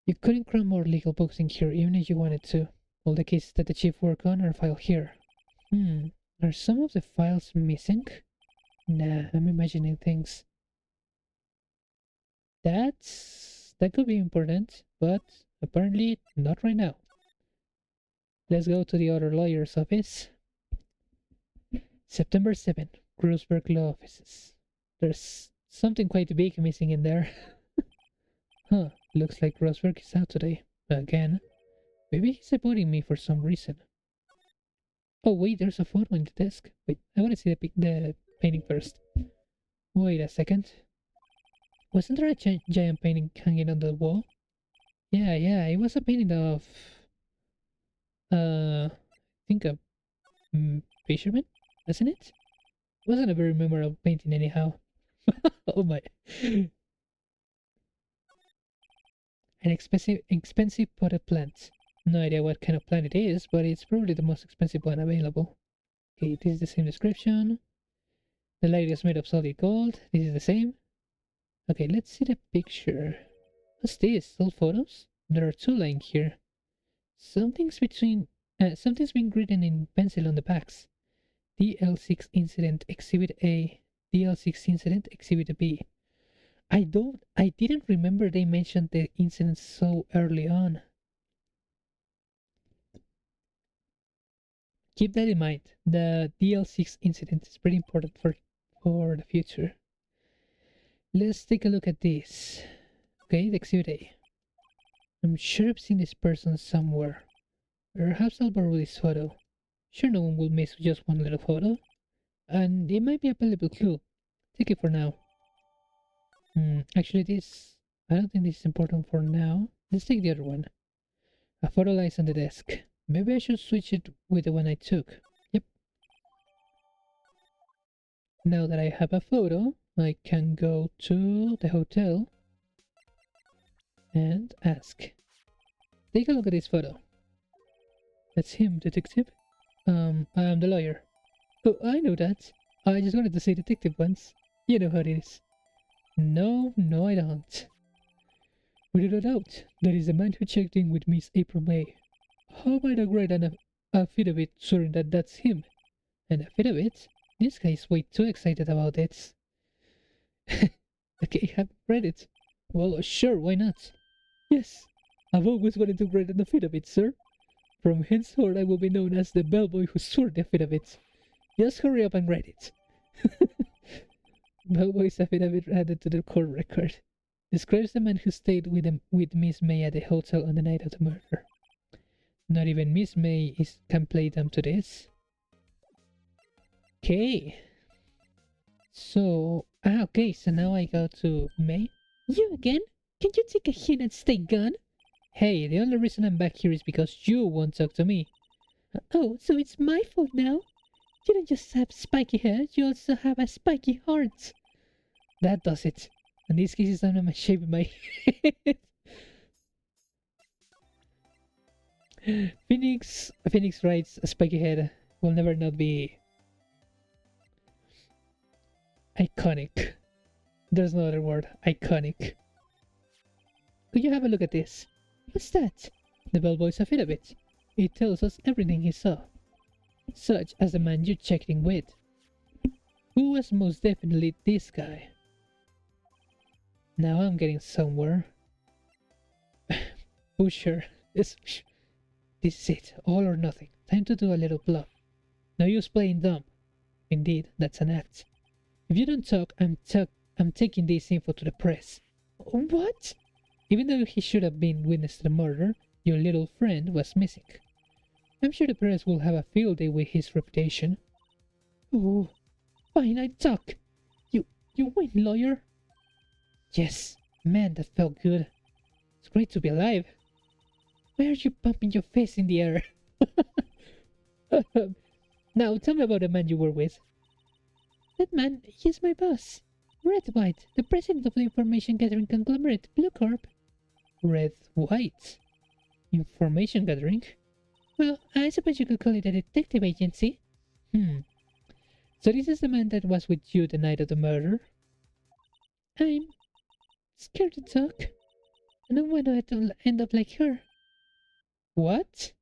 You couldn't cram more legal books in here even if you wanted to. All the cases that the chief worked on are filed here. Are some of the files missing? Nah, I'm imagining things. That could be important, but apparently not right now. Let's go to the other lawyer's office. September 7th, Grossberg Law Offices. There's something quite big missing in there. Huh, looks like Grossberg is out today. Again. Maybe he's avoiding me for some reason. Oh wait, there's a photo on the desk. Wait, I want to see the painting first. Wait a second. Wasn't there a giant painting hanging on the wall? Yeah, it was a painting of... I think a fisherman, wasn't it? Wasn't a very memorable painting anyhow. Oh my. An expensive potted plant. No idea what kind of plant it is, but it's probably the most expensive one available. Okay, this is the same description. The light is made of solid gold. This is the same. Okay, let's see the picture. What's this? Old photos? There are two lying here. Something's been written in pencil on the backs. DL6 Incident Exhibit A, DL6 Incident Exhibit B. I didn't remember they mentioned the incident so early on. Keep that in mind. The DL6 incident is pretty important for the future. Let's take a look at this. Okay, the Exhibit A. I'm sure I've seen this person somewhere. Perhaps I'll borrow this photo. Sure, no one will miss just one little photo. And it might be a valuable clue. Take it for now. Actually, I don't think this is important for now. Let's take the other one. A photo lies on the desk. Maybe I should switch it with the one I took. Yep. Now that I have a photo, I can go to the hotel and ask. Take a look at this photo. That's him, detective. I'm the lawyer. Oh, I know that. I just wanted to say detective once. You know how it is. No, I don't. Without a doubt, that is the man who checked in with Miss April May. How about I write an affidavit swearing that that's him? An affidavit? This guy is way too excited about it. Okay, I haven't read it. Well, sure, why not? Yes, I've always wanted to write an affidavit, sir. From henceforth, I will be known as the bellboy who swore the affidavit. Just hurry up and write it. Bellboy's affidavit added to the court record. Describes the man who stayed with Miss May at the hotel on the night of the murder. Not even Miss May can play them to this. Okay. So, okay, so now I go to May. You again? Can you take a hint and stay gone? Hey, the only reason I'm back here is because you won't talk to me. Oh, so it's my fault now? You don't just have spiky hair, you also have a spiky heart. That does it. In this case, I'm shaving my head. Phoenix writes a spiky head will never not be iconic. There's no other word. Iconic. Could you have a look at this? What's that? The bellboy's affidavit. It tells us everything he saw. Such as the man you checked in with. Who was most definitely this guy? Now I'm getting somewhere. Pusher. This is it. All or nothing. Time to do a little bluff. No use playing dumb. Indeed, that's an act. If you don't talk, I'm taking this info to the press. What? Even though he should have been witness to the murder, your little friend was missing. I'm sure the press will have a field day with his reputation. Oh, fine, I talk. You win, lawyer. Yes, man, that felt good. It's great to be alive. Why are you pumping your face in the air? Now, tell me about the man you were with. That man, he's my boss. Wright, the president of the information gathering conglomerate, Blue Corp. Wright? Information gathering? Well, I suppose you could call it a detective agency. So this is the man that was with you the night of the murder? I'm scared to talk. I don't want to end up like her. What?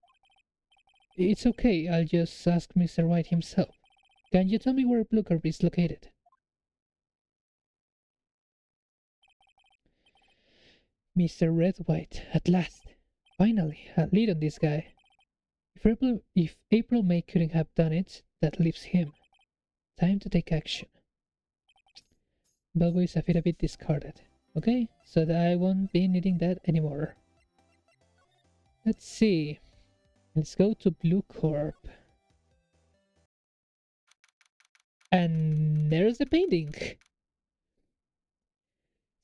It's okay, I'll just ask Mr. White himself. Can you tell me where Blue Corp is located? Mr. White, at last. Finally, a lead on this guy. If April May couldn't have done it, that leaves him. Time to take action. Bellboy's affidavit discarded. Okay, so that I won't be needing that anymore. Let's see. Let's go to Blue Corp. And there's the painting.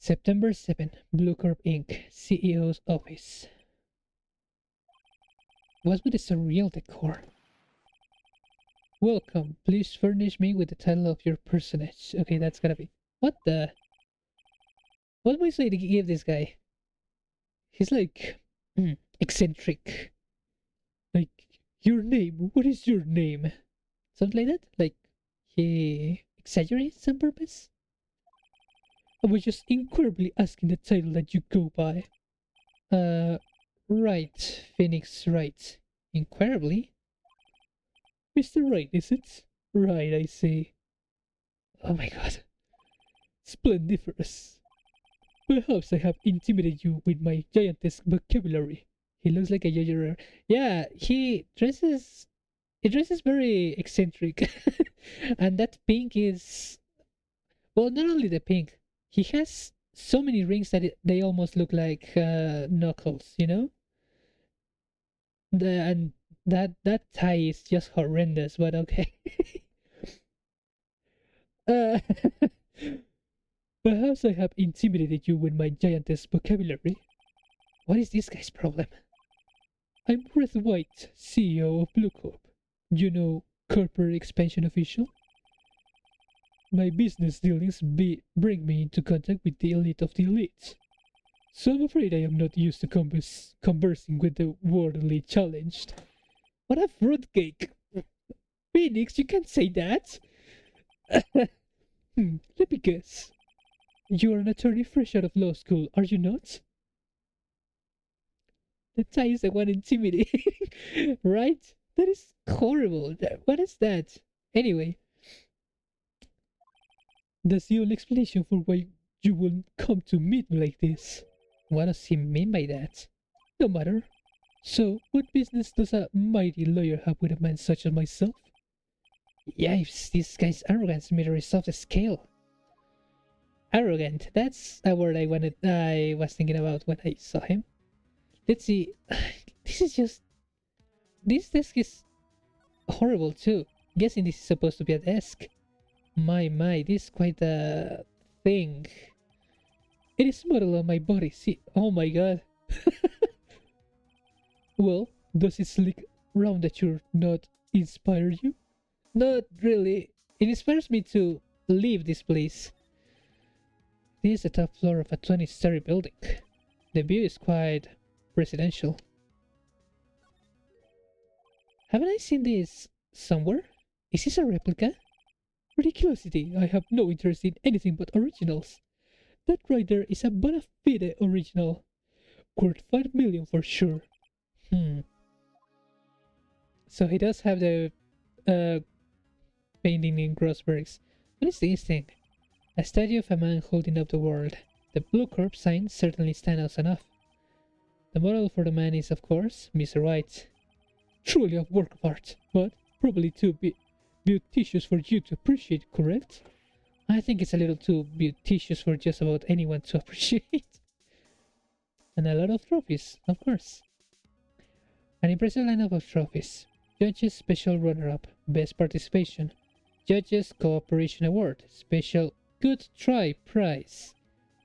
September 7, Blue Corp Inc., CEO's office. What's with the surreal decor? Welcome, please furnish me with the title of your personage. Okay, that's gotta be... What the... What was I to give this guy? He's like... eccentric. Like, your name, what is your name? Something like that? Like, he exaggerates on purpose? I was just incredibly asking the title that you go by. Right, Phoenix Wright. Incredibly? Mr. Wright, is it? Right, I see. Oh my god. Splendiferous. Perhaps I have intimidated you with my giantesque vocabulary. He looks like a yoyo. Yeah, he dresses very eccentric. And that pink is... Well, not only the pink. He has so many rings that they almost look like knuckles, you know? And that tie is just horrendous, but okay. uh, Perhaps I have intimidated you with my giantess vocabulary. What is this guy's problem? I'm White, CEO of Blue Corp. You know, corporate expansion official? My business dealings bring me into contact with the elite of the elites. So I'm afraid I am not used to conversing with the worldly challenged. What a fruitcake! Phoenix, you can't say that! Let me guess. You are an attorney fresh out of law school, are you not? The tie is the one intimidating, right? That is horrible. What is that? Anyway, that's the only explanation for why you will come to meet me like this. What does he mean by that? No matter. So, what business does a mighty lawyer have with a man such as myself? Yipes, this guy's arrogance meter is off the scale. Arrogant, that's a word I was thinking about when I saw him. Let's see, this is just this desk is horrible too. Guessing this is supposed to be a desk. My, this is quite a thing. It is model on my body. See, oh my god. Well, does its sleek roundature not inspire you? Not really. It inspires me to leave this place. This is the top floor of a 20-story building. The view is quite presidential. Haven't I seen this somewhere? Is this a replica? Ridiculosity, I have no interest in anything but originals. That right there is a bona fide original. Worth 5 million for sure. So he does have the painting in Grossberg's. What is this thing? A statue of a man holding up the world. The Blue Corp sign certainly stands out enough. The model for the man is, of course, Mr. Wright. Truly a work of art, but probably too beauticious for you to appreciate, correct? I think it's a little too beauticious for just about anyone to appreciate. And a lot of trophies, of course. An impressive lineup of trophies. Judges Special Runner-Up, Best Participation. Judges Cooperation Award, Special Good Try Prize.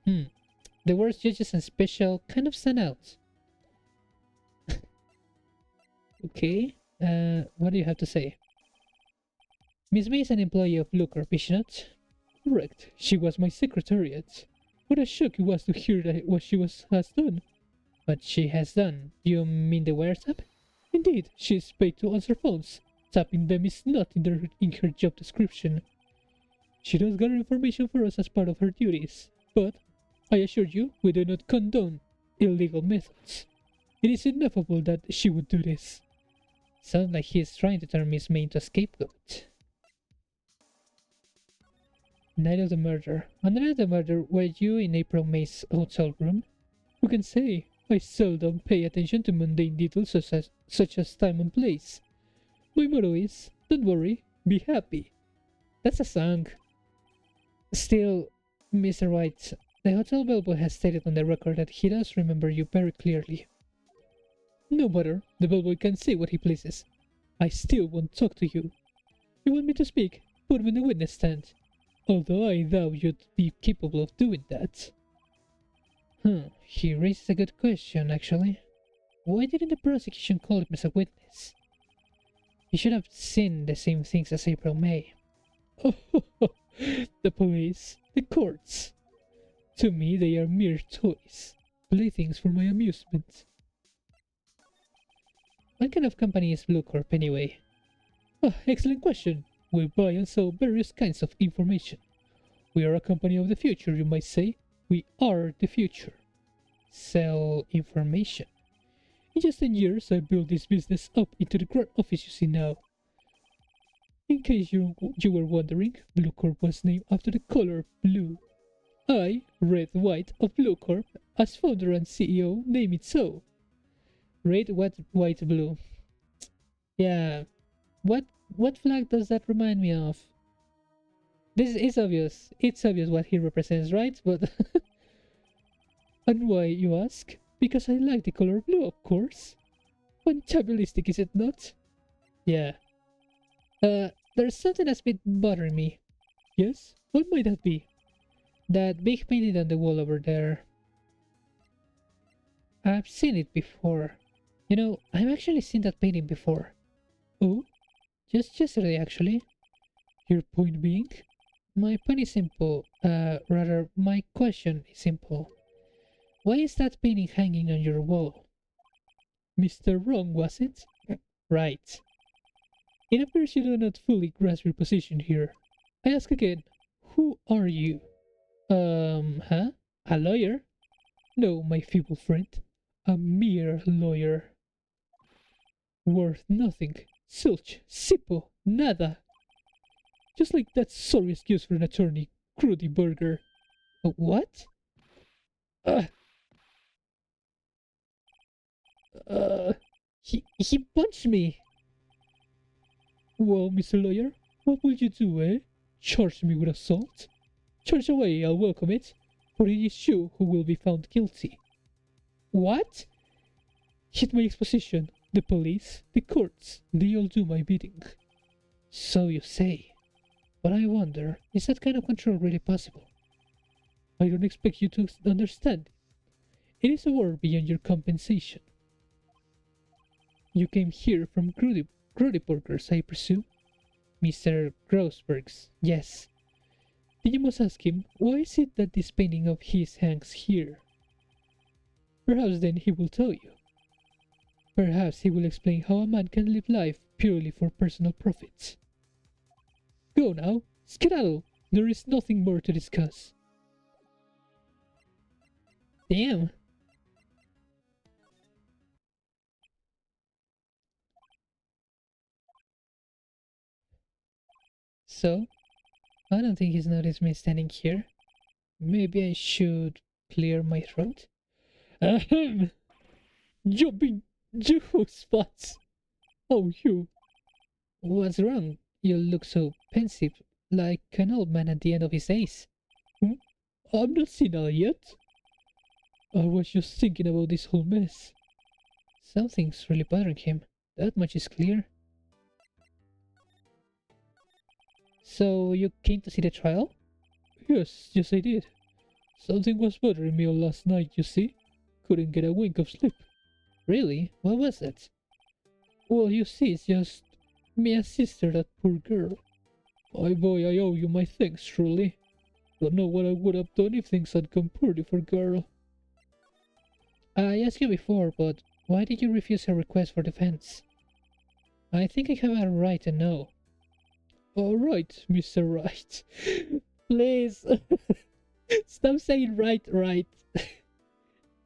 The words Judges and Special kind of stand out. Okay, what do you have to say? Miss May is an employee of Blue Corp, is she not? Correct, she was my secretariat. What a shock it was to hear that what she has done. What she has done? You mean the wiretap? Indeed, she is paid to answer phones. Tapping them is not in her job description. She does gather information for us as part of her duties, but I assure you, we do not condone illegal methods. It is ineffable that she would do this. Sounds like he is trying to turn Miss May into a scapegoat. Night of the murder. On the night of the murder, were you in April May's hotel room? Who can say? I seldom pay attention to mundane details such as time and place. My motto is, don't worry, be happy. That's a song. Still, Mr. Wright, the hotel bellboy has stated on the record that he does remember you very clearly. No matter, the bellboy can say what he pleases. I still won't talk to you. You want me to speak? Put me in the witness stand. Although I doubt you'd be capable of doing that. He raises a good question, actually. Why didn't the prosecution call him as a witness? He should have seen the same things as April May. Oh, the police, the courts. To me, they are mere toys, playthings for my amusement. What kind of company is Blue Corp, anyway? Excellent question. We buy and sell various kinds of information. We are a company of the future, you might say. We are the future. Sell information. In just 10 years, I built this business up into the grand office you see now. In case you were wondering, Blue Corp was named after the color blue. I, Red White of Blue Corp, as founder and CEO, name it so. Red, white, blue. Yeah. What flag does that remind me of? This is obvious. It's obvious what he represents, right? But and why, you ask? Because I like the color blue, of course. Fantabulistic, is it not? Yeah. There's something that's been bothering me. Yes? What might that be? That big painting on the wall over there. I've seen it before. You know, I've actually seen that painting before. Oh? Just yesterday, actually. Your point being? My point is simple. Rather, my question is simple. Why is that painting hanging on your wall? Mr. Wrong, was it? Right. It appears you do not fully grasp your position here. I ask again, who are you? A lawyer? No, my feeble friend. A mere lawyer. Worth nothing. Zilch, Sippo, nada. Just like that sorry excuse for an attorney, Crudy Burger. What? He punched me. Well, Mr. Lawyer, what will you do, eh? Charge me with assault? Charge away, I'll welcome it, for it is you who will be found guilty. What? Hit my exposition. The police, the courts, they all do my bidding. So you say. But I wonder, is that kind of control really possible? I don't expect you to understand. It is a war beyond your compensation. You came here from Grudeborgers, I presume? Mr. Grossberg's, yes. Then you must ask him, why is it that this painting of his hangs here? Perhaps then he will tell you. Perhaps he will explain how a man can live life purely for personal profits. Go now, skedaddle! There is nothing more to discuss. Damn. So, I don't think he's noticed me standing here. Maybe I should clear my throat. Ahem! Jumping Jehu spots! Oh, you! What's wrong? You look so pensive, like an old man at the end of his days. I'm not senile yet. I was just thinking about this whole mess. Something's really bothering him. That much is clear. So you came to see the trial? Yes, I did. Something was bothering me all last night, you see. Couldn't get a wink of sleep. Really? What was it? Well, you see, it's just me and sister, that poor girl. My boy, I owe you my thanks, truly. Don't know what I would have done if things had gone poorly for girl. I asked you before, but why did you refuse her request for defense? I think I have a right to know. All right, Mr. Wright. Please, stop saying right.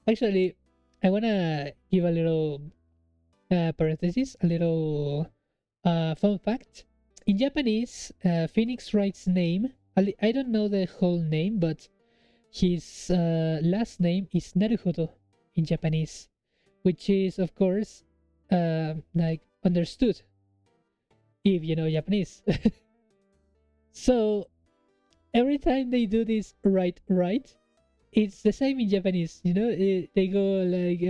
Actually, I wanna give a little parenthesis, a little fun fact. In Japanese, Phoenix Wright's name, I don't know the whole name, but his last name is Naruhodo in Japanese, which is, of course, like understood, if you know Japanese. So, every time they do this right, it's the same in Japanese, you know? They go like,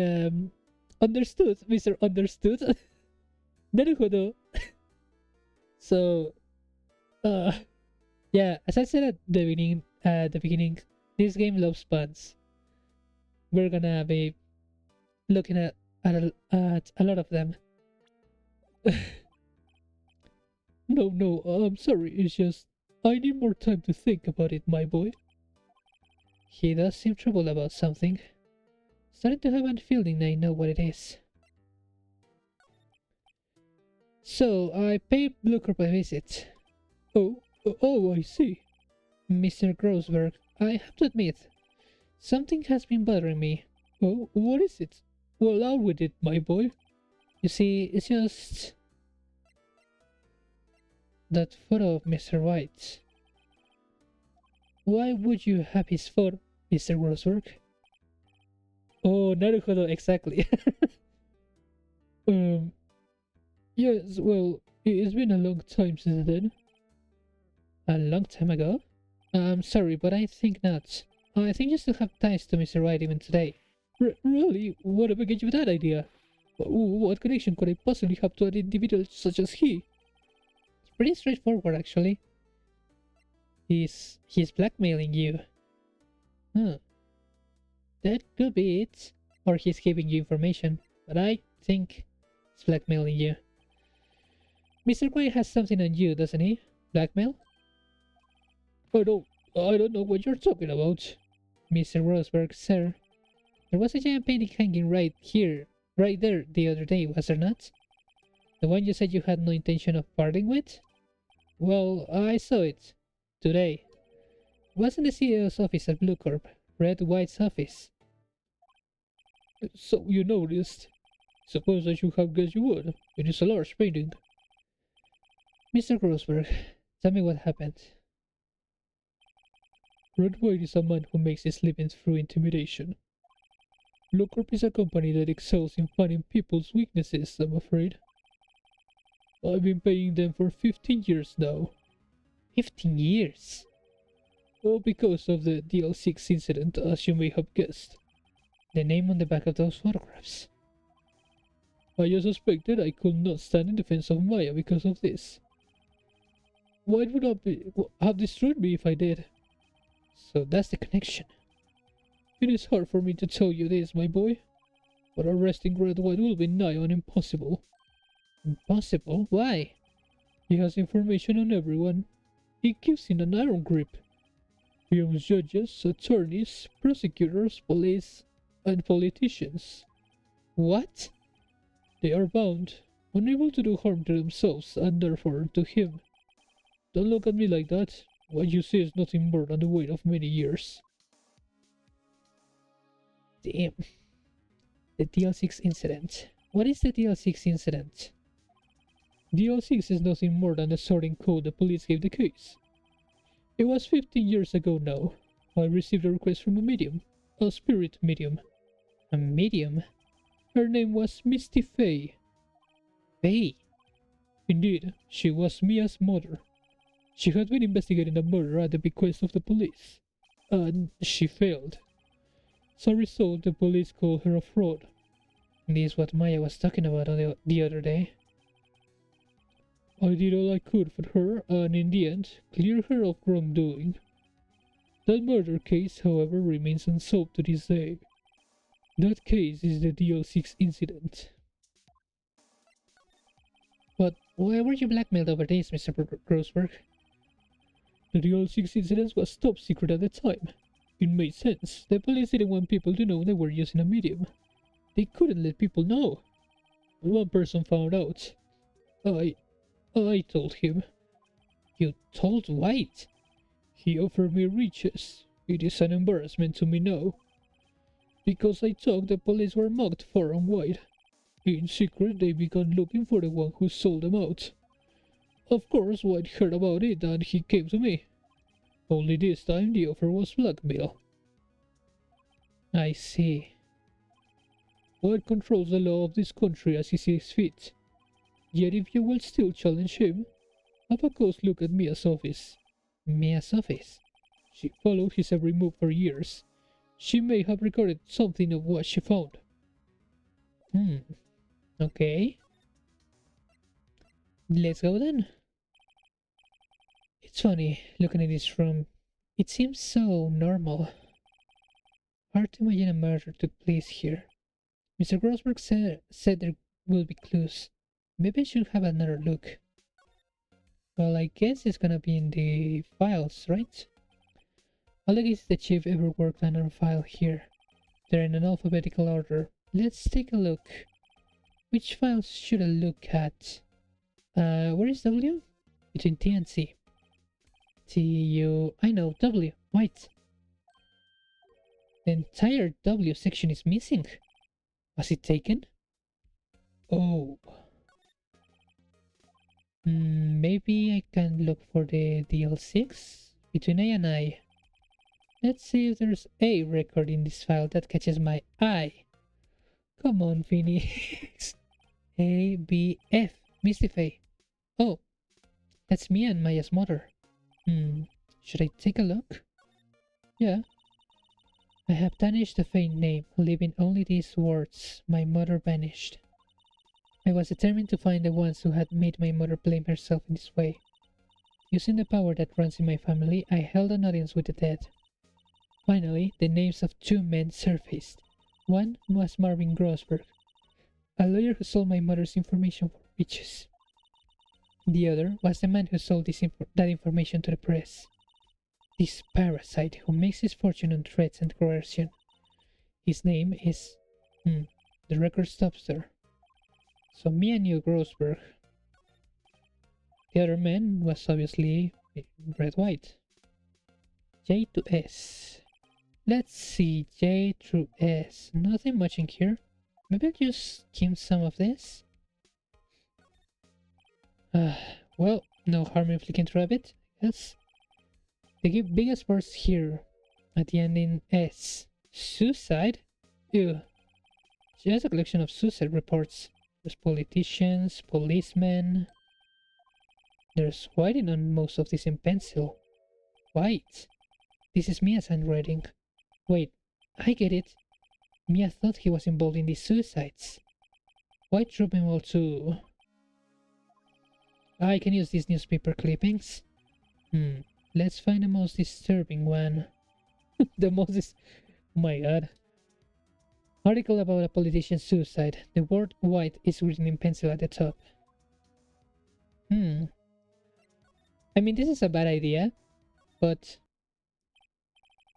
understood, Mr. Understood. Naruhodo. So, yeah, as I said at the beginning, this game loves puns. We're gonna be looking at a lot of them. No, I'm sorry, it's just I need more time to think about it, my boy. He does seem troubled about something. Starting to have a feeling I know what it is. So, I paid Bluecorp a visit. Oh, I see. Mr. Grossberg, I have to admit, something has been bothering me. Oh, what is it? Well, out with it, my boy. You see, it's just that photo of Mr. Wright. Why would you have his photo, Mr. Grossberg? Oh, Naruhodo, exactly. Yes, well, it's been a long time since then. A long time ago? I'm sorry, but I think not. I think you still have ties to Mr. Wright even today. Really? Whatever gave you that idea? What connection could I possibly have to an individual such as he? It's pretty straightforward, actually. He's blackmailing you. That could be it. Or he's giving you information. But I think he's blackmailing you. Mr. Wright has something on you, doesn't he? Blackmail? I don't know what you're talking about. Mr. Rosberg, sir. There was a giant painting hanging right there the other day, was there not? The one you said you had no intention of parting with? Well, I saw it. Today. It was in the CEO's office at Bluecorp. Red White's office. So you noticed. Suppose I should have guessed you would. It is a large painting. Mr. Grossberg, tell me what happened. Red White is a man who makes his living through intimidation. Bluecorp is a company that excels in finding people's weaknesses, I'm afraid. I've been paying them for 15 years now. 15 years? All because of the DL6 incident, as you may have guessed. The name on the back of those photographs. I just suspected I could not stand in defense of Maya because of this. White would have destroyed me if I did. So that's the connection. It is hard for me to tell you this, my boy, but arresting Red White will be nigh on impossible. Impossible? Why? He has information on everyone. He keeps in an iron grip. He owns judges, attorneys, prosecutors, police, and politicians. What? They are bound, unable to do harm to themselves and therefore to him. Don't look at me like that. What you see is nothing more than the weight of many years. Damn. The DL6 incident. What is the DL6 incident? DL6 is nothing more than the sorting code the police gave the case. It was 15 years ago now. I received a request from a medium. A spirit medium. A medium? Her name was Misty Faye. Faye? Indeed, she was Mia's mother. She had been investigating the murder at the bequest of the police, and she failed. As a result, the police called her a fraud. This is what Maya was talking about the other day. I did all I could for her, and in the end, cleared her of wrongdoing. That murder case, however, remains unsolved to this day. That case is the DL6 incident. But why were you blackmailed over this, Mr. Grossberg? The DL6 incident was top secret at the time. It made sense. The police didn't want people to know they were using a medium. They couldn't let people know. But one person found out. I told him. You told White? He offered me riches. It is an embarrassment to me now. Because I talked, the police were mocked far and wide. In secret, they began looking for the one who sold them out. Of course, White heard about it and he came to me. Only this time the offer was blackmail. I see. White controls the law of this country as he sees fit. Yet if you will still challenge him, have a close look at Mia's office. Mia's office? She followed his every move for years. She may have recorded something of what she found. Okay. Let's go then. It's funny, looking at this room. It seems so normal. Hard to imagine a murder took place here. Mr. Grossberg said there will be clues. Maybe I should have another look. Well, I guess it's gonna be in the files, right? All I guess the chief ever worked on our file here. They're in an alphabetical order. Let's take a look. Which files should I look at? Where is W? Between T and C. I know, W. White. The entire W section is missing. Was it taken? Oh. Maybe I can look for the DL6 between A and I. Let's see if there's a record in this file that catches my eye. Come on, Phoenix. A, B, F. Misty Faye. Oh, that's me and Maya's mother. Should I take a look? Yeah. I have tarnished the Faye name, leaving only these words, my mother vanished. I was determined to find the ones who had made my mother blame herself in this way. Using the power that runs in my family, I held an audience with the dead. Finally, the names of two men surfaced. One was Marvin Grossberg, a lawyer who sold my mother's information for riches. The other was the man who sold that information to the press. This parasite who makes his fortune on threats and coercion. His name is... the record stops there. So Mia knew Grossberg. The other man was obviously Red White. J to S. Let's see, J through S. Nothing much in here. Maybe I'll just skim some of this. Well, no harm in flicking through a bit, yes. The biggest words here at the end in S. Suicide? Ew. Just a collection of suicide reports. There's politicians, policemen. There's writing on most of this in pencil. White. This is Mia's handwriting. Wait, I get it. Mia thought he was involved in these suicides. White dropping all too. I can use these newspaper clippings. Let's find the most disturbing one. The most is... Oh my god. Article about a politician's suicide. The word white is written in pencil at the top. I mean, this is a bad idea, but...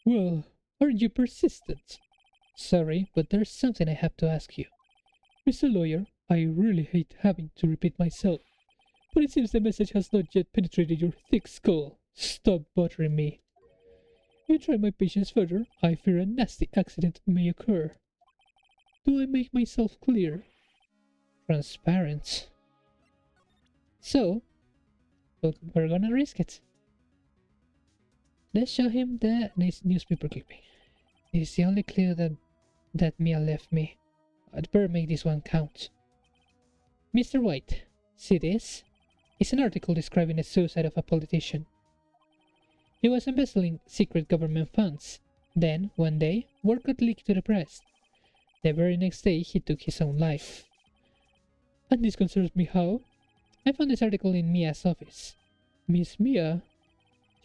Well, aren't you persistent? Sorry, but there's something I have to ask you. Mr. Lawyer, I really hate having to repeat myself, but it seems the message has not yet penetrated your thick skull. Stop bothering me. If you try my patience further, I fear a nasty accident may occur. Do I make myself clear? Transparent. So, we're gonna risk it. Let's show him the newspaper clipping. It's the only clue that Mia left me. I'd better make this one count. Mr. White, see this? It's an article describing the suicide of a politician. He was embezzling secret government funds. Then, one day, word got leaked to the press. The very next day, he took his own life. And this concerns me how? I found this article in Mia's office. Miss Mia?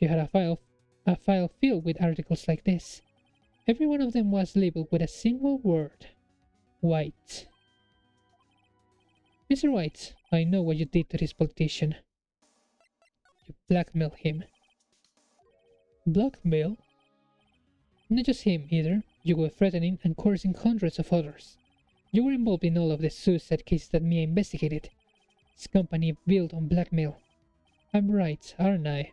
She had a file filled with articles like this. Every one of them was labeled with a single word. White. Mr. White, I know what you did to this politician. You blackmailed him. Blackmail? Not just him, either. You were threatening and coercing hundreds of others. You were involved in all of the suicide cases that Mia investigated. This company built on blackmail. I'm right, aren't I?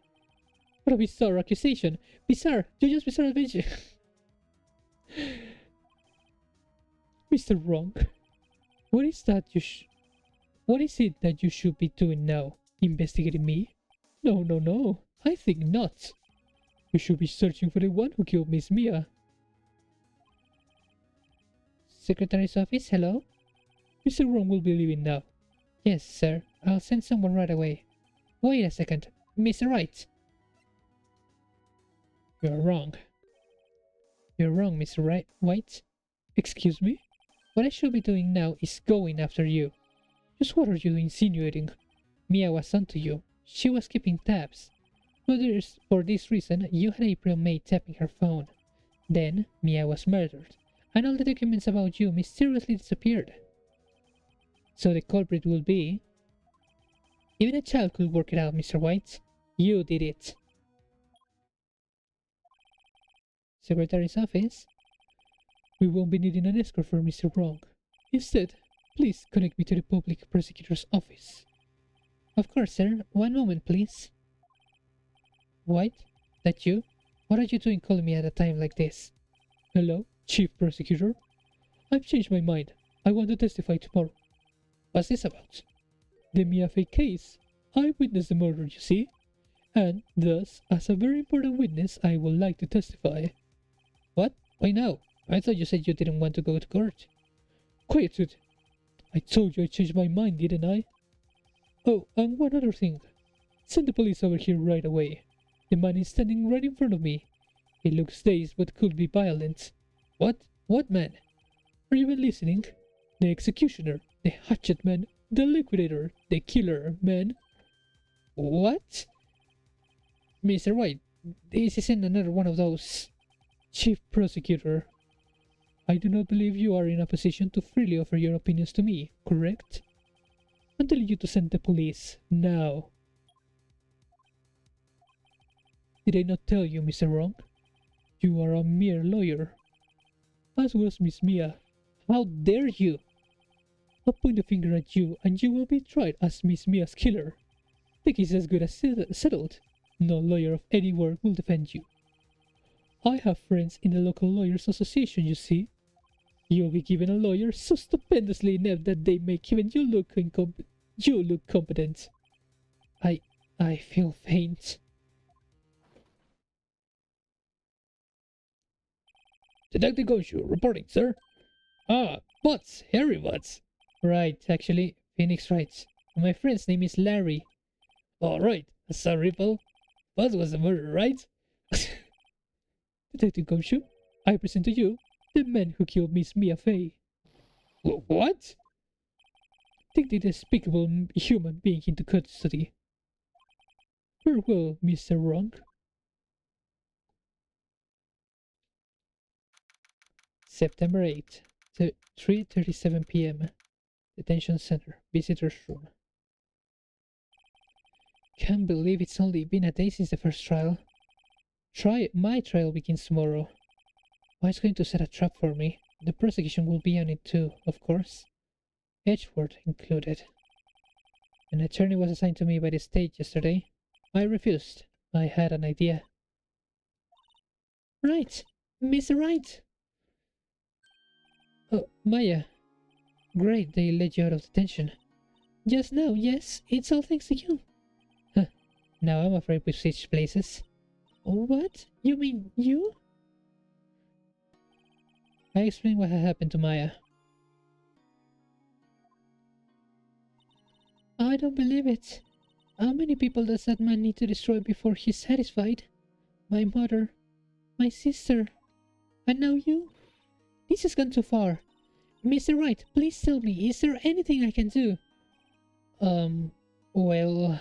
What a bizarre accusation! Bizarre! You just bizarre adventure! Mr. Wrong, what is it that you should be doing now? Investigating me? No, no, no. I think not. You should be searching for the one who killed Miss Mia. Secretary's office, hello? Mr. Wrong will be leaving now. Yes, sir. I'll send someone right away. Wait a second. Mr. Wright. You're wrong. You're wrong, Mr. White. Excuse me? What I should be doing now is going after you. Just what are you insinuating? Mia was onto you. She was keeping tabs. For this reason, you had April May tapping her phone. Then, Mia was murdered, and all the documents about you mysteriously disappeared. So the culprit will be... Even a child could work it out, Mr. White. You did it. Secretary's office. We won't be needing an escort for Mr. Wrong. Instead, please connect me to the public prosecutor's office. Of course, sir. One moment, please. White? That you? What are you doing calling me at a time like this? Hello, Chief Prosecutor? I've changed my mind. I want to testify tomorrow. What's this about? The Mia fake case. I witnessed the murder, you see? And, thus, as a very important witness, I would like to testify. What? Why now? I thought you said you didn't want to go to court. Quietude! I told you I changed my mind, didn't I? Oh, and one other thing. Send the police over here right away. The man is standing right in front of me. He looks dazed but could be violent. What? What man? Are you even listening? The executioner, the hatchet man, the liquidator, the killer man. What? Mr. White, this isn't another one of those... Chief Prosecutor, I do not believe you are in a position to freely offer your opinions to me, correct? I'm telling you to send the police, now. Did I not tell you, Mr. Wrong? You are a mere lawyer. As was Miss Mia. How dare you? I'll point the finger at you and you will be tried as Miss Mia's killer. The case is as good as settled. No lawyer of any work will defend you. I have friends in the local lawyers association, you see. You'll be given a lawyer so stupendously inept that they make even you look competent. I feel faint. Detective Goshu reporting, sir. Ah, Butts, Harry Butts. Right, actually, Phoenix Wright. My friend's name is Larry. All right, sorry, Ripple. Butts was the murderer, right? Detective Goshu, I present to you the man who killed Miss Mia Fey. What? take the despicable human being into custody. Farewell, Mr. Wrong. September 8th, 3:37 p.m. Detention Center, Visitor's Room. Can't believe it's only been a day since the first trial. My trial begins tomorrow. Why's going to set a trap for me? The prosecution will be on it too, of course. Edgeworth included. An attorney was assigned to me by the state yesterday. I refused. I had an idea. Right, Mr. Wright. Oh, Maya. Great, they let you out of detention. Just now, yes, it's all thanks to you. Huh. Now I'm afraid we've switched places. What? You mean you? I explained what had happened to Maya. I don't believe it. How many people does that man need to destroy before he's satisfied? My mother, my sister, and now you? This has gone too far. Mr. Wright, please tell me, is there anything I can do? Well...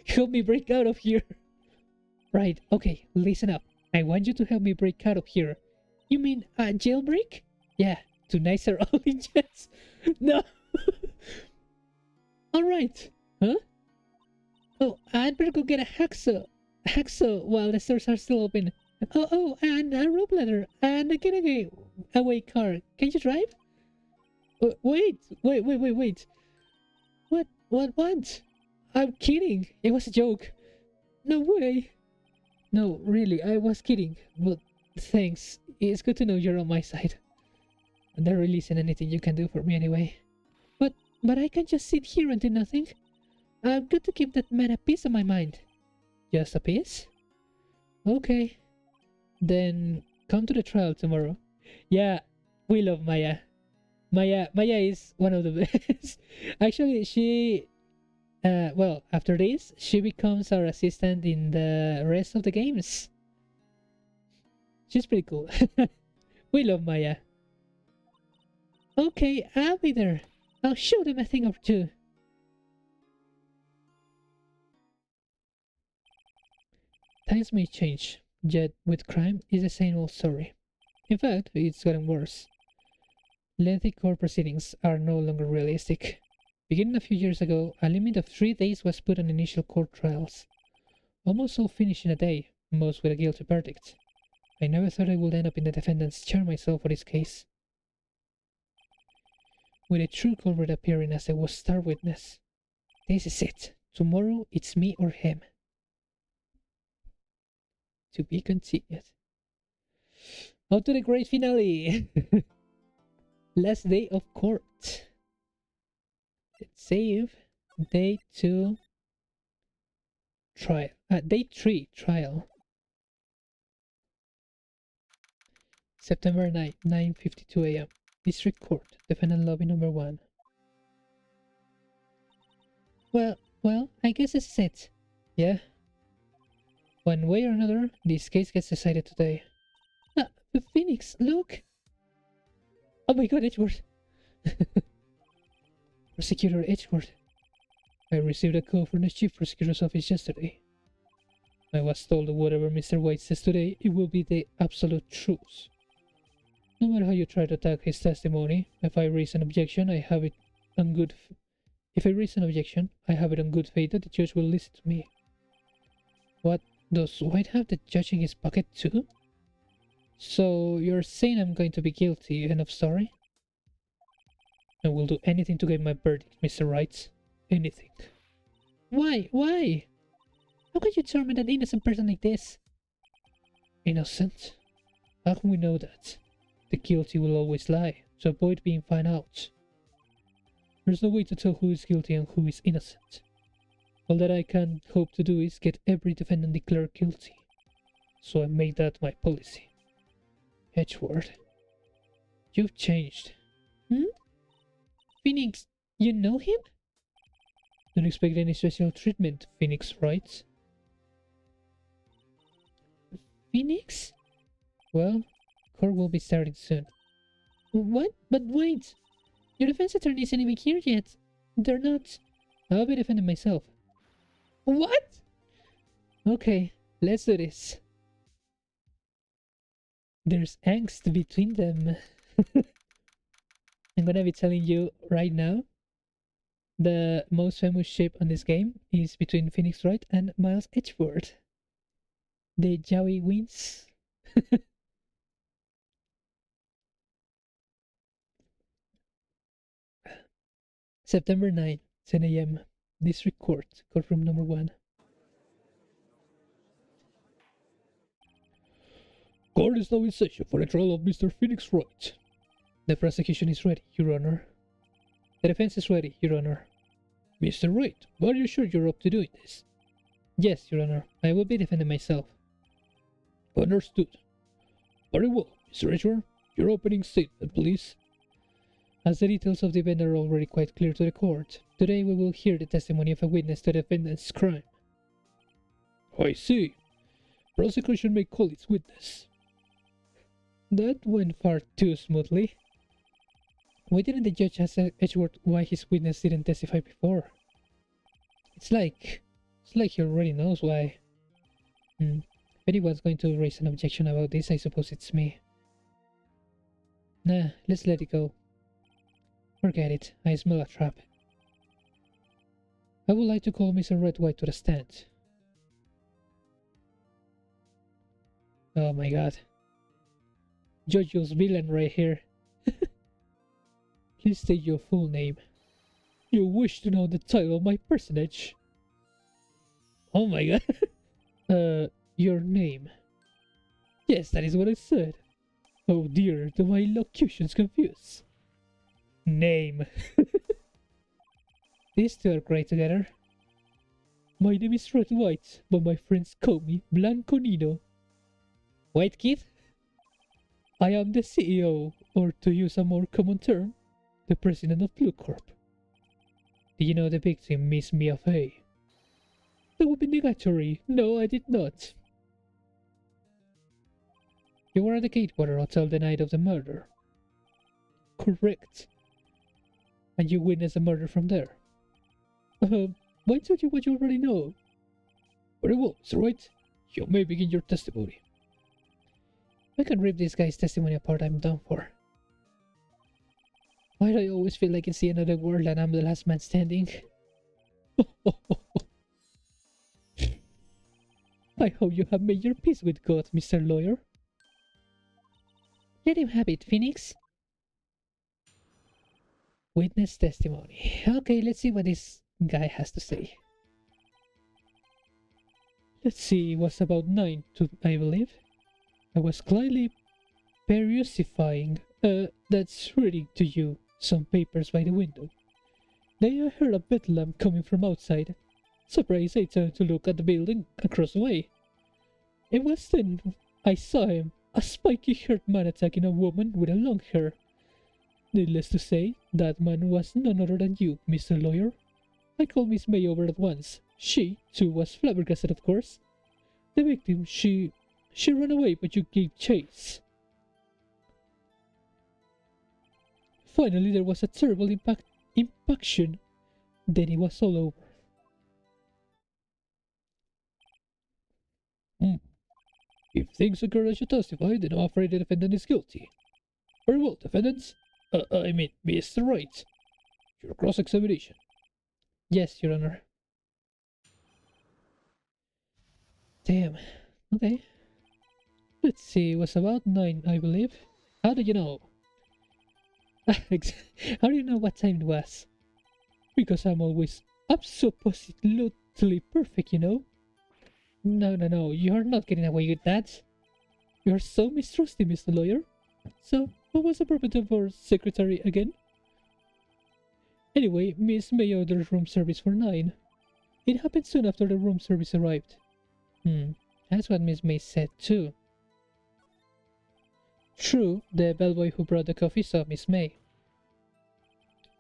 help me break out of here. Right, okay, listen up. I want you to help me break out of here. You mean a jailbreak? Yeah, tonight's our only chance. No! Alright. Huh? Oh, I'd better go get a hacksaw while the stores are still open. Oh, and a rope ladder and a getaway car. Can you drive? Wait. What? I'm kidding. It was a joke. No way. No, really, I was kidding. But thanks. It's good to know you're on my side. And there really isn't anything you can do for me anyway. But I can't just sit here and do nothing. I've got to keep that man a piece of my mind. Just a piece? Okay. Then come to the trial tomorrow. Yeah, we love Maya. Maya is one of the best. Actually, she well, after this, she becomes our assistant in the rest of the games. She's pretty cool. We love Maya. Okay, I'll be there. I'll show them a thing or two. Times may change, yet with crime is the same old story. In fact, it's gotten worse. Lengthy court proceedings are no longer realistic. Beginning a few years ago, a limit of 3 days was put on initial court trials. Almost all finished in a day, most with a guilty verdict. I never thought I would end up in the defendant's chair myself for this case. With a true culprit appearing as I was star witness. This is it. Tomorrow it's me or him. To be continued. On to the great finale! Last day of court. Let's save. Day 2 trial. Day 3 trial. September 9, 9:52 a.m. District Court, Defendant Lobby number 1. Well, I guess this is it. Yeah. One way or another, this case gets decided today. Phoenix, look! Oh my god, Edgeworth! Prosecutor Edgeworth. I received a call from the Chief Prosecutor's office yesterday. I was told that whatever Mr. White says today, it will be the absolute truth. No matter how you try to attack his testimony, if I raise an objection, I have it on good faith that the judge will listen to me. What, does White have the judge in his pocket too? So you're saying I'm going to be guilty, end of story? I will do anything to get my verdict, Mr. Wright. Anything. Why? How can you torment an innocent person like this? Innocent? How can we know that? The guilty will always lie, to avoid being found out. There's no way to tell who is guilty and who is innocent. All that I can hope to do is get every defendant declared guilty. So I made that my policy. Edgeworth, you've changed. Phoenix, you know him? Don't expect any special treatment, Phoenix writes. Phoenix? Well, court will be starting soon. What? But wait! Your defense attorney isn't even here yet. They're not. I'll be defending myself. What? Okay, let's do this. There's angst between them. I'm gonna be telling you right now, the most famous ship on this game is between Phoenix Wright and Miles Edgeworth. The Joey wins. September 9, 10 a.m. District Court, courtroom number 1. Court is now in session for the trial of Mr. Phoenix Wright. The prosecution is ready, Your Honor. The defense is ready, Your Honor. Mr. Wright, are you sure you're up to doing this? Yes, Your Honor. I will be defending myself. Understood. Very well, Mr. Edgeworth, your opening statement, please. As the details of the event are already quite clear to the court, today we will hear the testimony of a witness to the defendant's crime. I see. Prosecution may call its witness. That went far too smoothly. Why didn't the judge ask Edgeworth why his witness didn't testify before? It's like he already knows why. If anyone's going to raise an objection about this, I suppose it's me. Nah, let's let it go. Forget it, I smell a trap. I would like to call Mr. Redwhite to the stand. Oh my god. JoJo's villain right here. Please state your full name. You wish to know the title of my personage? Oh my god. Your name. Yes, that is what I said. Oh dear, do my locutions confuse? Name. These two are great together. My name is Red White, but my friends call me Blanco Nino. White Kid? I am the CEO, or to use a more common term, the president of Blue Corp. Do you know the victim, Miss Mia Fey? That would be negatory. No, I did not. You were at the Gatewater Hotel the night of the murder. Correct. And you witnessed the murder from there. Why told you what you already know? Very well, Mr. Wright. You may begin your testimony. I can rip this guy's testimony apart. I'm done for. Why do I always feel like it's the end of the world and I'm the last man standing? I hope you have made your peace with God, Mr. Lawyer. Let him have it, Phoenix. Witness testimony. Okay, let's see what this guy has to say. Let's see, it was about 9 to, I believe. I was quietly perusifying, that's reading to you, some papers by the window. Then I heard a bedlam coming from outside. Surprised, I turned to look at the building across the way. It was then I saw him, a spiky-haired man attacking a woman with a long hair. Needless to say, that man was none other than you, Mr. Lawyer. I called Miss May over at once. She, too, was flabbergasted, of course. The victim, she ran away, but you gave chase. Finally, there was a terrible impaction. Then it was all over. If things occur as you testify, then I'm afraid the defendant is guilty. Very well, defendants. I mean, Mr. Wright. Your cross-examination. Yes, Your Honor. Damn. Okay. Let's see, it was about 9, I believe. How do you know? How do you know what time it was? Because I'm always absolutely perfect, you know? No, you're not getting away with that. You're so mistrusty, Mr. Lawyer. So, what was the purpose of our secretary again? Anyway, Miss May ordered room service for 9. It happened soon after the room service arrived. That's what Miss May said too. True, the bellboy who brought the coffee saw Miss May.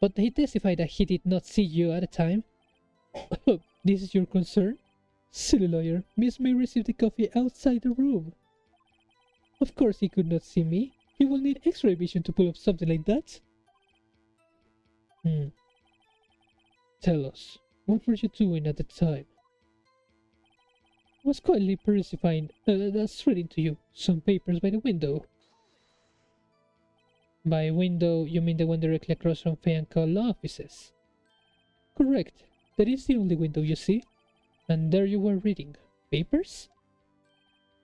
But he testified that he did not see you at the time. This is your concern? Silly lawyer, Miss May received the coffee outside the room. Of course he could not see me. He will need X-ray vision to pull off something like that. Hmm. Tell us, what were you doing at the time? I was quietly perusing, that's reading to you, some papers by the window. By window, you mean the one directly across from Fay and Cole offices? Correct. That is the only window you see. And there you were reading. Papers?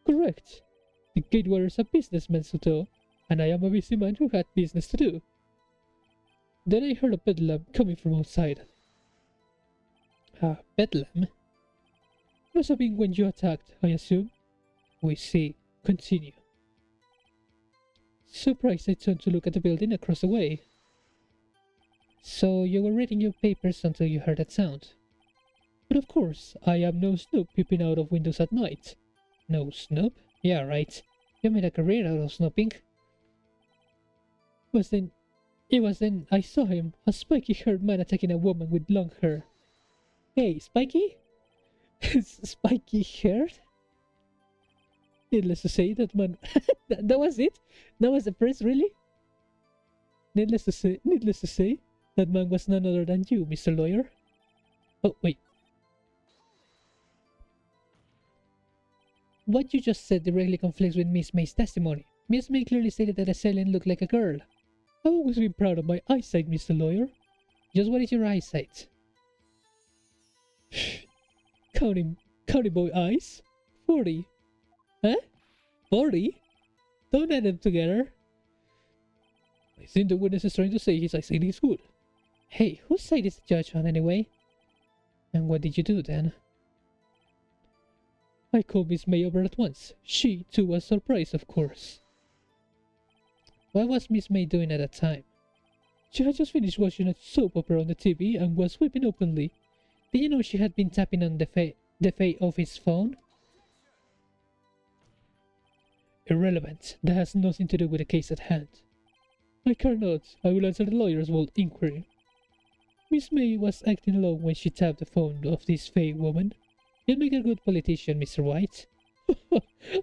Correct. The gatewater's a businessman, Soto, and I am a busy man who had business to do. Then I heard a bedlam coming from outside. Ah, bedlam? Must have been when you attacked, I assume. We see. Continue. Surprised, I turned to look at the building across the way. So you were reading your papers until you heard that sound. But of course, I am no snoop peeping out of windows at night. No snoop? Yeah, right. You made a career out of snooping. It was then I saw him, a spiky-haired man attacking a woman with long hair. Hey, Spiky? Spiky-haired? Needless to say, that man... that was it? That was the press, really? Needless to say, that man was none other than you, Mr. Lawyer. Oh, wait. What you just said directly conflicts with Miss May's testimony. Miss May clearly stated that the assailant looked like a girl. I've always been proud of my eyesight, Mr. Lawyer. Just what is your eyesight? Counting boy eyes? 40. Huh? 40? Don't add them together. I think the witness is trying to say his eyesight is good. Hey, whose side is the judge on anyway? And what did you do then? I called Miss May over at once. She, too, was surprised, of course. What was Miss May doing at that time? She had just finished watching a soap opera on the TV and was weeping openly. Did you know she had been tapping on the Faye office phone? Irrelevant. That has nothing to do with the case at hand. I care not. I will answer the lawyer's bold inquiry. Miss May was acting alone when she tapped the phone of this Faye woman. You'd make a good politician, Mr. White.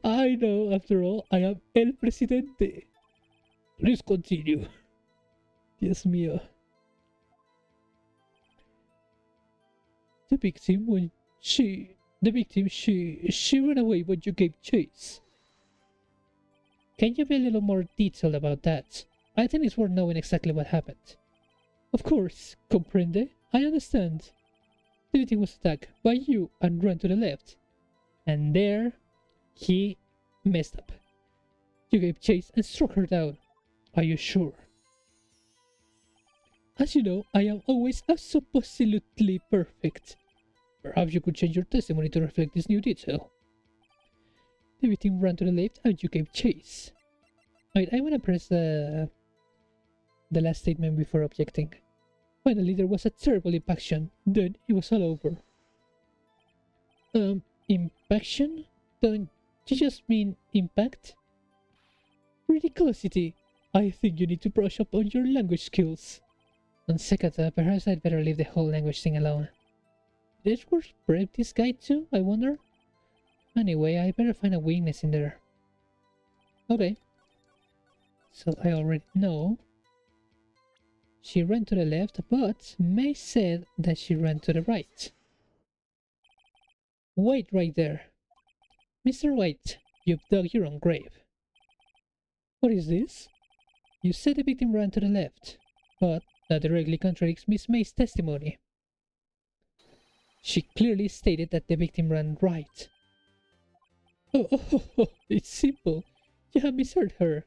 I know, after all, I am el presidente. Please continue. Dios mío. The victim, she ran away when you gave chase. Can you be a little more detailed about that? I think it's worth knowing exactly what happened. Of course, comprende? I understand. The victim was attacked by you and ran to the left. And there, he messed up. You gave chase and struck her down. Are you sure? As you know, I am always absolutely perfect. Perhaps you could change your testimony to reflect this new detail. The victim ran to the left and you gave chase. Wait, I want to press the last statement before objecting. Finally, there was a terrible impaction. Then it was all over. Impaction? Don't you just mean impact? Ridiculosity. I think you need to brush up on your language skills. On second thought, perhaps I'd better leave the whole language thing alone. Did Edward prep this guy too, I wonder? Anyway, I better find a weakness in there. Okay. So I already know. She ran to the left, but May said that she ran to the right. Wait right there. Mr. White, you've dug your own grave. What is this? You said the victim ran to the left, but that directly contradicts Miss May's testimony. She clearly stated that the victim ran right. Oh, it's simple. You have misheard her.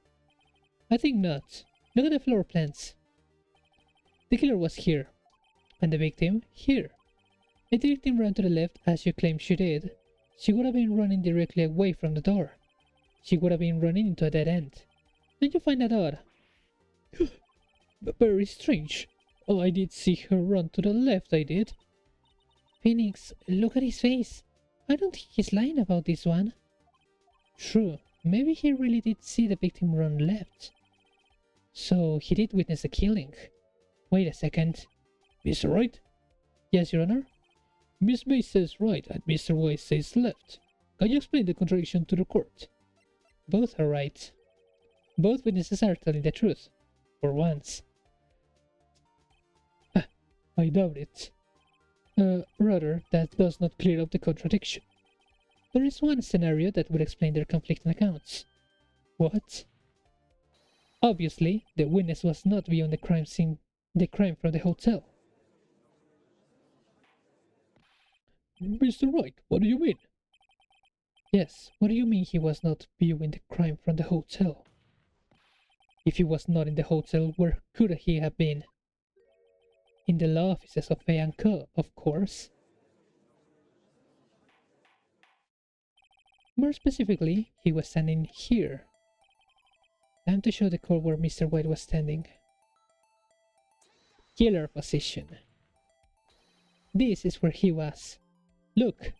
I think not. Look at the floor plans. The killer was here, and the victim here. If the victim ran to the left as you claim she did, she would have been running directly away from the door. She would have been running into a dead end. Don't you find that odd? Very strange. Oh, I did see her run to the left, I did. Phoenix, look at his face. I don't think he's lying about this one. True, maybe he really did see the victim run left. So he did witness the killing. Wait a second. Mr. Wright? Yes, Your Honor? Miss May says right and Mr. White says left. Can you explain the contradiction to the court? Both are right. Both witnesses are telling the truth. For once. I doubt it. Rather, that does not clear up the contradiction. There is one scenario that would explain their conflicting accounts. What? Obviously, the witness was not beyond the crime scene, the crime from the hotel. Mr. Wright, what do you mean? Yes, what do you mean he was not viewing the crime from the hotel? If he was not in the hotel, where could he have been? In the law offices of A&Co, of course. More specifically, he was standing here. Time to show the court where Mr. White was standing. Killer position. This is where he was. Look!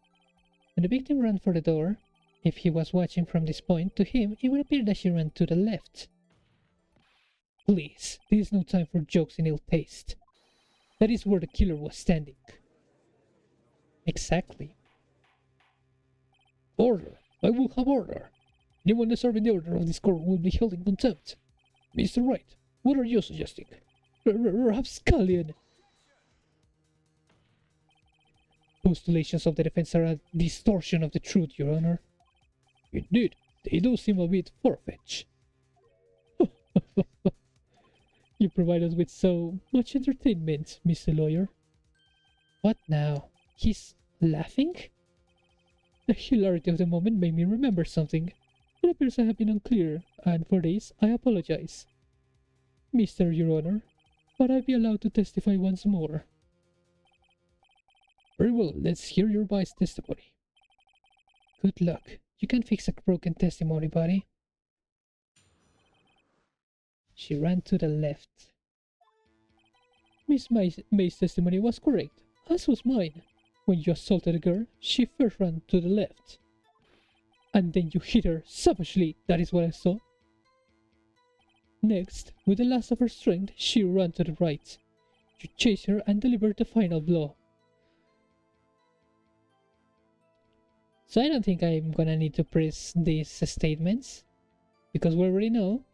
When the victim ran for the door, if he was watching from this point, to him it would appear that she ran to the left. Please, this is no time for jokes in ill taste. That is where the killer was standing. Exactly. Order! I will have order! Anyone deserving the order of this court will be held in contempt. Mr. Wright, what are you suggesting? Rapscallion! Postulations of the defense are a distortion of the truth, Your Honor. Indeed, they do seem a bit far-fetched. You provide us with so much entertainment, Mr. Lawyer. What now? He's laughing? The hilarity of the moment made me remember something. It appears I have been unclear, and for this I apologize. Mr. Your Honor, but I'll be allowed to testify once more. Very well, let's hear your vice testimony. Good luck. You can fix a broken testimony, buddy. She ran to the left. Miss May's testimony was correct, as was mine. When you assaulted a girl, she first ran to the left. And then you hit her savagely, that is what I saw. Next, with the last of her strength, she ran to the right. You chased her and delivered the final blow. So I don't think I'm gonna need to press these statements, because we already know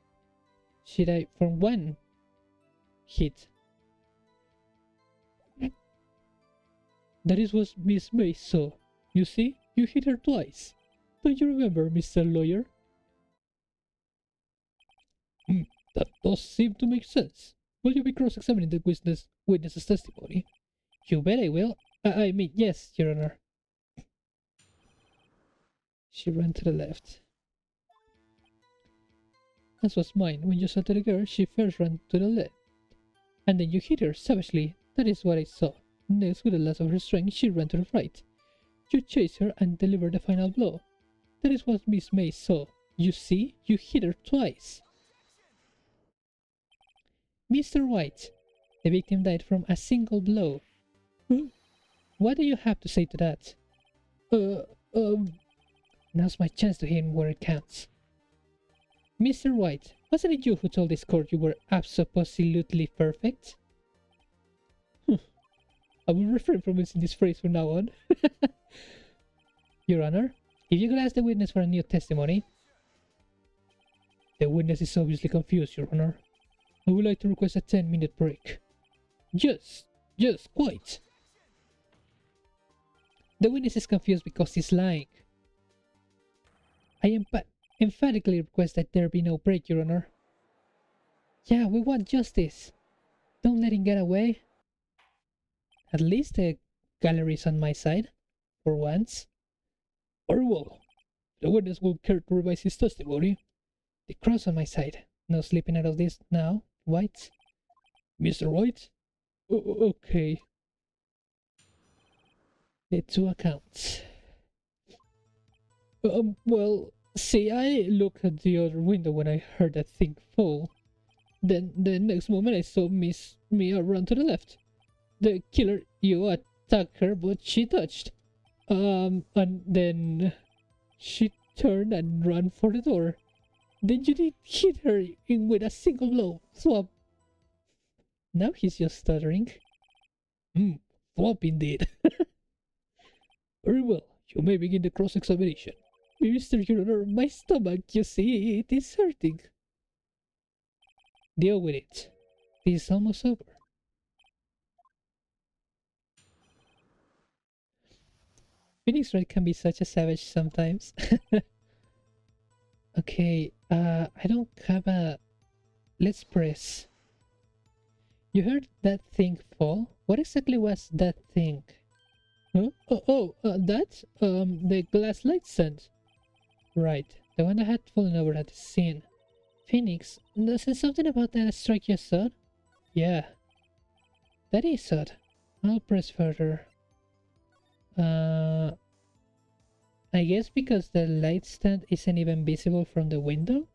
she died from one hit. That is what Miss May saw. You see, you hit her twice. Don't you remember, Mr. Lawyer? That does seem to make sense. Will you be cross-examining the witness's testimony? You bet I will. I mean, yes, Your Honor. She ran to the left. As was mine. When you shot at the girl, she first ran to the left. And then you hit her savagely. That is what I saw. Next, with the last of her strength, she ran to the right. You chased her and delivered the final blow. That is what Miss May saw. You see, you hit her twice. Mr. White, the victim died from a single blow. What do you have to say to that? Now's my chance to hit him where it counts. Mr. White, wasn't it you who told this court you were absolutely perfect? I will refrain from using this phrase from now on. Your Honor, if you could ask the witness for a new testimony. The witness is obviously confused, Your Honor. I would like to request a 10-minute break. Yes, quite. The witness is confused because he's lying. I emphatically request that there be no break, Your Honor. Yeah, we want justice. Don't let him get away. At least the gallery's on my side, for once. Very well. The witness will care to revise his testimony. The crowd's on my side. No slipping out of this now, White. Mr. White? Okay. The two accounts. Well, see, I looked at the other window when I heard that thing fall. Then, the next moment I saw Miss Mia run to the left. The killer, you attacked her, but she dodged. And then she turned and ran for the door. Then you did hit her in with a single blow. Swap. Now he's just stuttering. Swap indeed. Very well, you may begin the cross-examination. Mr. Your Honor, my stomach, you see, it is hurting. Deal with it. This is almost over. Phoenix Wright can be such a savage sometimes. Okay, I don't have a... Let's press. You heard that thing fall? What exactly was that thing? Huh? That? The glass light stand. Right, the one that had fallen over at the scene. Phoenix, doesn't something about that strike you as odd? Yeah, that is odd. I'll press further. I guess because the light stand isn't even visible from the window?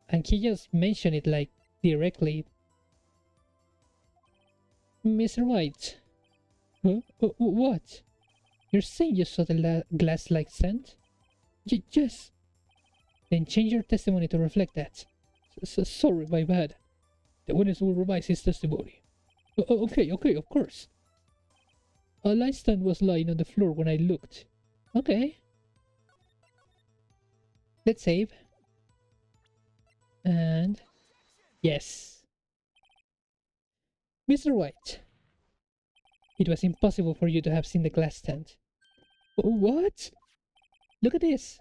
And he just mentioned it like directly. Mr. White. Huh? What? You're saying you saw the glass light stand? Yes. Then change your testimony to reflect that. Sorry, my bad. The witness will revise his testimony. Okay, of course. A light stand was lying on the floor when I looked. Okay. Let's save. And... yes. Mr. White. It was impossible for you to have seen the glass stand. What? Look at this.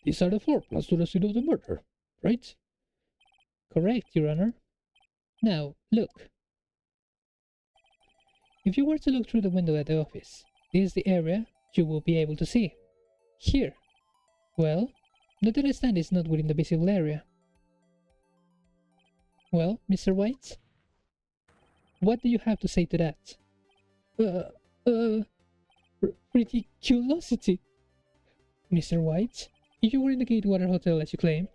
These are the floor plans to the scene of the murder, right? Correct, Your Honor. Now, look. If you were to look through the window at the office, this is the area you will be able to see. Here. Well, the dead stand is not within the visible area. Well, Mr. White? What do you have to say to that? Ridiculosity. Mr. White, if you were in the Gatewater Hotel as you claim,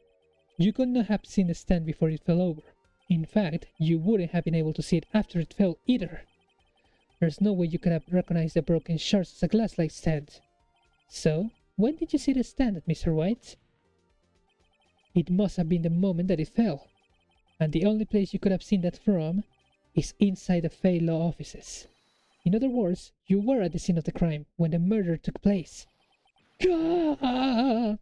you could not have seen the stand before it fell over. In fact, you wouldn't have been able to see it after it fell either. There's no way you could have recognized the broken shards as a glass-like stand. So, when did you see the stand, Mr. White? It must have been the moment that it fell. And the only place you could have seen that from is inside the Fay Law offices. In other words, you were at the scene of the crime when the murder took place. Gah!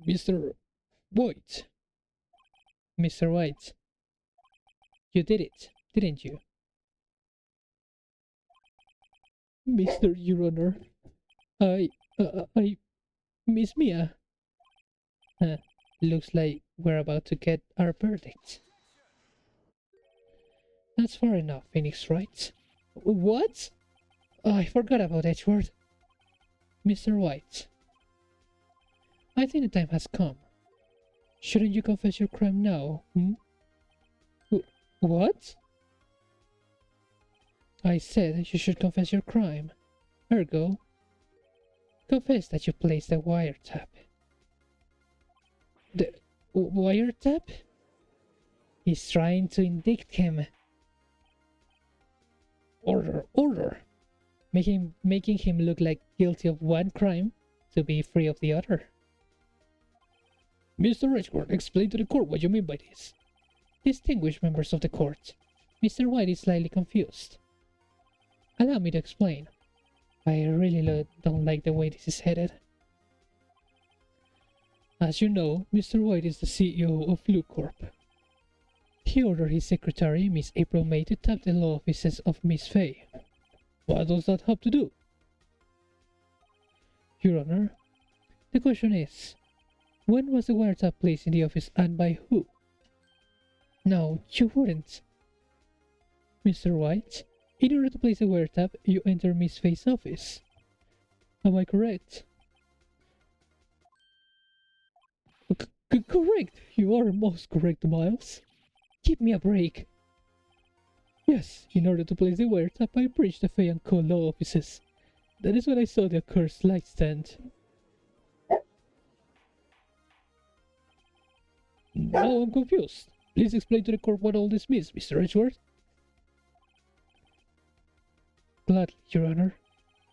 Mr. White. Mr. White. You did it, didn't you? Mr. Your Honor. I... Miss Mia. Looks like we're about to get our verdict. That's far enough, Phoenix Wright. What? I forgot about Edgeworth. Mr. White. I think the time has come. Shouldn't you confess your crime now, hmm? What? I said you should confess your crime. Ergo, confess that you placed the wiretap. The wiretap? He's trying to indict him. Order. Making him look like guilty of one crime to be free of the other. Mr. Edgeworth, explain to the court what you mean by this. Distinguished members of the court, Mr. White is slightly confused. Allow me to explain. I really don't like the way this is headed. As you know, Mr. White is the CEO of Blue Corp. He ordered his secretary, Miss April May, to tap the law offices of Miss Fay. What does that have to do? Your Honor, the question is, when was the wiretap placed in the office and by who? No, you wouldn't. Mr. White, in order to place a wiretap, you enter Miss Fay's office. Am I correct? Correct! You are most correct, Miles. Give me a break. Yes, in order to place the wiretap, I breached the Fay & Co. law offices. That is when I saw the accursed light stand. Now I'm confused. Please explain to the court what all this means, Mr. Edgeworth. Gladly, Your Honor.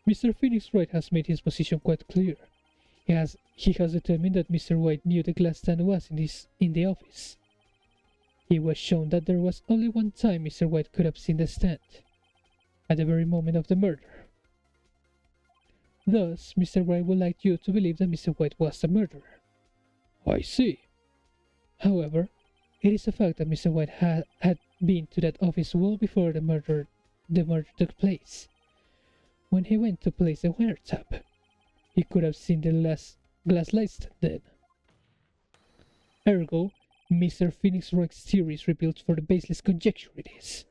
Mr. Phoenix Wright has made his position quite clear. He has determined that Mr. White knew the glass stand was in the office. He was shown that there was only one time Mr. White could have seen the stand, at the very moment of the murder. Thus, Mr. Wright would like you to believe that Mr. White was the murderer. I see. However, it is a fact that Mr. White had been to that office well before the murder took place. When he went to place the wiretap, he could have seen the glass lights then. Ergo, Mr. Phoenix Wright's theory is rebuilt for the baseless conjecture it is.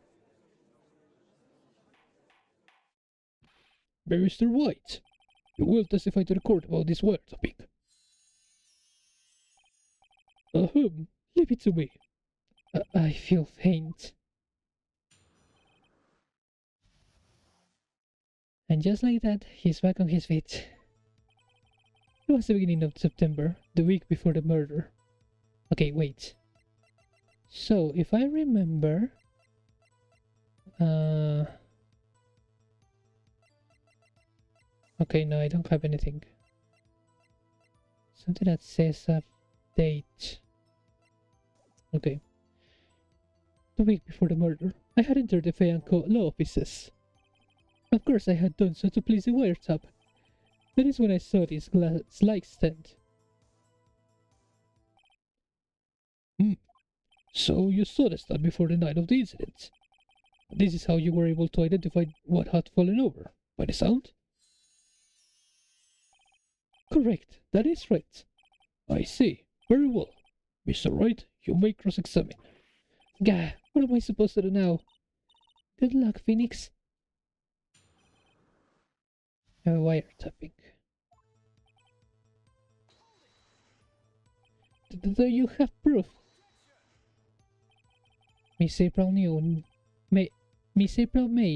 Mr. White, you will testify to the court about this wire topic. Leave it to me. I feel faint. And just like that, he's back on his feet. It was the beginning of September, the week before the murder. Okay, wait. So, if I remember... Okay, no, I don't have anything. Something that says a date. Okay. The week before the murder, I had entered the Fay & Co. law offices. Of course I had done so to please the wiretap. That is when I saw this glass light stand. So you saw the stand before the night of the incident. This is how you were able to identify what had fallen over, by the sound? Correct, that is right. I see. Very well. Mr. Wright, you may cross-examine. Gah, what am I supposed to do now? Good luck, Phoenix. Wiretapping. Do you have proof? Miss April May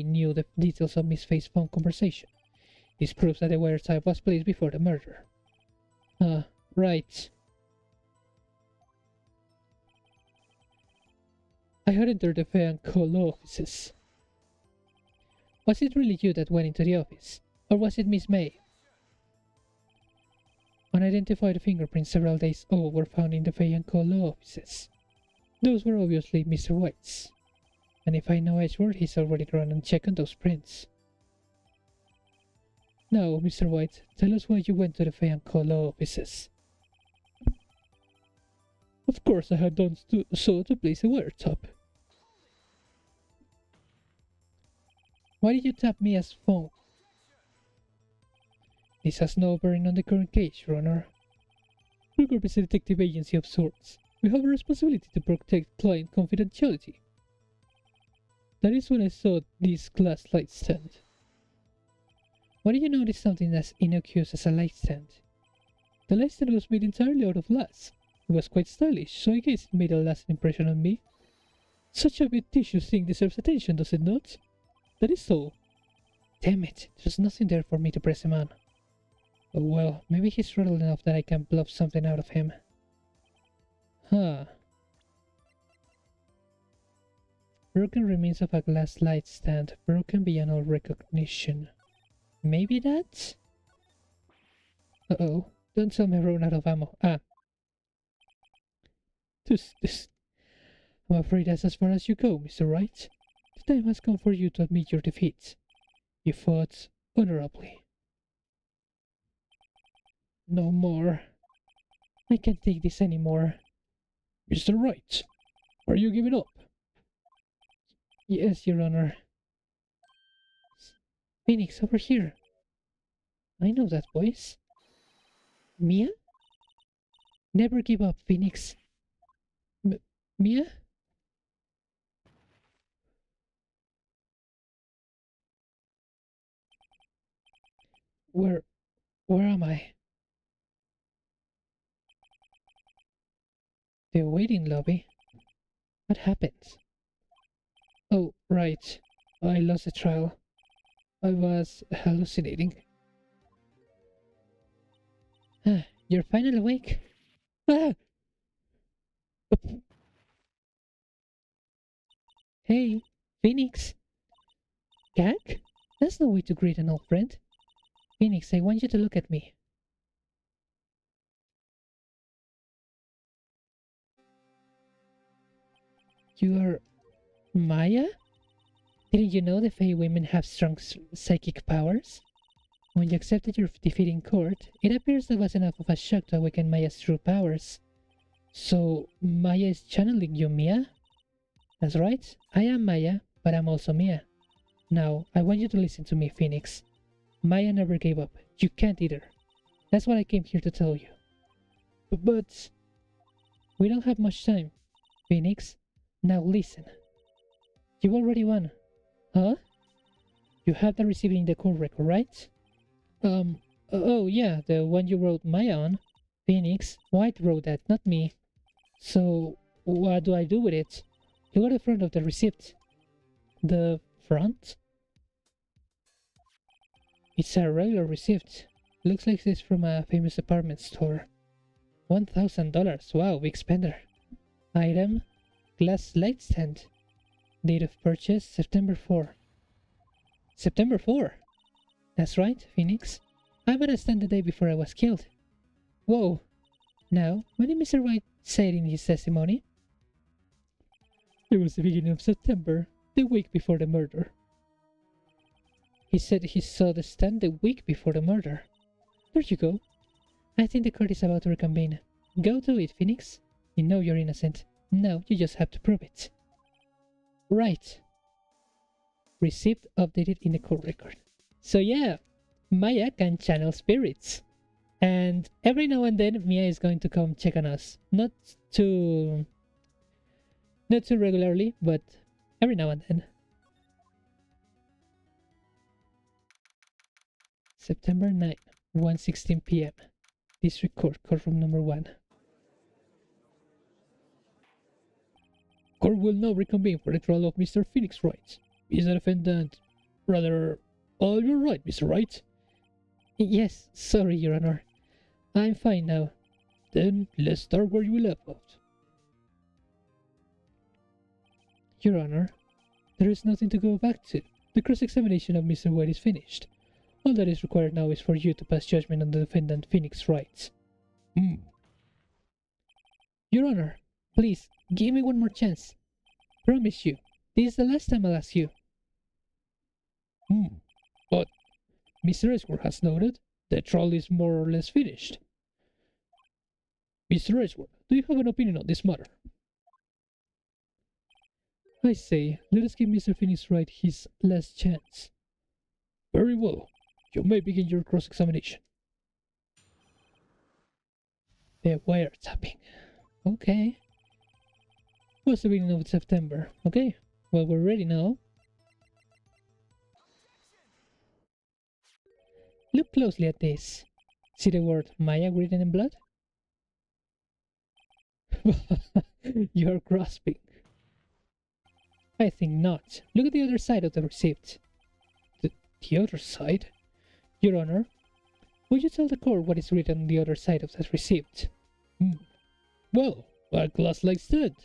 knew the details of Miss Faye's phone conversation. This proves that the wiretap was placed before the murder. Right. I had entered the Fay & Co. law offices. Was it really you that went into the office? Or was it Miss May? Unidentified fingerprints several days old were found in the Fay & Co. law offices. Those were obviously Mr. White's. And if I know Edgeworth, he's already run and checked on those prints. Now, Mr. White, tell us why you went to the Fay & Co. law offices. Of course I had done so to place a wiretap. Why did you tap me as phone? This has no bearing on the current case, Your Honor. Your group is a detective agency of sorts. We have a responsibility to protect client confidentiality. That is when I saw this glass light stand. Why did you notice something as innocuous as a light stand? The light stand was made entirely out of glass. It was quite stylish, so I guess it made a lasting impression on me. Such a fictitious thing deserves attention, does it not? That is so. Damn it, there's nothing there for me to press him on. Oh well, maybe he's rattled enough that I can bluff something out of him. Huh. Broken remains of a glass light stand, broken beyond all recognition. Maybe that? Uh-oh, don't tell me I run out of ammo. I'm afraid that's as far as you go, Mr. Wright. The time has come for you to admit your defeat. You fought honorably. No more. I can't take this anymore. Mr. Wright, are you giving up? Yes, Your Honor. Phoenix, over here. I know that voice. Mia? Never give up, Phoenix. Mia? Where am I? The waiting lobby? What happened? Oh, right. I lost the trial. I was hallucinating. You're finally awake? Ah! Hey, Phoenix. Gag? That's no way to greet an old friend. Phoenix, I want you to look at me. You are Maya? Didn't you know the Fae women have strong psychic powers? When you accepted your defeat in court, it appears there was enough of a shock to awaken Maya's true powers. So Maya is channeling you, Mia? That's right. I am Maya, but I'm also Mia. Now, I want you to listen to me, Phoenix. Maya never gave up. You can't either. That's what I came here to tell you. But we don't have much time, Phoenix. Now listen. You already won. Huh? You have that receipt in the court record, right? Oh yeah, the one you wrote Maya on. Phoenix, White wrote that, not me. So, what do I do with it? Look at the front of the receipt. The front? It's a regular receipt. Looks like it's from a famous department store. $1,000. Wow, big spender. Item: glass light stand. Date of purchase: September 4. September 4? That's right, Phoenix. I bought a stand the day before I was killed. Whoa. Now, what did Mr. Wright say in his testimony? It was the beginning of September, the week before the murder. He said he saw the stand the week before the murder. There you go. I think the court is about to reconvene. Go do it, Phoenix. You know you're innocent. Now you just have to prove it. Right. Receipt updated in the court record. So yeah, Maya can channel spirits. And every now and then Mia is going to come check on us. Not too regularly, but every now and then. September 9, 1:16 p.m. District Court, courtroom number 1. Court will now reconvene for the trial of Mr. Phoenix Wright. Is the defendant rather... Oh, you're right, Mr. Wright. Yes, sorry, Your Honor. I'm fine now. Then let's start where you left off. Your Honor, there is nothing to go back to. The cross-examination of Mr. White is finished. All that is required now is for you to pass judgment on the defendant Phoenix Wright. Your Honor, please, give me one more chance. Promise you, this is the last time I'll ask you. But Mr. Edgeworth has noted the trial is more or less finished. Mr. Edgeworth, do you have an opinion on this matter? I say, let us give Mr. Phoenix Wright his last chance. Very well. You may begin your cross-examination. The wiretapping. Okay. Was the beginning of September. Okay. Well, we're ready now. Look closely at this. See the word Maya written in blood? You're grasping. I think not. Look at the other side of the receipt. The other side? Your Honor, would you tell the court what is written on the other side of that receipt? Well, a glass like that.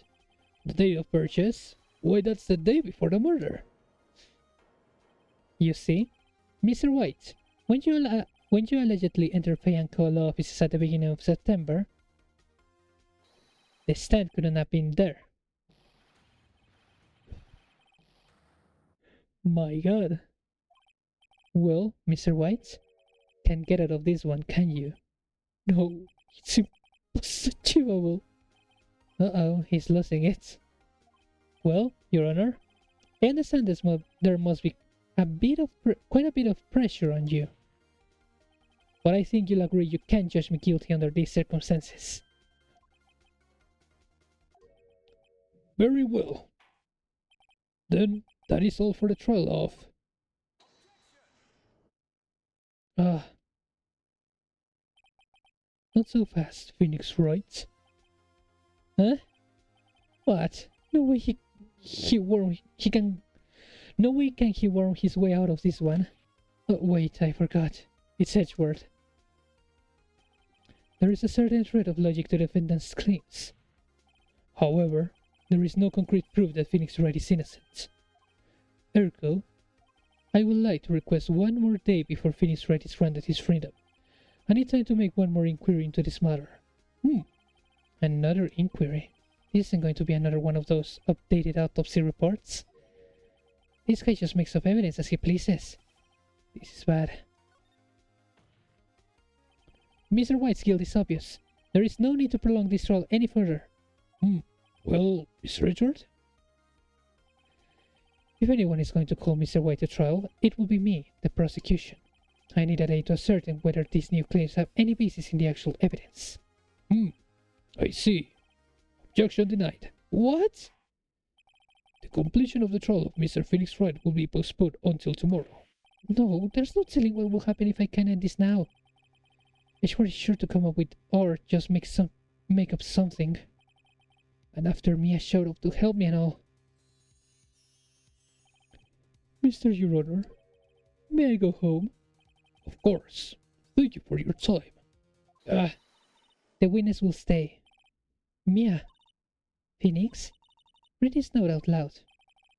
The date of purchase? Why, that's the day before the murder. You see? Mr. White, when you allegedly entered Payanko law offices at the beginning of September, the stand couldn't have been there. My God. Well, Mr. White, can't get out of this one, can you? No, it's impossible. Uh-oh, he's losing it. Well, Your Honor, I understand there must be quite a bit of pressure on you. But I think you'll agree you can't judge me guilty under these circumstances. Very well. Then that is all for the trial of... Not so fast, Phoenix Wright. Huh? What? No way no way can he worm his way out of this one. Oh, wait, I forgot. It's Edgeworth. There is a certain thread of logic to the defendant's claims. However, there is no concrete proof that Phoenix Wright is innocent. Ergo, I would like to request one more day before Phoenix Wright is granted his freedom. I need time to make one more inquiry into this matter. Another inquiry? This isn't going to be another one of those updated autopsy reports. This guy just makes up evidence as he pleases. This is bad. Mr. White's guilt is obvious. There is no need to prolong this trial any further. Well, Mr. Richard? If anyone is going to call Mr. White to trial, it will be me, the prosecution. I need a day to ascertain whether these new claims have any basis in the actual evidence. I see. Objection denied. What? The completion of the trial of Mr. Phoenix Wright will be postponed until tomorrow. No, there's no telling what will happen if I can end this now. Ishwar is sure to come up with, or just make up something. And after Mia showed up to help me and all. Mr. Your Honor, may I go home? Of course. Thank you for your time. The witness will stay. Mia. Phoenix? Read this note out loud.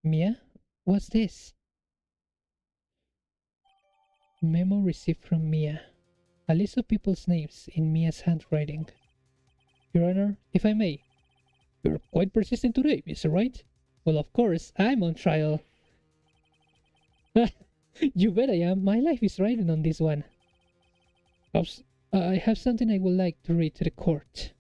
Mia? What's this? Memo received from Mia. A list of people's names in Mia's handwriting. Your Honor, if I may. You're quite persistent today, Mr. Wright. Well, of course, I'm on trial. You bet I am. My life is riding on this one. I have something I would like to read to the court.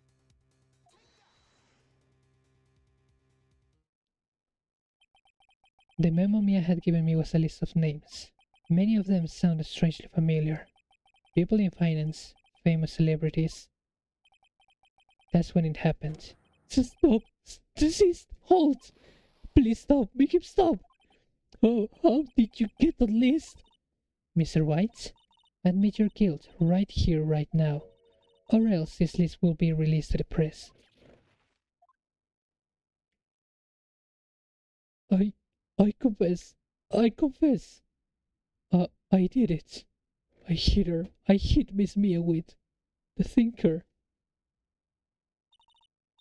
The memo Mia had given me was a list of names. Many of them sounded strangely familiar. People in finance, famous celebrities. That's when it happened. Stop! Desist! Halt! Please stop! Make him stop! Oh, how did you get the list? Mr. White, admit your guilt right here, right now, or else this list will be released to the press. I confess. I confess. I did it. I hit her. I hit Miss Mia with the thinker.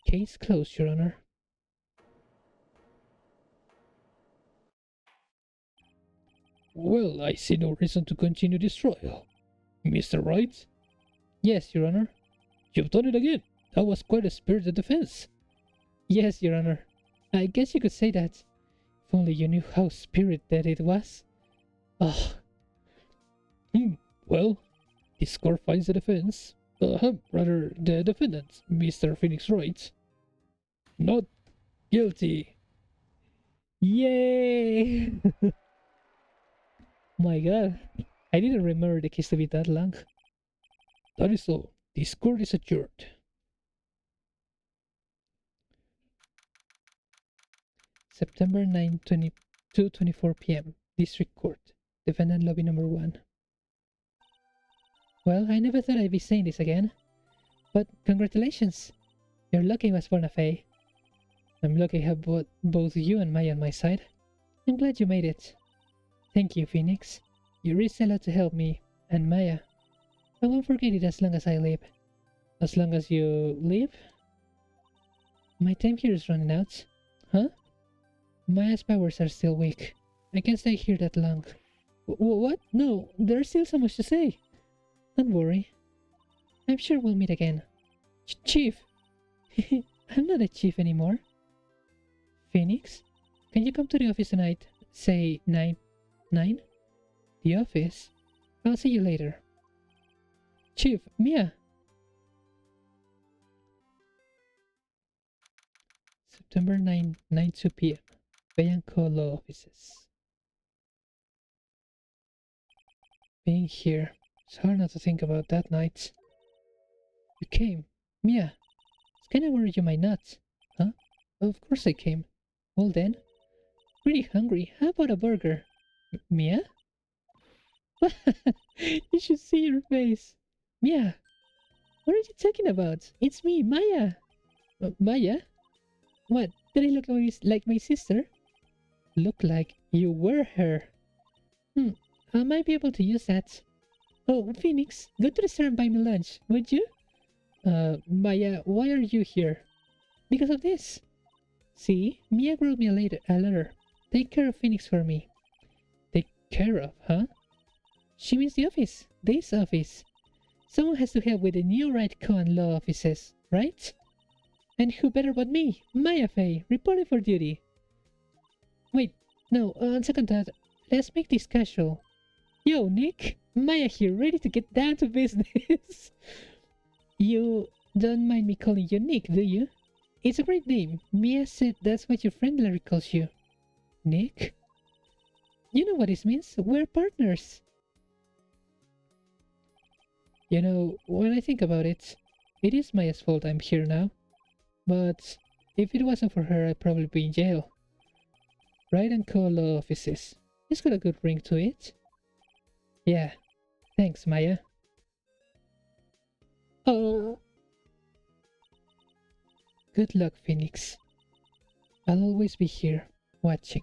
Case closed, Your Honor. Well, I see no reason to continue this trial. Mr. Wright? Yes, Your Honor. You've done it again. That was quite a spirited defense. Yes, Your Honor. I guess you could say that. If only you knew how spirited it was. Ah. Well, this court finds the defense, rather the defendant, Mr. Phoenix Wright, not guilty. Yay! My god, I didn't remember the case to be that long. That is all. This court is adjourned. September 9, 2:24 p.m. District Court. Defendant lobby number 1. Well, I never thought I'd be saying this again. But congratulations! You're lucky, Miss Bonafé. I'm lucky I have both you and Maya on my side. I'm glad you made it. Thank you, Phoenix. You risked a lot to help me, and Maya. I won't forget it as long as I live. As long as you live? My time here is running out. Huh? Maya's powers are still weak. I can't stay here that long. What? No, there's still so much to say. Don't worry. I'm sure we'll meet again. Chief! I'm not a chief anymore. Phoenix? Can you come to the office tonight? Say 9? The office? I'll see you later. Chief, Mia! September 9, 9:02 p.m. Bayanco Law Offices. Being here, it's hard not to think about that night. You came. Mia. It's kinda worried you might not. Huh? Of course I came. Well then. Pretty hungry. How about a burger? Mia? You should see your face. Mia. What are you talking about? It's me, Maya. Maya? What? Did I look like my sister? Look like you were her. I might be able to use that. Oh, Phoenix, go to the store and buy me lunch, would you? Maya, why are you here? Because of this. See, Mia wrote me a letter. Take care of Phoenix for me. Take care of, huh? She means the office. This office. Someone has to help with the new Wright Cohen law offices, right? And who better but me, Maya Faye, reporting for duty. Wait, no, on second thought, let's make this casual. Yo, Nick, Maya here, ready to get down to business. You Don't mind me calling you Nick, do you? It's a great name. Mia said that's what your friend Larry calls you. Nick? You know what this means? We're partners. You know, when I think about it, it is Maya's fault I'm here now. But if it wasn't for her, I'd probably be in jail. Wright and Co. law offices. It's got a good ring to it. Yeah, thanks, Maya. Oh. Good luck, Phoenix. I'll always be here, watching.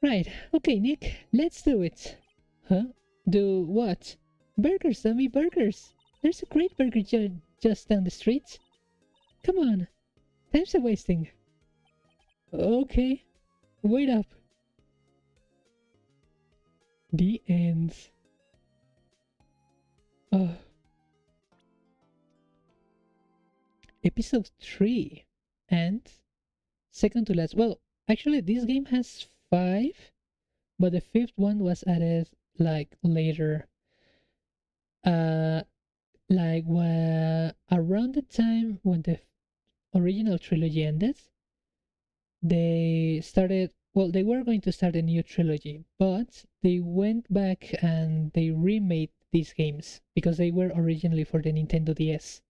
Right, okay, Nick, let's do it. Huh? Do what? Burgers, dummy, burgers. There's a great burger just down the street. Come on, time's a wasting. Okay, wait up. The end. Oh. Episode 3. And second to last. Well, actually, this game has 5, but the 5th one was added like later. Uh, like around the time when the original trilogy ended, they started. Well, they were going to start a new trilogy, but they went back and they remade these games because they were originally for the Nintendo DS.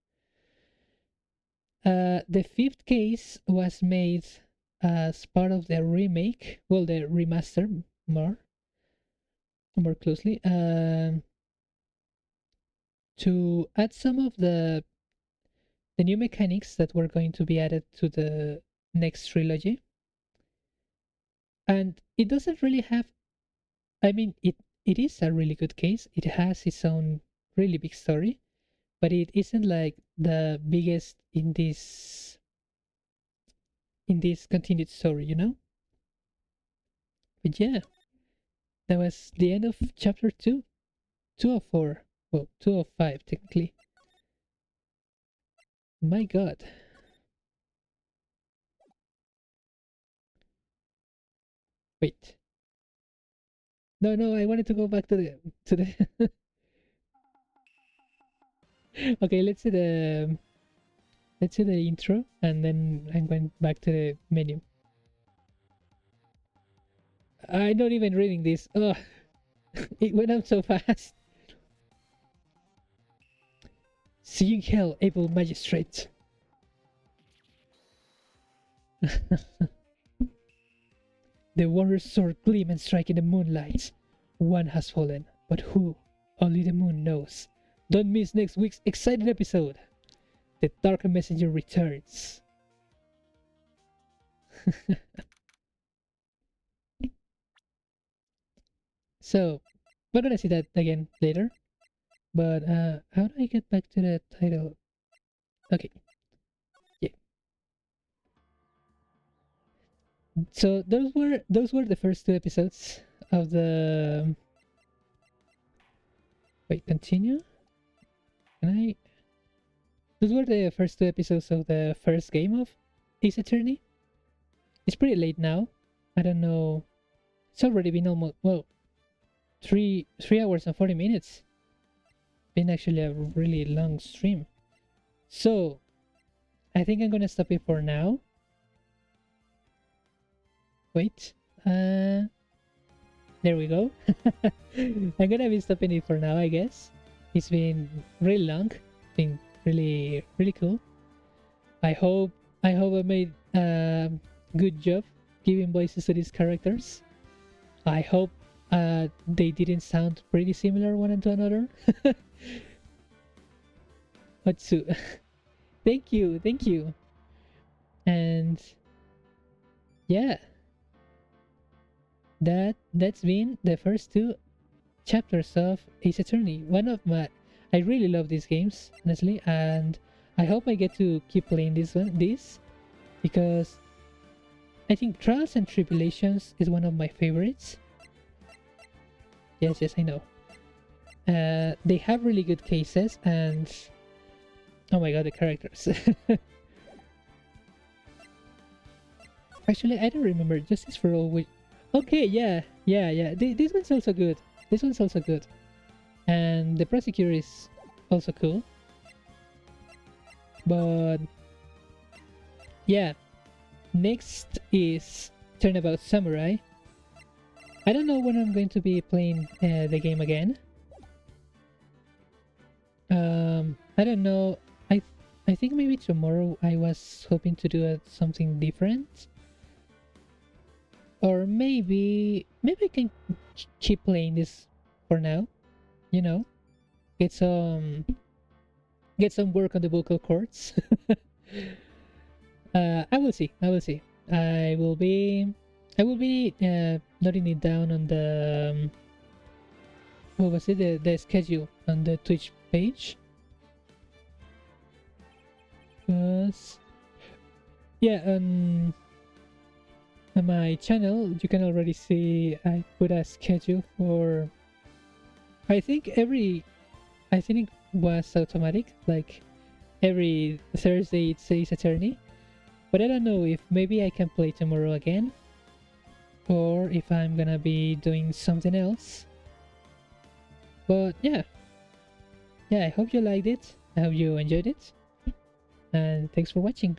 The 5th case was made as part of the remake, well, the remaster more closely, to add some of the new mechanics that were going to be added to the next trilogy. And it doesn't really have, I mean, it is a really good case. It has its own really big story, but it isn't like the biggest in this continued story, you know? But yeah, that was the end of chapter 2. 2 of 4. Well, 2 of 5, technically. My god. Wait. No, no, I wanted to go back to the Okay, let's see the intro and then I'm going back to the menu. I'm not even reading this. Oh, it went up so fast. Seeing hell, able magistrate. The warrior's sword gleam and strike in the moonlight. One has fallen, but who? Only the moon knows. Don't miss next week's exciting episode. The Dark Messenger returns. So, we're gonna see that again later. But how do I get back to the title? Okay, yeah. So those were the first 2 episodes of the. Wait, continue. Can I? Those were the first 2 episodes of the first game of Ace Attorney. It's pretty late now. I don't know. It's already been almost, well, 3 hours and 40 minutes. Been actually a really long stream. So I think I'm gonna stop it for now. Wait. There we go. I'm gonna be stopping it for now, I guess. It's been really long. Been really cool. I hope I made a good job giving voices to these characters. I hope they didn't sound pretty similar one to another. But so, thank you. And yeah, that's been the first 2 chapters of Ace Attorney. One of my, I really love these games, honestly, and I hope I get to keep playing this because I think Trials and Tribulations is one of my favorites. Yes, I know. They have really good cases, and oh my god, the characters. Actually, I don't remember. Justice for All. Okay, yeah. This one's also good. and the prosecutor is also cool. But yeah, next is Turnabout Samurai. I don't know when I'm going to be playing the game again. I don't know. I think maybe tomorrow. I was hoping to do something different, or maybe I can keep playing this for now. You know, get some get some work on the vocal cords. I will see. I will see. I will be. I will be noting it down on the what was it? The schedule on the Twitch page. Because yeah, on my channel you can already see I put a schedule for. I think it was automatic. Like every Thursday it says attorney. But I don't know if maybe I can play tomorrow again, or if I'm gonna be doing something else. But yeah, I hope you liked it. I hope you enjoyed it. And thanks for watching.